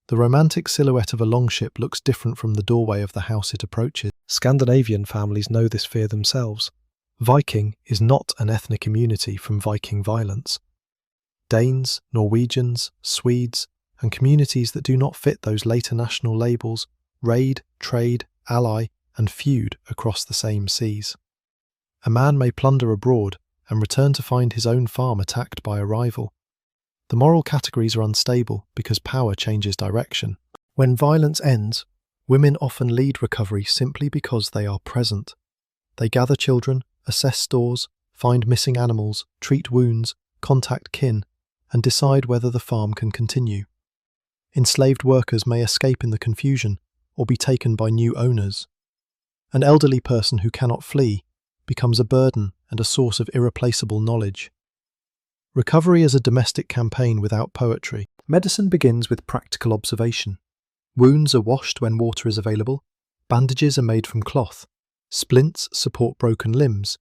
The romantic silhouette of a longship looks different from the doorway of the house it approaches. Scandinavian families know this fear themselves. Viking is not an ethnic immunity from Viking violence. Danes, Norwegians, Swedes, and communities that do not fit those later national labels raid, trade, ally, and feud across the same seas. A man may plunder abroad and return to find his own farm attacked by a rival. The moral categories are unstable because power changes direction. When violence ends, women often lead recovery simply because they are present. They gather children, assess stores, find missing animals, treat wounds, contact kin, and decide whether the farm can continue. Enslaved workers may escape in the confusion or be taken by new owners. An elderly person who cannot flee becomes a burden and a source of irreplaceable knowledge. Recovery is a domestic campaign without poetry. Medicine begins with practical observation. Wounds are washed when water is available. Bandages are made from cloth. Splints support broken limbs.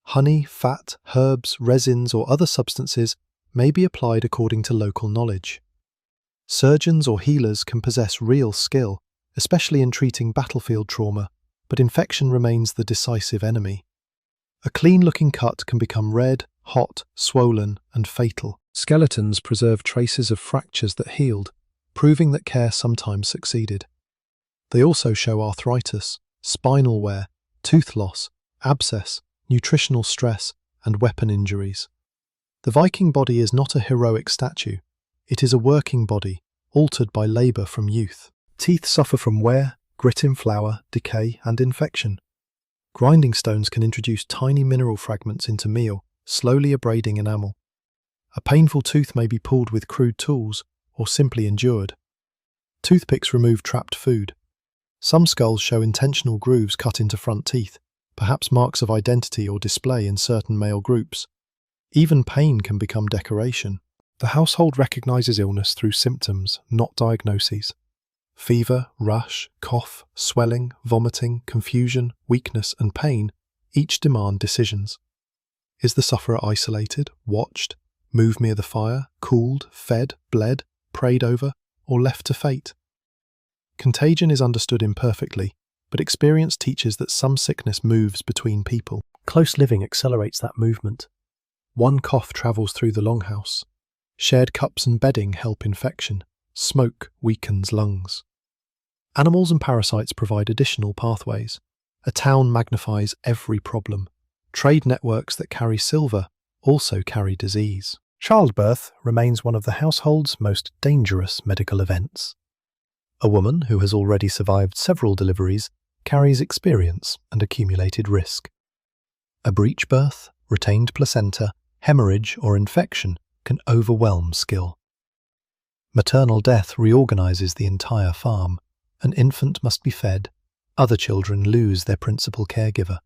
Honey, fat, herbs, resins, or other substances may be applied according to local knowledge. Surgeons or healers can possess real skill, especially in treating battlefield trauma, but infection remains the decisive enemy. A clean-looking cut can become red, hot, swollen, and fatal. Skeletons preserve traces of fractures that healed, proving that care sometimes succeeded. They also show arthritis, spinal wear, tooth loss, abscess, nutritional stress, and weapon injuries. The Viking body is not a heroic statue. It is a working body, altered by labour from youth. Teeth suffer from wear, grit in flour, decay, and infection. Grinding stones can introduce tiny mineral fragments into meal, slowly abrading enamel. A painful tooth may be pulled with crude tools, or simply endured. Toothpicks remove trapped food. Some skulls show intentional grooves cut into front teeth, perhaps marks of identity or display in certain male groups. Even pain can become decoration. The household recognizes illness through symptoms, not diagnoses. Fever, rash, cough, swelling, vomiting, confusion, weakness, and pain each demand decisions. Is the sufferer isolated, watched, moved near the fire, cooled, fed, bled, prayed over, or left to fate? Contagion is understood imperfectly, but experience teaches that some sickness moves between people. Close living accelerates that movement. One cough travels through the longhouse. Shared cups and bedding help infection. Smoke weakens lungs. Animals and parasites provide additional pathways. A town magnifies every problem. Trade networks that carry silver also carry disease. Childbirth remains one of the household's most dangerous medical events. A woman who has already survived several deliveries carries experience and accumulated risk. A breech birth, retained placenta, hemorrhage, or infection can overwhelm skill. Maternal death reorganizes the entire farm. An infant must be fed. Other children lose their principal caregiver.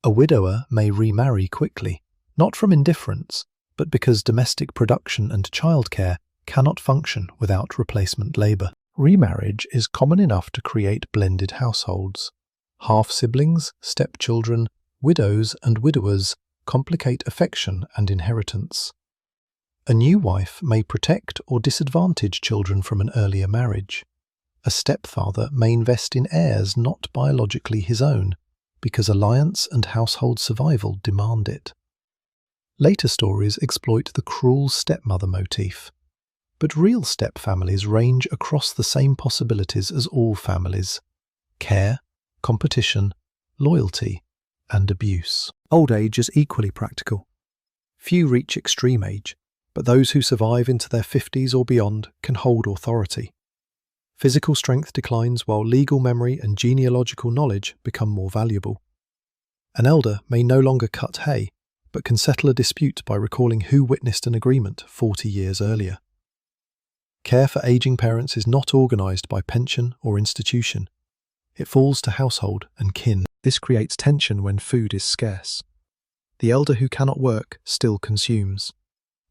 A widower may remarry quickly, not from indifference, but because domestic production and childcare cannot function without replacement labor. Remarriage is common enough to create blended households. Half-siblings, stepchildren, widows and widowers complicate affection and inheritance. A new wife may protect or disadvantage children from an earlier marriage. A stepfather may invest in heirs not biologically his own, because alliance and household survival demand it. Later stories exploit the cruel stepmother motif. But real stepfamilies range across the same possibilities as all families: care, competition, loyalty, and abuse. Old age is equally practical. Few reach extreme age, but those who survive into their 50s or beyond can hold authority. Physical strength declines while legal memory and genealogical knowledge become more valuable. An elder may no longer cut hay, but can settle a dispute by recalling who witnessed an agreement 40 years earlier. Care for aging parents is not organised by pension or institution. It falls to household and kin. This creates tension when food is scarce. The elder who cannot work still consumes.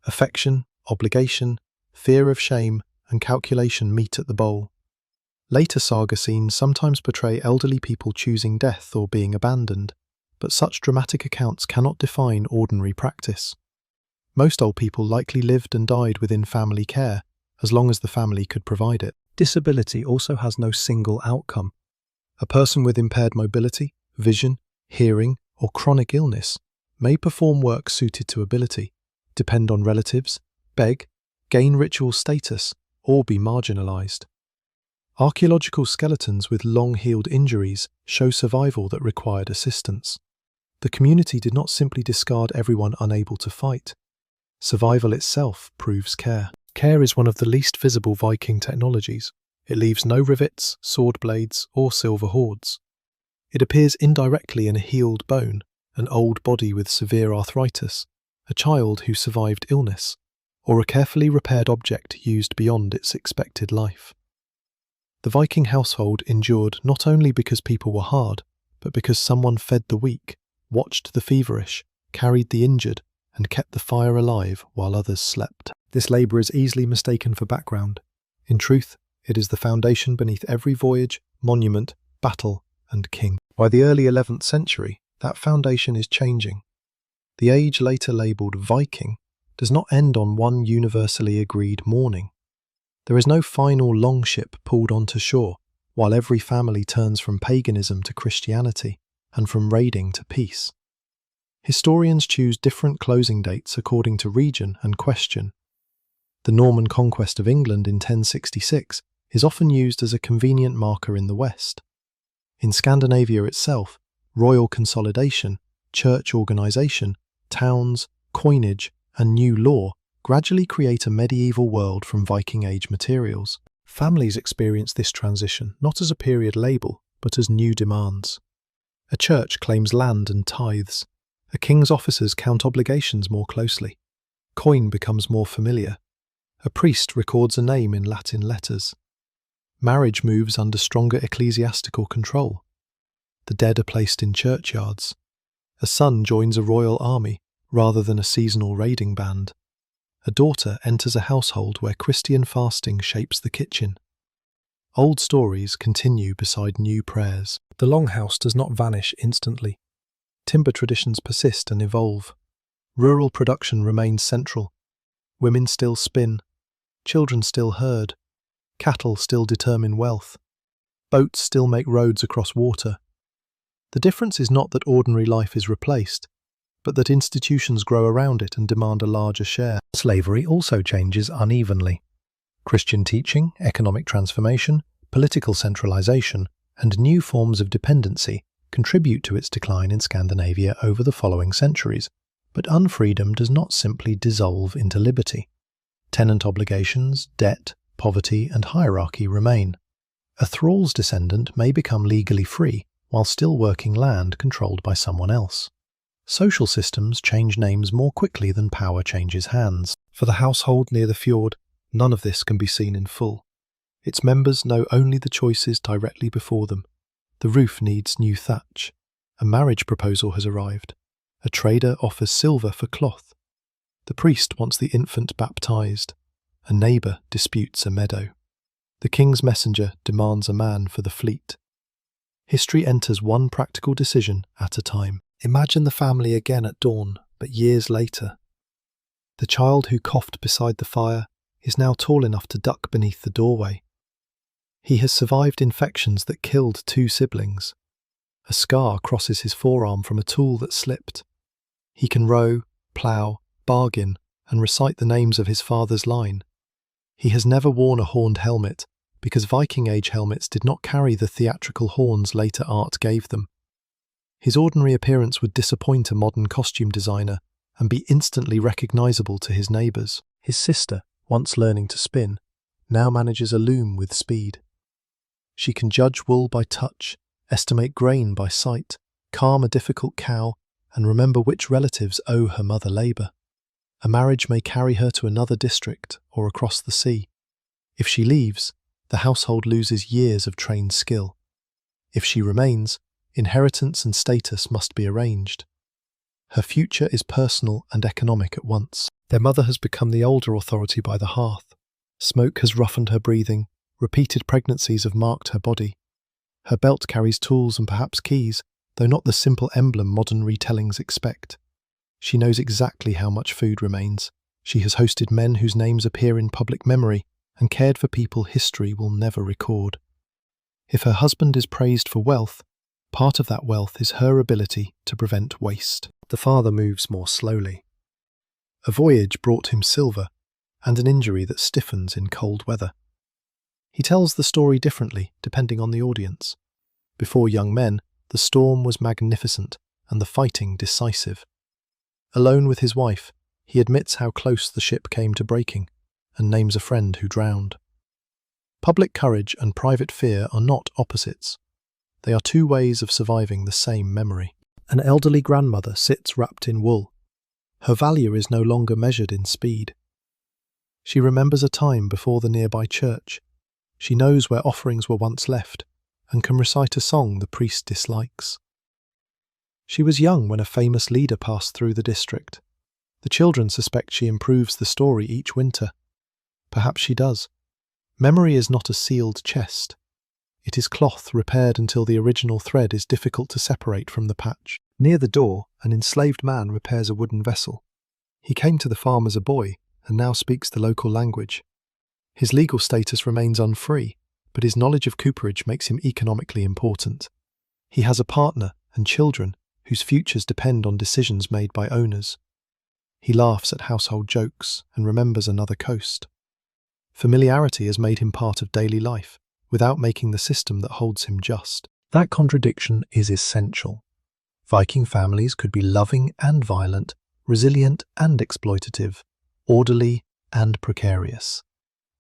Affection, obligation, fear of shame, and calculation meet at the bowl. Later saga scenes sometimes portray elderly people choosing death or being abandoned, but such dramatic accounts cannot define ordinary practice. Most old people likely lived and died within family care, as long as the family could provide it. Disability also has no single outcome. A person with impaired mobility, vision, hearing, or chronic illness may perform work suited to ability, depend on relatives, beg, gain ritual status, or be marginalized. Archaeological skeletons with long-healed injuries show survival that required assistance. The community did not simply discard everyone unable to fight. Survival itself proves care. Care is one of the least visible Viking technologies. It leaves no rivets, sword blades, or silver hoards. It appears indirectly in a healed bone, an old body with severe arthritis, a child who survived illness, or a carefully repaired object used beyond its expected life. The Viking household endured not only because people were hard, but because someone fed the weak, watched the feverish, carried the injured, and kept the fire alive while others slept. This labour is easily mistaken for background. In truth, it is the foundation beneath every voyage, monument, battle, and king. By the early 11th century, that foundation is changing. The age later labelled Viking does not end on one universally agreed morning. There is no final longship pulled onto shore, while every family turns from paganism to Christianity and from raiding to peace. Historians choose different closing dates according to region and question. The Norman conquest of England in 1066 is often used as a convenient marker in the West. In Scandinavia itself, royal consolidation, church organisation, towns, coinage, and new law gradually create a medieval world from Viking Age materials. Families experience this transition not as a period label, but as new demands. A church claims land and tithes. A king's officers count obligations more closely. Coin becomes more familiar. A priest records a name in Latin letters. Marriage moves under stronger ecclesiastical control. The dead are placed in churchyards. A son joins a royal army rather than a seasonal raiding band. A daughter enters a household where Christian fasting shapes the kitchen. Old stories continue beside new prayers. The longhouse does not vanish instantly. Timber traditions persist and evolve. Rural production remains central. Women still spin. Children still herd. Cattle still determine wealth. Boats still make roads across water. The difference is not that ordinary life is replaced, but that institutions grow around it and demand a larger share. Slavery also changes unevenly. Christian teaching, economic transformation, political centralization, and new forms of dependency contribute to its decline in Scandinavia over the following centuries, but unfreedom does not simply dissolve into liberty. Tenant obligations, debt, poverty, and hierarchy remain. A thrall's descendant may become legally free while still working land controlled by someone else. Social systems change names more quickly than power changes hands. For the household near the fjord, None of this can be seen in full. Its members know only the choices directly before them. The roof needs new thatch. A marriage proposal has arrived. A trader offers silver for cloth. The priest wants the infant baptized. A neighbour disputes a meadow. The king's messenger demands a man for the fleet. History enters one practical decision at a time. Imagine the family again at dawn, but years later. The child who coughed beside the fire is now tall enough to duck beneath the doorway. He has survived infections that killed 2 siblings. A scar crosses his forearm from a tool that slipped. He can row, plough, bargain, and recite the names of his father's line. He has never worn a horned helmet, because Viking Age helmets did not carry the theatrical horns later art gave them. His ordinary appearance would disappoint a modern costume designer and be instantly recognisable to his neighbours. His sister, once learning to spin, now manages a loom with speed. She can judge wool by touch, estimate grain by sight, calm a difficult cow, and remember which relatives owe her mother labour. A marriage may carry her to another district or across the sea. If she leaves, the household loses years of trained skill. If she remains, inheritance and status must be arranged. Her future is personal and economic at once. Their mother has become the older authority by the hearth. Smoke has roughened her breathing, repeated pregnancies have marked her body. Her belt carries tools and perhaps keys, though not the simple emblem modern retellings expect. She knows exactly how much food remains. She has hosted men whose names appear in public memory and cared for people history will never record. If her husband is praised for wealth, part of that wealth is her ability to prevent waste. The father moves more slowly. A voyage brought him silver and an injury that stiffens in cold weather. He tells the story differently depending on the audience. Before young men, the storm was magnificent and the fighting decisive. Alone with his wife, he admits how close the ship came to breaking and names a friend who drowned. Public courage and private fear are not opposites. They are 2 ways of surviving the same memory. An elderly grandmother sits wrapped in wool. Her value is no longer measured in speed. She remembers a time before the nearby church. She knows where offerings were once left and can recite a song the priest dislikes. She was young when a famous leader passed through the district. The children suspect she improves the story each winter. Perhaps she does. Memory is not a sealed chest. It is cloth repaired until the original thread is difficult to separate from the patch. Near the door, an enslaved man repairs a wooden vessel. He came to the farm as a boy and now speaks the local language. His legal status remains unfree, but his knowledge of cooperage makes him economically important. He has a partner and children whose futures depend on decisions made by owners. He laughs at household jokes and remembers another coast. Familiarity has made him part of daily life, without making the system that holds him just. That contradiction is essential. Viking families could be loving and violent, resilient and exploitative, orderly and precarious.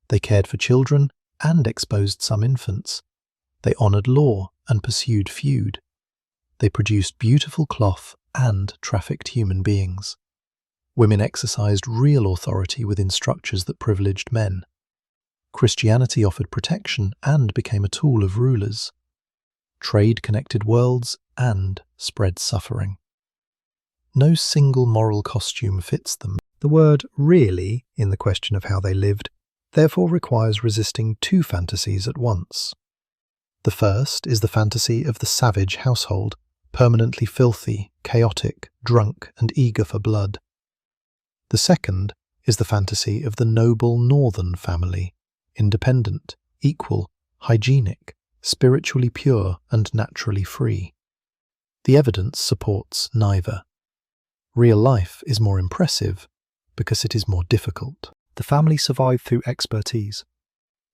They cared for children and exposed some infants. They honoured law and pursued feud. They produced beautiful cloth and trafficked human beings. Women exercised real authority within structures that privileged men. Christianity offered protection and became a tool of rulers. Trade connected worlds and spread suffering. No single moral costume fits them. The word really in the question of how they lived therefore requires resisting 2 fantasies at once. The first is the fantasy of the savage household, permanently filthy, chaotic, drunk, and eager for blood. The second is the fantasy of the noble northern family, independent, equal, hygienic, spiritually pure, and naturally free. The evidence supports neither. Real life is more impressive because it is more difficult. The family survived through expertise.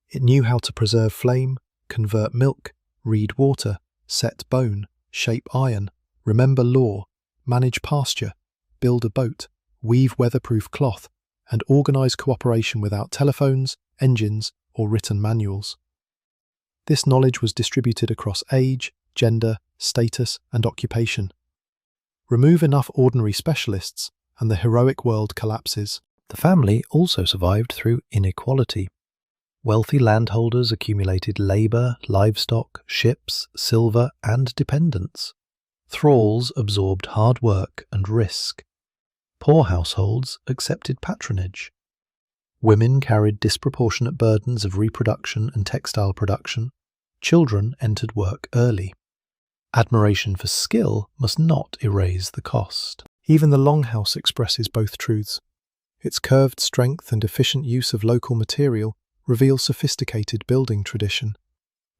It knew how to preserve flame, convert milk, read water, set bone, shape iron, remember law, manage pasture, build a boat, weave weatherproof cloth, and organize cooperation without telephones, engines, or written manuals. This knowledge was distributed across age, gender, status, and occupation. Remove enough ordinary specialists, and the heroic world collapses. The family also survived through inequality. Wealthy landholders accumulated labour, livestock, ships, silver, and dependents. Thralls absorbed hard work and risk. Poor households accepted patronage. Women carried disproportionate burdens of reproduction and textile production. Children entered work early. Admiration for skill must not erase the cost. Even the longhouse expresses both truths. Its curved strength and efficient use of local material reveal sophisticated building tradition.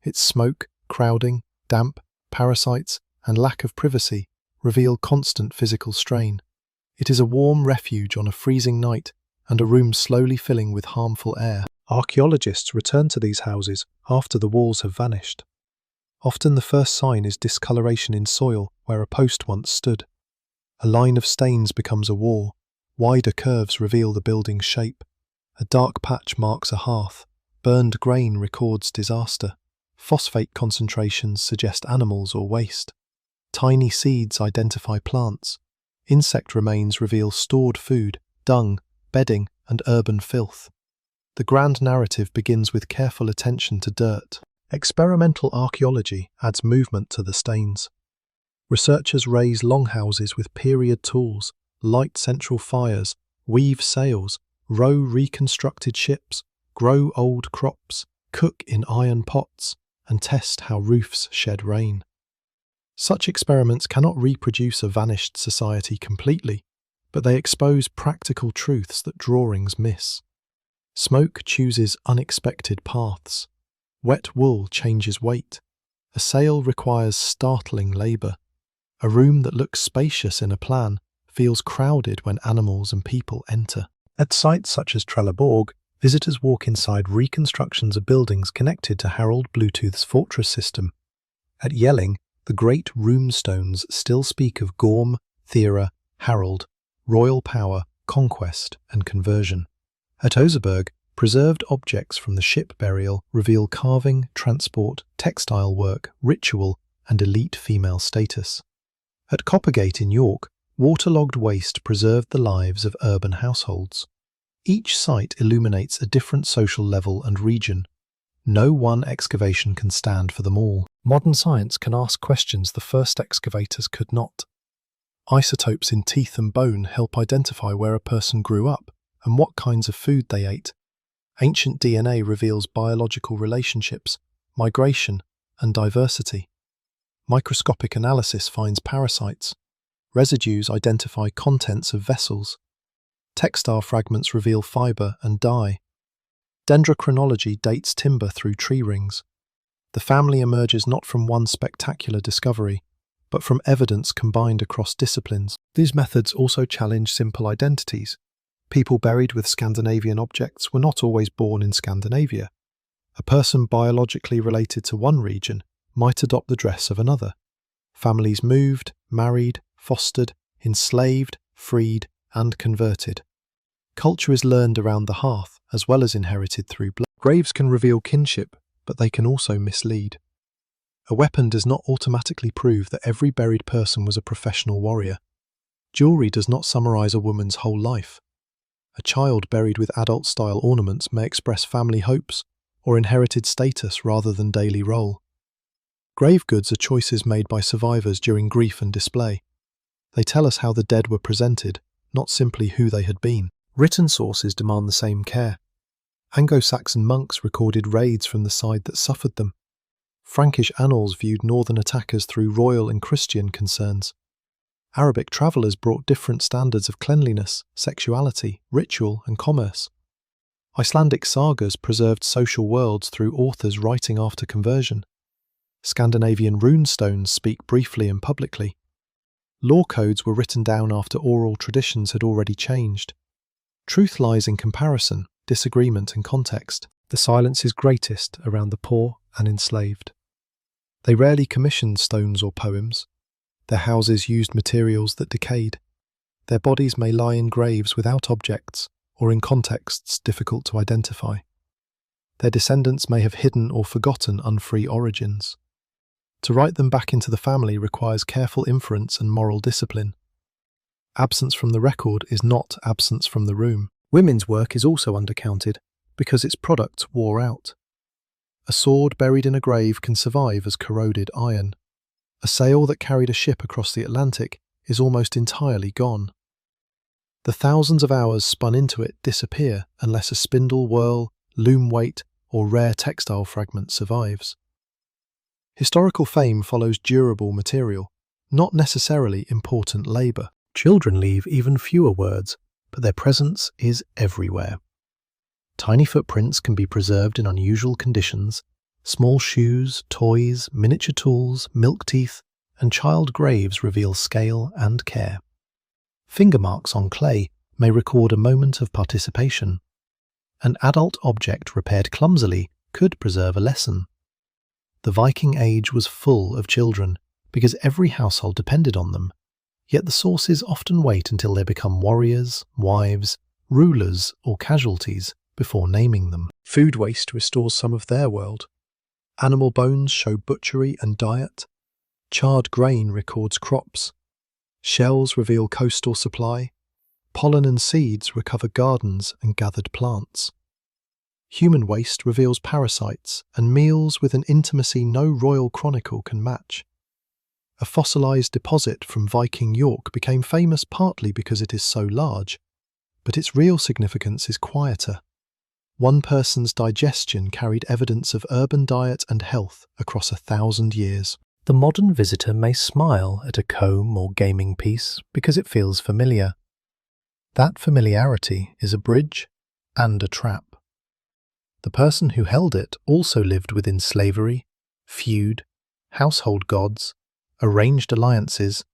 Its smoke, crowding, damp, parasites, and lack of privacy reveal constant physical strain. It is a warm refuge on a freezing night and a room slowly filling with harmful air. Archaeologists return to these houses after the walls have vanished. Often the first sign is discoloration in soil where a post once stood. A line of stains becomes a wall. Wider curves reveal the building's shape. A dark patch marks a hearth. Burned grain records disaster. Phosphate concentrations suggest animals or waste. Tiny seeds identify plants. Insect remains reveal stored food, dung, bedding, and urban filth. The grand narrative begins with careful attention to dirt. Experimental archaeology adds movement to the stains. Researchers raise longhouses with period tools, light central fires, weave sails, row reconstructed ships, grow old crops, cook in iron pots, and test how roofs shed rain. Such experiments cannot reproduce a vanished society completely, but they expose practical truths that drawings miss. Smoke chooses unexpected paths. Wet wool changes weight. A sail requires startling labour. A room that looks spacious in a plan feels crowded when animals and people enter. At sites such as Trelleborg, visitors walk inside reconstructions of buildings connected to Harold Bluetooth's fortress system. At Yelling, the great runestones still speak of Gorm, Thera, Harold, royal power, conquest, and conversion. At Oseberg, preserved objects from the ship burial reveal carving, transport, textile work, ritual, and elite female status. At Coppergate in York, waterlogged waste preserved the lives of urban households. Each site illuminates a different social level and region. No one excavation can stand for them all. Modern science can ask questions the first excavators could not. Isotopes in teeth and bone help identify where a person grew up and what kinds of food they ate. Ancient DNA reveals biological relationships, migration, and diversity. Microscopic analysis finds parasites. Residues identify contents of vessels. Textile fragments reveal fibre and dye. Dendrochronology dates timber through tree rings. The family emerges not from one spectacular discovery, but from evidence combined across disciplines. These methods also challenge simple identities. People buried with Scandinavian objects were not always born in Scandinavia. A person biologically related to one region might adopt the dress of another. Families moved, married, fostered, enslaved, freed, and converted. Culture is learned around the hearth as well as inherited through blood. Graves can reveal kinship, but they can also mislead. A weapon does not automatically prove that every buried person was a professional warrior. Jewelry does not summarize a woman's whole life. A child buried with adult-style ornaments may express family hopes or inherited status rather than daily role. Grave goods are choices made by survivors during grief and display. They tell us how the dead were presented, not simply who they had been. Written sources demand the same care. Anglo-Saxon monks recorded raids from the side that suffered them. Frankish annals viewed northern attackers through royal and Christian concerns. Arabic travellers brought different standards of cleanliness, sexuality, ritual, and commerce. Icelandic sagas preserved social worlds through authors writing after conversion. Scandinavian runestones speak briefly and publicly. Law codes were written down after oral traditions had already changed. Truth lies in comparison, disagreement, and context. The silence is greatest around the poor and enslaved. They rarely commissioned stones or poems. Their houses used materials that decayed. Their bodies may lie in graves without objects or in contexts difficult to identify. Their descendants may have hidden or forgotten unfree origins. To write them back into the family requires careful inference and moral discipline. Absence from the record is not absence from the room. Women's work is also undercounted because its products wore out. A sword buried in a grave can survive as corroded iron. A sail that carried a ship across the Atlantic is almost entirely gone. The thousands of hours spun into it disappear unless a spindle whirl, loom weight, or rare textile fragment survives. Historical fame follows durable material, not necessarily important labour. Children leave even fewer words, but their presence is everywhere. Tiny footprints can be preserved in unusual conditions. Small shoes, toys, miniature tools, milk teeth, and child graves reveal scale and care. Finger marks on clay may record a moment of participation. An adult object repaired clumsily could preserve a lesson. The Viking Age was full of children because every household depended on them, yet the sources often wait until they become warriors, wives, rulers, or casualties before naming them. Food waste restores some of their world. Animal bones show butchery and diet. Charred grain records crops. Shells reveal coastal supply. Pollen and seeds recover gardens and gathered plants. Human waste reveals parasites and meals with an intimacy no royal chronicle can match. A fossilized deposit from Viking York became famous partly because it is so large, but its real significance is quieter. One person's digestion carried evidence of urban diet and health across 1,000 years. The modern visitor may smile at a comb or gaming piece because it feels familiar. That familiarity is a bridge and a trap. The person who held it also lived within slavery, feud, household gods, arranged alliances,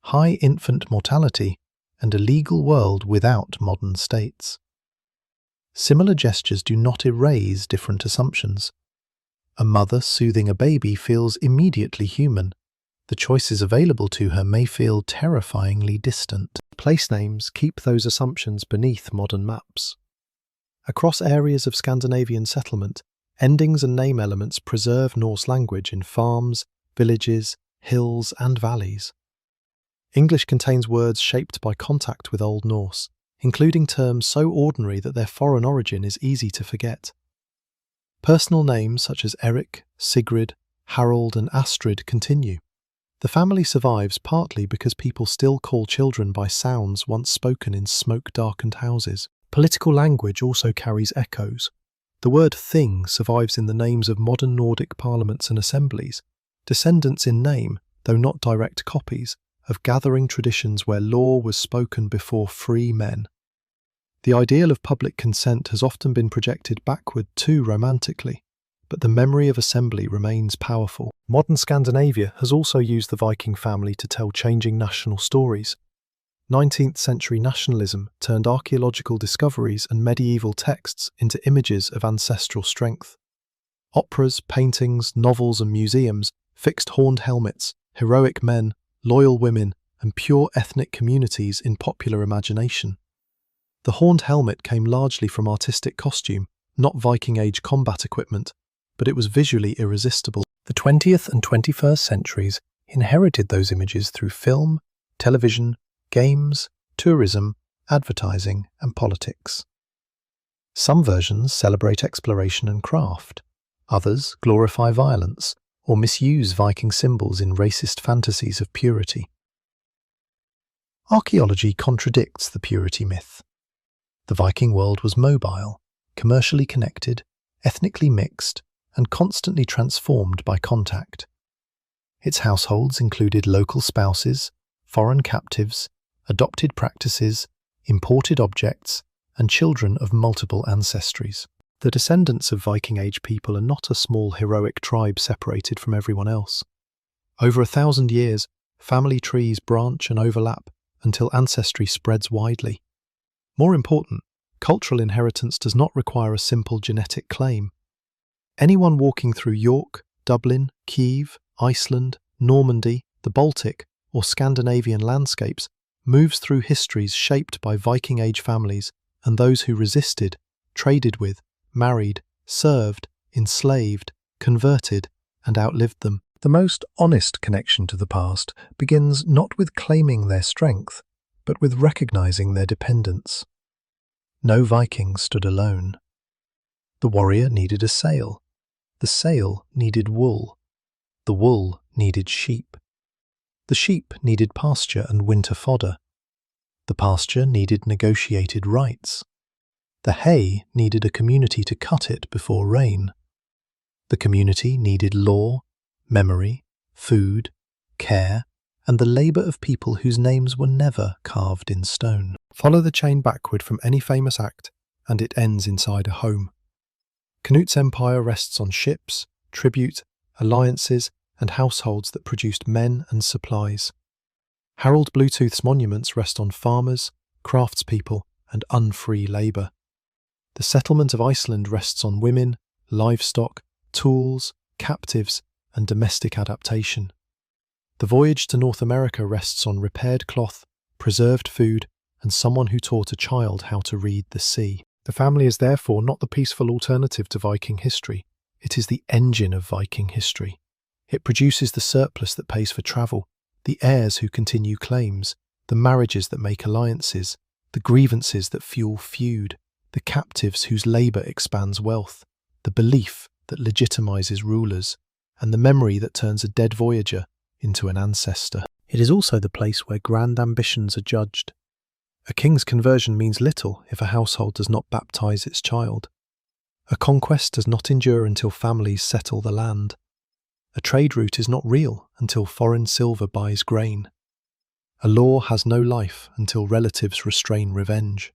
high infant mortality, and a legal world without modern states. Similar gestures do not erase different assumptions. A mother soothing a baby feels immediately human. The choices available to her may feel terrifyingly distant. Place names keep those assumptions beneath modern maps. Across areas of Scandinavian settlement, endings and name elements preserve Norse language in farms, villages, hills, and valleys. English contains words shaped by contact with Old Norse, including terms so ordinary that their foreign origin is easy to forget. Personal names such as Eric, Sigrid, Harold, and Astrid continue. The family survives partly because people still call children by sounds once spoken in smoke-darkened houses. Political language also carries echoes. The word thing survives in the names of modern Nordic parliaments and assemblies, descendants in name, though not direct copies, of gathering traditions where law was spoken before free men. The ideal of public consent has often been projected backward too romantically, but the memory of assembly remains powerful. Modern Scandinavia has also used the Viking family to tell changing national stories. 19th century nationalism turned archaeological discoveries and medieval texts into images of ancestral strength. Operas, paintings, novels, and museums fixed horned helmets, heroic men, loyal women, and pure ethnic communities in popular imagination. The horned helmet came largely from artistic costume, not Viking-age combat equipment, but it was visually irresistible. The 20th and 21st centuries inherited those images through film, television, games, tourism, advertising, and politics. Some versions celebrate exploration and craft. Others glorify violence or misuse Viking symbols in racist fantasies of purity. Archaeology contradicts the purity myth. The Viking world was mobile, commercially connected, ethnically mixed, and constantly transformed by contact. Its households included local spouses, foreign captives, adopted practices, imported objects, and children of multiple ancestries. The descendants of Viking-age people are not a small heroic tribe separated from everyone else. Over 1,000 years, family trees branch and overlap until ancestry spreads widely. More important, cultural inheritance does not require a simple genetic claim. Anyone walking through York, Dublin, Kiev, Iceland, Normandy, the Baltic, or Scandinavian landscapes moves through histories shaped by Viking-age families and those who resisted, traded with, married, served, enslaved, converted, and outlived them. The most honest connection to the past begins not with claiming their strength, but with recognizing their dependence. No Viking stood alone. The warrior needed a sail. The sail needed wool. The wool needed sheep. The sheep needed pasture and winter fodder. The pasture needed negotiated rights. The hay needed a community to cut it before rain. The community needed law, memory, food, care, and the labour of people whose names were never carved in stone. Follow the chain backward from any famous act, and it ends inside a home. Canute's empire rests on ships, tribute, alliances, and households that produced men and supplies. Harold Bluetooth's monuments rest on farmers, craftspeople, and unfree labour. The settlement of Iceland rests on women, livestock, tools, captives, and domestic adaptation. The voyage to North America rests on repaired cloth, preserved food, and someone who taught a child how to read the sea. The family is therefore not the peaceful alternative to Viking history. It is the engine of Viking history. It produces the surplus that pays for travel, the heirs who continue claims, the marriages that make alliances, the grievances that fuel feud, the captives whose labour expands wealth, the belief that legitimizes rulers, and the memory that turns a dead voyager into an ancestor. It is also the place where grand ambitions are judged. A king's conversion means little if a household does not baptize its child. A conquest does not endure until families settle the land. A trade route is not real until foreign silver buys grain. A law has no life until relatives restrain revenge.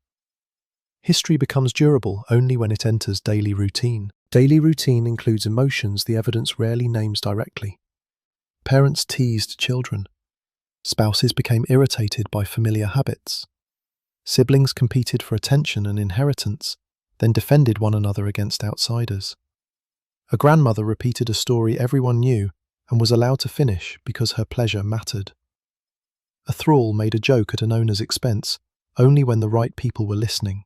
History becomes durable only when it enters daily routine. Daily routine includes emotions the evidence rarely names directly. Parents teased children. Spouses became irritated by familiar habits. Siblings competed for attention and inheritance, then defended one another against outsiders. A grandmother repeated a story everyone knew and was allowed to finish because her pleasure mattered. A thrall made a joke at an owner's expense only when the right people were listening.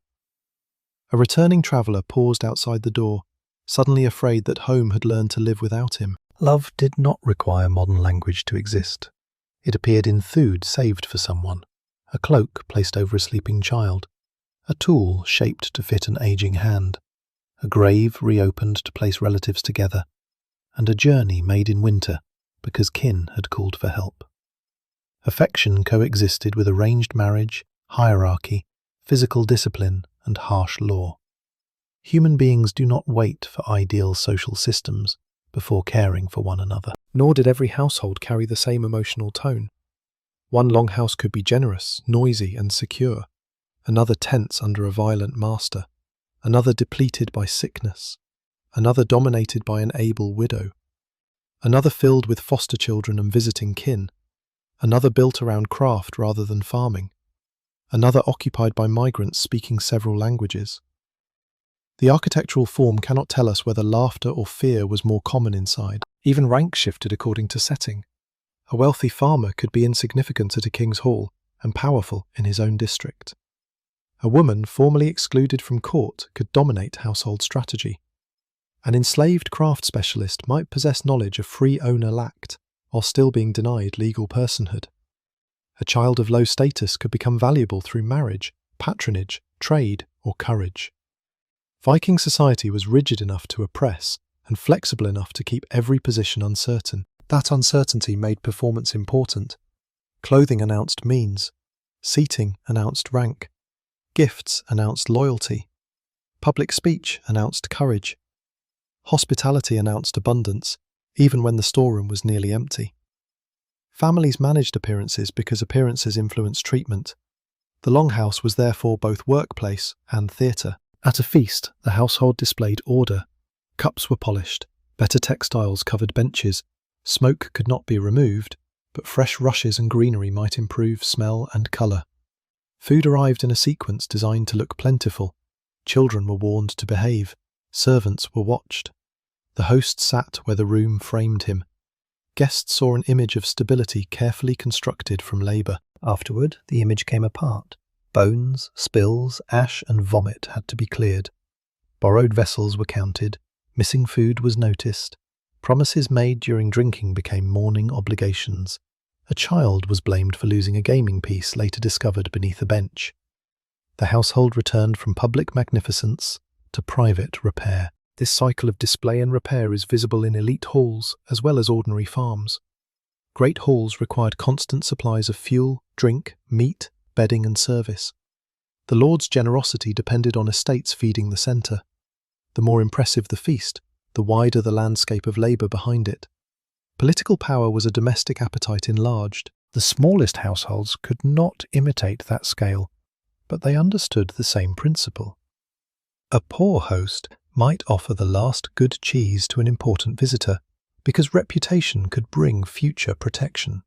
A returning traveller paused outside the door, suddenly afraid that home had learned to live without him. Love did not require modern language to exist. It appeared in food saved for someone, a cloak placed over a sleeping child, a tool shaped to fit an aging hand, a grave reopened to place relatives together, and a journey made in winter because kin had called for help. Affection coexisted with arranged marriage, hierarchy, physical discipline, and harsh law. Human beings do not wait for ideal social systems before caring for one another. Nor did every household carry the same emotional tone. One longhouse could be generous, noisy, and secure, another tense under a violent master, another depleted by sickness, another dominated by an able widow, another filled with foster children and visiting kin, another built around craft rather than farming, another occupied by migrants speaking several languages. The architectural form cannot tell us whether laughter or fear was more common inside. Even rank shifted according to setting. A wealthy farmer could be insignificant at a king's hall and powerful in his own district. A woman formerly excluded from court could dominate household strategy. An enslaved craft specialist might possess knowledge a free owner lacked, while still being denied legal personhood. A child of low status could become valuable through marriage, patronage, trade, or courage. Viking society was rigid enough to oppress and flexible enough to keep every position uncertain. That uncertainty made performance important. Clothing announced means. Seating announced rank. Gifts announced loyalty. Public speech announced courage. Hospitality announced abundance, even when the storeroom was nearly empty. Families managed appearances because appearances influenced treatment. The longhouse was therefore both workplace and theatre. At a feast, the household displayed order. Cups were polished, better textiles covered benches, smoke could not be removed, but fresh rushes and greenery might improve smell and colour. Food arrived in a sequence designed to look plentiful. Children were warned to behave. Servants were watched. The host sat where the room framed him. Guests saw an image of stability carefully constructed from labour. Afterward, the image came apart. Bones, spills, ash and vomit had to be cleared. Borrowed vessels were counted. Missing food was noticed. Promises made during drinking became mourning obligations. A child was blamed for losing a gaming piece later discovered beneath a bench. The household returned from public magnificence to private repair. This cycle of display and repair is visible in elite halls as well as ordinary farms. Great halls required constant supplies of fuel, drink, meat, bedding and service. The lord's generosity depended on estates feeding the centre. The more impressive the feast, the wider the landscape of labour behind it. Political power was a domestic appetite enlarged. The smallest households could not imitate that scale, but they understood the same principle. A poor host might offer the last good cheese to an important visitor because reputation could bring future protection.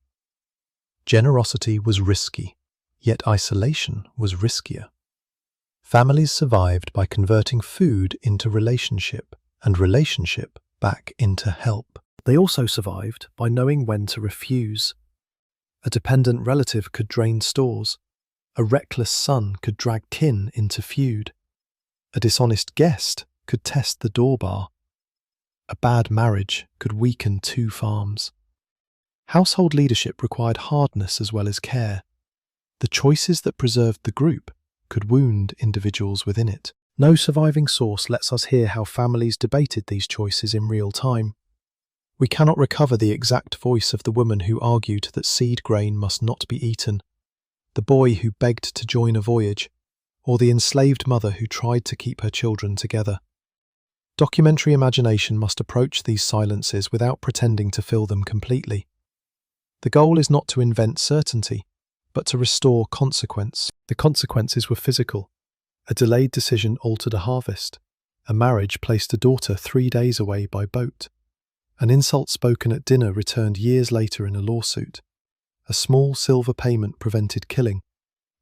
Generosity was risky, yet isolation was riskier. Families survived by converting food into relationship and relationship back into help. They also survived by knowing when to refuse. A dependent relative could drain stores. A reckless son could drag kin into feud. A dishonest guest could test the door bar. A bad marriage could weaken two farms. Household leadership required hardness as well as care. The choices that preserved the group could wound individuals within it. No surviving source lets us hear how families debated these choices in real time. We cannot recover the exact voice of the woman who argued that seed grain must not be eaten, the boy who begged to join a voyage, or the enslaved mother who tried to keep her children together. Documentary imagination must approach these silences without pretending to fill them completely. The goal is not to invent certainty, but to restore consequence. The consequences were physical. A delayed decision altered a harvest. A marriage placed a daughter 3 days away by boat. An insult spoken at dinner returned years later in a lawsuit. A small silver payment prevented killing.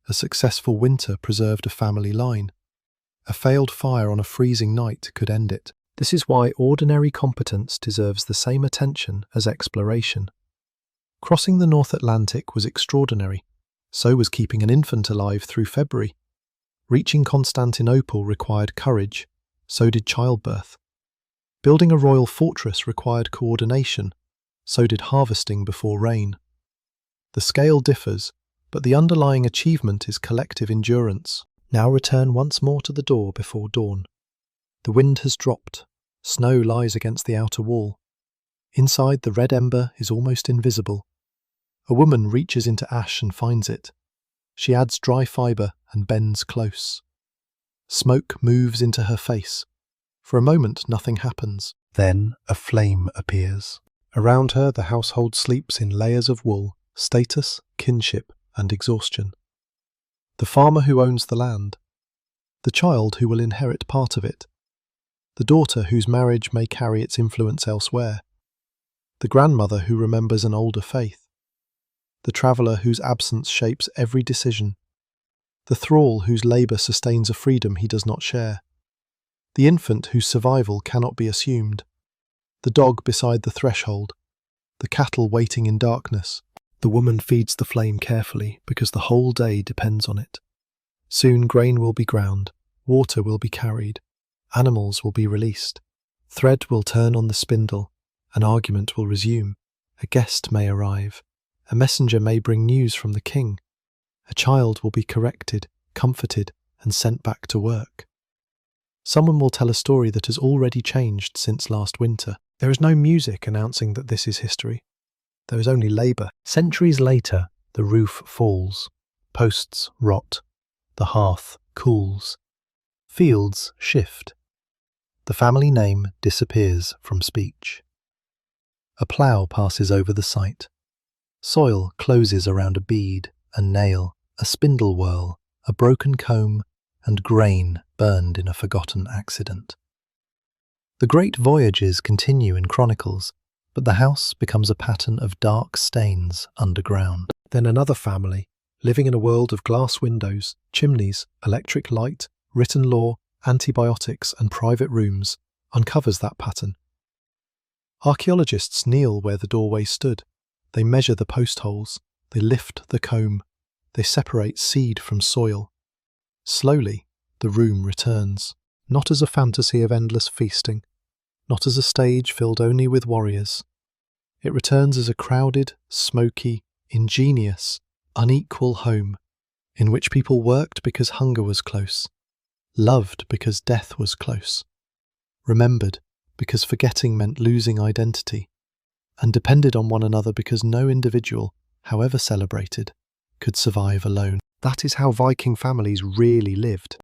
A successful winter preserved a family line. A failed fire on a freezing night could end it. This is why ordinary competence deserves the same attention as exploration. Crossing the North Atlantic was extraordinary. So was keeping an infant alive through February. Reaching Constantinople required courage. So did childbirth. Building a royal fortress required coordination. So did harvesting before rain. The scale differs, but the underlying achievement is collective endurance. Now return once more to the door before dawn. The wind has dropped. Snow lies against the outer wall. Inside, the red ember is almost invisible. A woman reaches into ash and finds it. She adds dry fibre and bends close. Smoke moves into her face. For a moment, nothing happens. Then a flame appears. Around her, the household sleeps in layers of wool, status, kinship, and exhaustion. The farmer who owns the land. The child who will inherit part of it. The daughter whose marriage may carry its influence elsewhere. The grandmother who remembers an older faith. The traveller whose absence shapes every decision. The thrall whose labour sustains a freedom he does not share. The infant whose survival cannot be assumed. The dog beside the threshold. The cattle waiting in darkness. The woman feeds the flame carefully because the whole day depends on it. Soon grain will be ground, water will be carried, animals will be released. Thread will turn on the spindle, an argument will resume, a guest may arrive, a messenger may bring news from the king. A child will be corrected, comforted, and sent back to work. Someone will tell a story that has already changed since last winter. There is no music announcing that this is history. There is only labour. Centuries later, the roof falls. Posts rot. The hearth cools. Fields shift. The family name disappears from speech. A plough passes over the site. Soil closes around a bead, a nail, a spindle whirl, a broken comb, and grain burned in a forgotten accident. The great voyages continue in chronicles, but the house becomes a pattern of dark stains underground. Then another family, living in a world of glass windows, chimneys, electric light, written law, antibiotics, and private rooms, uncovers that pattern. Archaeologists kneel where the doorway stood. They measure the post holes. They lift the comb. They separate seed from soil. Slowly, the room returns, not as a fantasy of endless feasting, not as a stage filled only with warriors. It returns as a crowded, smoky, ingenious, unequal home, in which people worked because hunger was close, loved because death was close, remembered because forgetting meant losing identity, and depended on one another because no individual, however celebrated, could survive alone. That is how Viking families really lived.